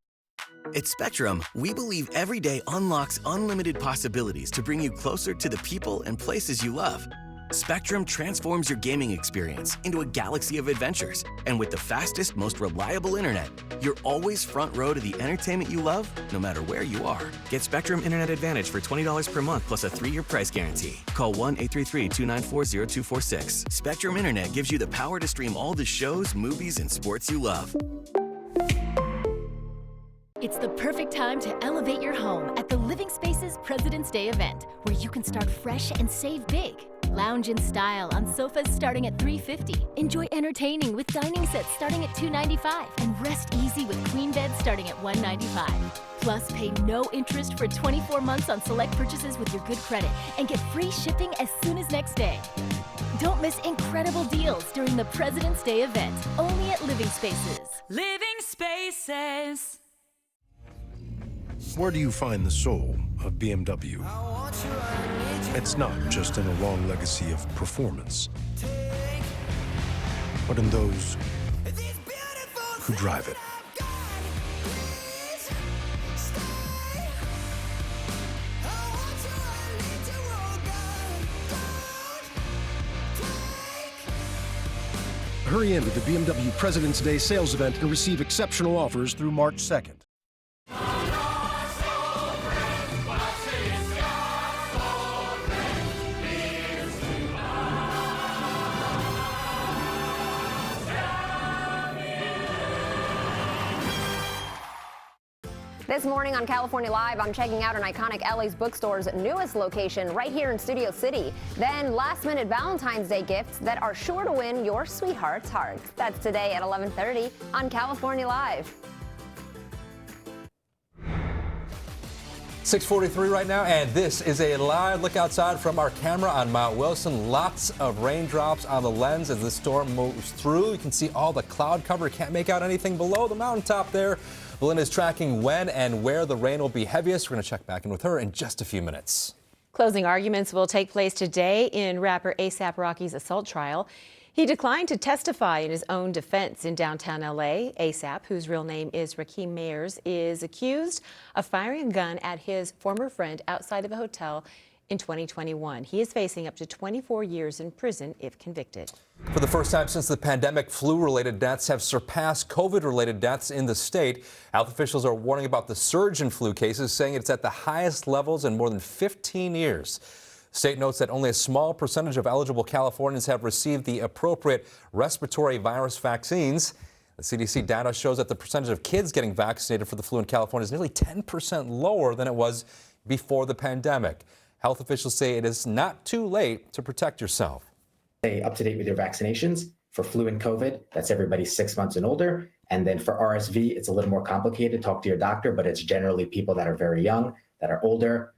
At Spectrum, we believe every day unlocks unlimited possibilities to bring you closer to the people and places you love. Spectrum transforms your gaming experience into a galaxy of adventures. And with the fastest, most reliable internet, you're always front row to the entertainment you love, no matter where you are. Get Spectrum Internet Advantage for $20 per month plus a 3-year price guarantee. Call 1-833-294-0246. Spectrum Internet gives you the power to stream all the shows, movies, and sports you love. It's the perfect time to elevate your home at the Living Spaces President's Day event, where you can start fresh and save big. Lounge in style on sofas starting at $350. Enjoy entertaining with dining sets starting at $295. And rest easy with queen beds starting at $195. Plus, pay no interest for 24 months on select purchases with your good credit and get free shipping as soon as next day. Don't miss incredible deals during the President's Day event, only at Living Spaces. Living Spaces. Where do you find the soul of BMW? It's not just in a long legacy of performance, but in those who drive it. Hurry into the BMW President's Day sales event and receive exceptional offers through March 2nd. This morning on California Live, I'm checking out an iconic LA's bookstore's newest location right here in Studio City. Then last-minute Valentine's Day gifts that are sure to win your sweetheart's heart. That's today at 11:30 on California Live. 6:43 right now, and this is a live look outside from our camera on Mount Wilson. Lots of raindrops on the lens as the storm moves through. You can see all the cloud cover. Can't make out anything below the mountaintop there. Belinda is tracking when and where the rain will be heaviest. We're going to check back in with her in just a few minutes. Closing arguments will take place today in rapper A$AP Rocky's assault trial. He declined to testify in his own defense in downtown L.A. A$AP, whose real name is Rakeem Mayers, is accused of firing a gun at his former friend outside of a hotel in 2021. He is facing up to 24 years in prison if convicted. For the first time since the pandemic, flu-related deaths have surpassed COVID-related deaths in the state. Health officials are warning about the surge in flu cases, saying it's at the highest levels in more than 15 years. The state notes that only a small percentage of eligible Californians have received the appropriate respiratory virus vaccines. The CDC data shows that the percentage of kids getting vaccinated for the flu in California is nearly 10% lower than it was before the pandemic. Health officials say it is not too late to protect yourself. Stay up to date with your vaccinations. For flu and COVID, that's everybody 6 months and older. And then for RSV, it's a little more complicated. Talk to your doctor, but it's generally people that are very young, that are older.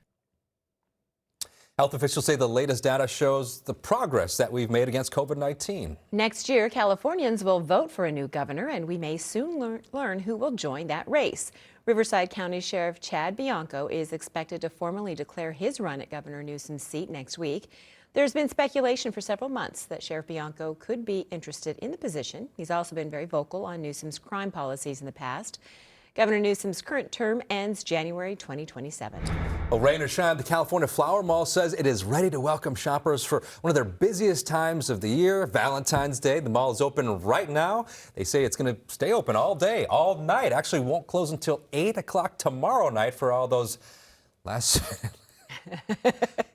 Health officials say the latest data shows the progress that we've made against COVID-19. Next year, Californians will vote for a new governor, and we may soon learn who will join that race. Riverside County Sheriff Chad Bianco is expected to formally declare his run at Governor Newsom's seat next week. There's been speculation for several months that Sheriff Bianco could be interested in the position. He's also been very vocal on Newsom's crime policies in the past. Governor Newsom's current term ends January 2027. Well, rain or shine, the California Flower Mall says it is ready to welcome shoppers for one of their busiest times of the year, Valentine's Day. The mall is open right now. They say it's going to stay open all day, all night. Actually won't close until 8 o'clock tomorrow night for all those for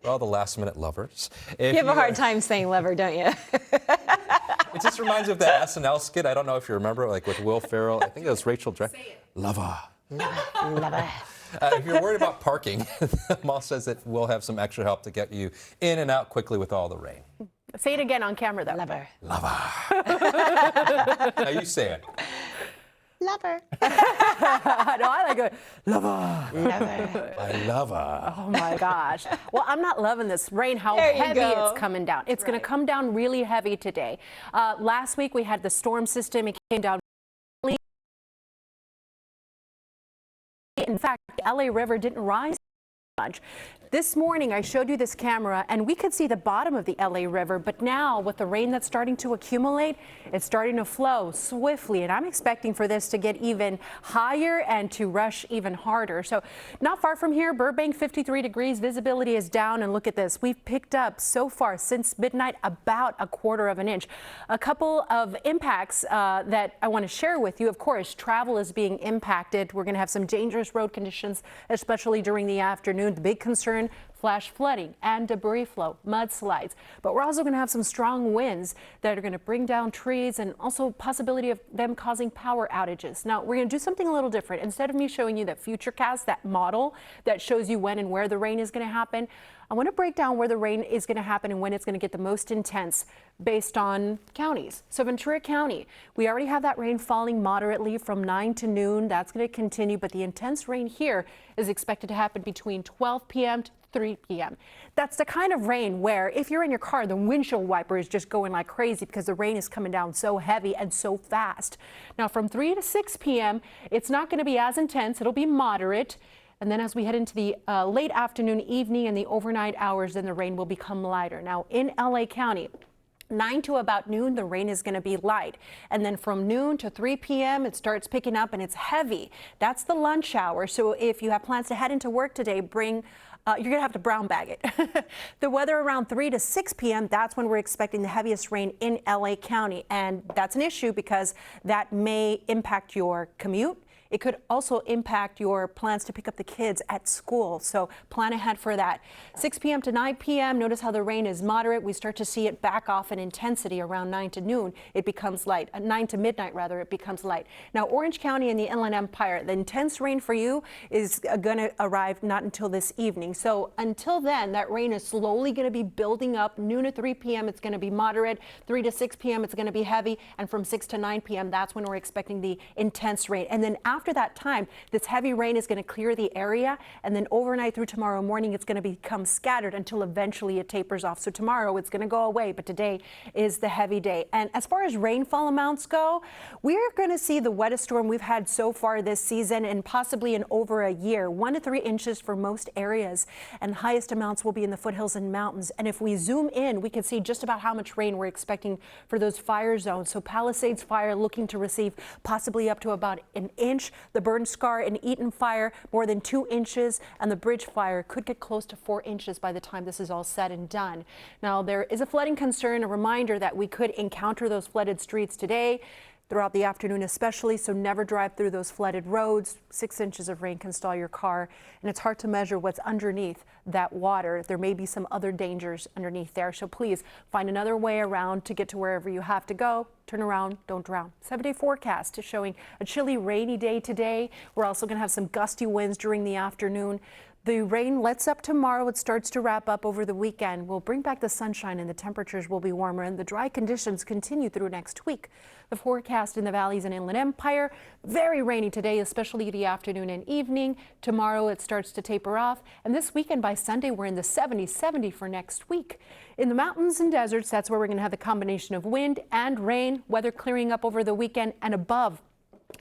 all the last-minute lovers. You have a hard time saying lover, don't you? It just reminds me of that SNL skit. I don't know if you remember, like with Will Ferrell. I think it was Rachel Dratch. Lover. Lover. If you're worried about parking, the mall says it will have some extra help to get you in and out quickly with all the rain. Say it again on camera, though. Lover. Lover. How you say it? Lover. No, I like it. Lover. Lover. I love her. Oh my gosh. Well, I'm not loving this rain, how There you heavy go. it's coming down. It's going to come down really heavy today. Last week we had the storm system. It came down. In fact, the LA River didn't rise much. This morning, I showed you this camera, and we could see the bottom of the LA River, but now with the rain that's starting to accumulate, it's starting to flow swiftly, and I'm expecting for this to get even higher and to rush even harder. So not far from here, Burbank, 53 degrees, visibility is down, and look at this. We've picked up so far since midnight about a quarter of an inch. A couple of impacts that I want to share with you. Of course, travel is being impacted. We're going to have some dangerous road conditions, especially during the afternoon. The big concern, flash flooding and debris flow, mudslides. But we're also going to have some strong winds that are going to bring down trees and also possibility of them causing power outages. Now, we're going to do something a little different. Instead of me showing you that Futurecast, that model that shows you when and where the rain is going to happen, I want to break down where the rain is going to happen and when it's going to get the most intense based on counties. So Ventura County, we already have that rain falling moderately from 9 to noon. That's going to continue, but the intense rain here is expected to happen between 12 p.m. to 3 p.m. That's the kind of rain where if you're in your car, the windshield wiper is just going like crazy because the rain is coming down so heavy and so fast. Now from 3 to 6 p.m., it's not going to be as intense. It'll be moderate. And then as we head into the late afternoon, evening, and the overnight hours, then the rain will become lighter. Now in LA County, 9 to about noon, the rain is going to be light. And then from noon to 3 p.m., it starts picking up and it's heavy. That's the lunch hour. So if you have plans to head into work today, you're going to have to brown bag it. The weather around 3 to 6 p.m., that's when we're expecting the heaviest rain in LA County. And that's an issue because that may impact your commute. It could also impact your plans to pick up the kids at school, so plan ahead for that. 6 p.m. to 9 p.m., notice how the rain is moderate. We start to see it back off in intensity around 9 to noon. It becomes light. 9 to midnight, rather, it becomes light. Now, Orange County and the Inland Empire, the intense rain for you is going to arrive not until this evening. So until then, that rain is slowly going to be building up. Noon to 3 p.m., it's going to be moderate. 3 to 6 p.m., it's going to be heavy. And from 6 to 9 p.m., that's when we're expecting the intense rain. And then after that time, this heavy rain is going to clear the area, and then overnight through tomorrow morning, it's going to become scattered until eventually it tapers off. So tomorrow it's going to go away, but today is the heavy day. And as far as rainfall amounts go, we're going to see the wettest storm we've had so far this season and possibly in over a year. 1 to 3 inches for most areas, and highest amounts will be in the foothills and mountains. And if we zoom in, we can see just about how much rain we're expecting for those fire zones. So Palisades Fire looking to receive possibly up to about an inch. The Burn Scar and Eaton Fire more than 2 inches, and the Bridge Fire could get close to 4 inches by the time this is all said and done. Now there is a flooding concern, a reminder that we could encounter those flooded streets today throughout the afternoon especially, so never drive through those flooded roads. 6 inches of rain can stall your car, and it's hard to measure what's underneath that water. There may be some other dangers underneath there, so please find another way around to get to wherever you have to go. Turn around, don't drown. 7-day forecast is showing a chilly, rainy day today. We're also going to have some gusty winds during the afternoon. The rain lets up tomorrow. It starts to wrap up over the weekend. We'll bring back the sunshine and the temperatures will be warmer, and the dry conditions continue through next week. The forecast in the valleys and Inland Empire, very rainy today, especially the afternoon and evening. Tomorrow it starts to taper off, and this weekend by Sunday we're in the 70s, 70 for next week. In the mountains and deserts, that's where we're going to have the combination of wind and rain, weather clearing up over the weekend, and above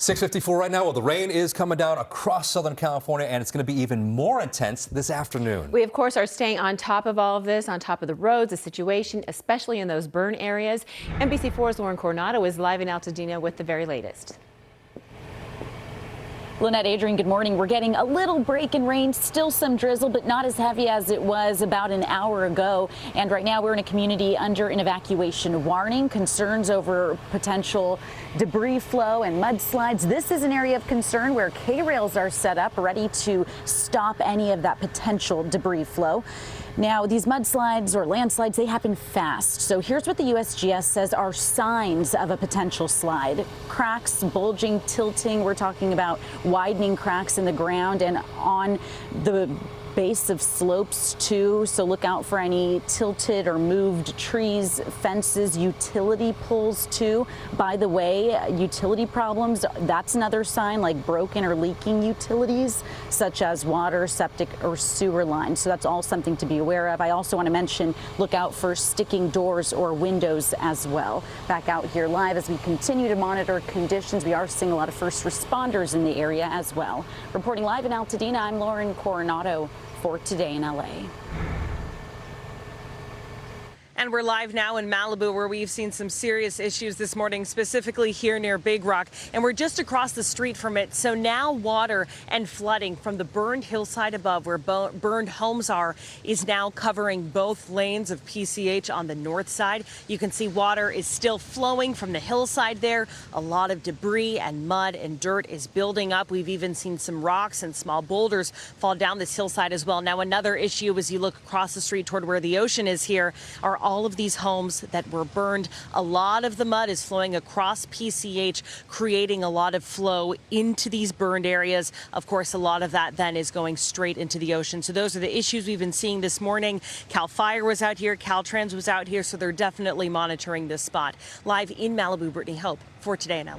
6:54 right now. Well, the rain is coming down across Southern California, and it's going to be even more intense this afternoon. We, of course, are staying on top of all of this, on top of the roads, the situation, especially in those burn areas. NBC4's Lauren Coronado is live in Altadena with the very latest. Lynette, Adrian, good morning. We're getting a little break in rain, still some drizzle, but not as heavy as it was about an hour ago. And right now we're in a community under an evacuation warning. Concerns over potential debris flow and mudslides. This is an area of concern where K-rails are set up ready to stop any of that potential debris flow. Now, these mudslides or landslides, they happen fast. So here's what the USGS says are signs of a potential slide. Cracks, bulging, tilting. We're talking about widening cracks in the ground and on the base of slopes too, so look out for any tilted or moved trees, fences, utility poles too. By the way, utility problems, that's another sign, like broken or leaking utilities such as water, septic or sewer lines. So that's all something to be aware of. I also want to mention, look out for sticking doors or windows as well. Back out here live as we continue to monitor conditions. We are seeing a lot of first responders in the area as well. Reporting live in Altadena, I'm Lauren Coronado for Today in LA. And we're live now in Malibu, where we've seen some serious issues this morning, specifically here near Big Rock. And we're just across the street from it. So now water and flooding from the burned hillside above, where burned homes are, is now covering both lanes of PCH on the north side. You can see water is still flowing from the hillside there. A lot of debris and mud and dirt is building up. We've even seen some rocks and small boulders fall down this hillside as well. Now, another issue as you look across the street toward where the ocean is here are all of these homes that were burned. A lot of the mud is flowing across PCH, creating a lot of flow into these burned areas. Of course, a lot of that then is going straight into the ocean. So those are the issues we've been seeing this morning. CAL FIRE was out here, Caltrans was out here, so they're definitely monitoring this spot. Live in Malibu, Brittany Hope for Today in LA.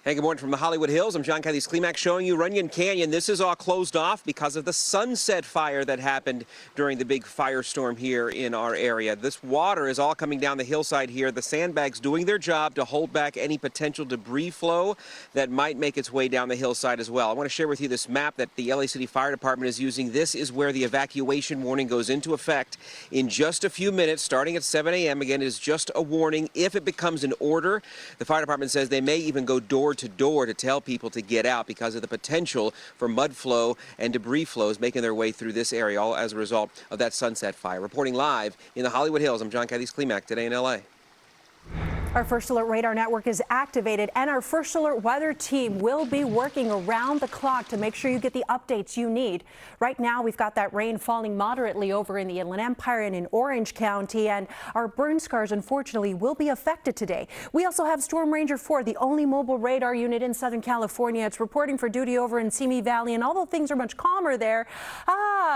Hey, good morning from the Hollywood Hills. I'm John Kathy's Climax showing you Runyon Canyon. This is all closed off because of the Sunset Fire that happened during the big firestorm here in our area. This water is all coming down the hillside here. The sandbags doing their job to hold back any potential debris flow that might make its way down the hillside as well. I want to share with you this map that the LA City Fire Department is using. This is where the evacuation warning goes into effect in just a few minutes, starting at 7 a.m. Again, it is just a warning. If it becomes an order, the fire department says they may even go door to door to tell people to get out because of the potential for mud flow and debris flows making their way through this area, all as a result of that Sunset Fire. Reporting live in the Hollywood Hills, I'm John Kathy's Climax Today in LA. Our First Alert Radar Network is activated, and our First Alert weather team will be working around the clock to make sure you get the updates you need. Right now, we've got that rain falling moderately over in the Inland Empire and in Orange County, and our burn scars, unfortunately, will be affected today. We also have Storm Ranger 4, the only mobile radar unit in Southern California. It's reporting for duty over in Simi Valley, and although things are much calmer there,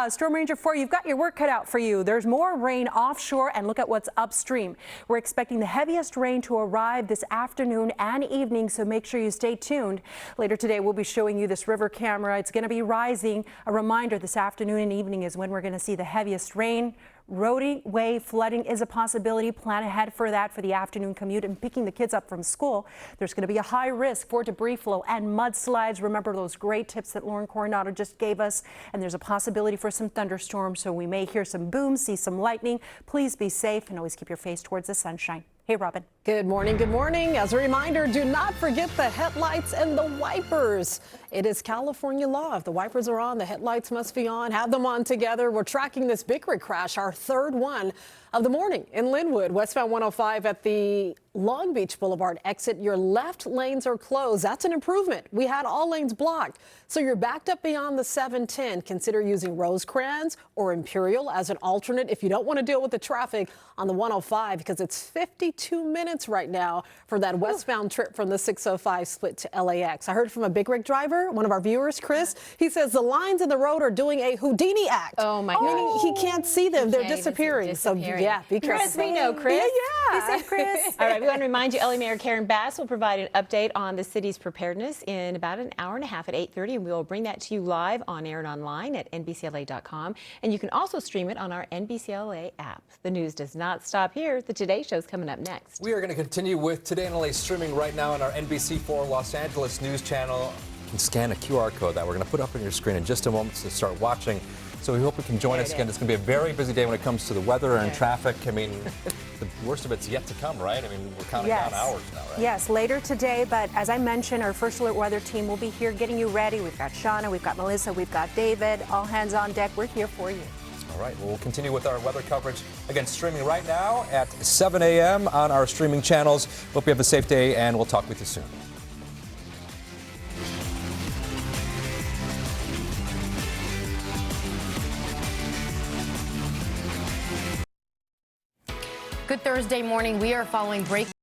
Storm Ranger 4, you've got your work cut out for you. There's more rain offshore, and look at what's upstream. We're expecting the heaviest rain to arrive this afternoon and evening, so make sure you stay tuned. Later today, we'll be showing you this river camera. It's going to be rising. A reminder, this afternoon and evening is when we're going to see the heaviest rain. Roadway flooding is a possibility. Plan ahead for that for the afternoon commute and picking the kids up from school. There's going to be a high risk for debris flow and mudslides. Remember those great tips that Lauren Coronado just gave us. And there's a possibility for some thunderstorms, so we may hear some booms, see some lightning. Please be safe and always keep your face towards the sunshine. Hey, Robin. Good morning. Good morning. As a reminder, do not forget the headlights and the wipers. It is California law. If the wipers are on, the headlights must be on. Have them on together. We're tracking this big rig crash, our third one of the morning in Linwood, westbound 105 at the Long Beach Boulevard exit. Your left lanes are closed. That's an improvement. We had all lanes blocked. So you're backed up beyond the 710. Consider using Rosecrans or Imperial as an alternate if you don't want to deal with the traffic on the 105, because it's 52 minutes right now for that westbound trip from the 605 split to LAX. I heard from a big rig driver, one of our viewers, Chris. He says the lines in the road are doing a Houdini act. Oh my God. Meaning he can't see them. They're disappearing. So yeah, be careful. Chris, we know, Chris. Yeah. Be safe, Chris. All right, we want to remind you, LA Mayor Karen Bass will provide an update on the city's preparedness in about an hour and a half at 8:30, and we will bring that to you live on air and online at NBCLA.com. And you can also stream it on our NBCLA app. The news does not stop here. The Today Show's coming up next. We are we're going to continue with Today in LA streaming right now on our NBC4 Los Angeles news channel. You can scan a QR code that we're going to put up on your screen in just a moment to start watching. So we hope you can join us again. It's going to be a very busy day when it comes to the weather and traffic. I mean, the worst of it's yet to come, right? I mean, we're counting down hours now, right? Yes, later today. But as I mentioned, our First Alert weather team will be here getting you ready. We've got Shauna, we've got Melissa, we've got David. All hands on deck. We're here for you. All right, well, we'll continue with our weather coverage. Again, streaming right now at 7 a.m. on our streaming channels. Hope you have a safe day, and we'll talk with you soon. Good Thursday morning. We are following breaking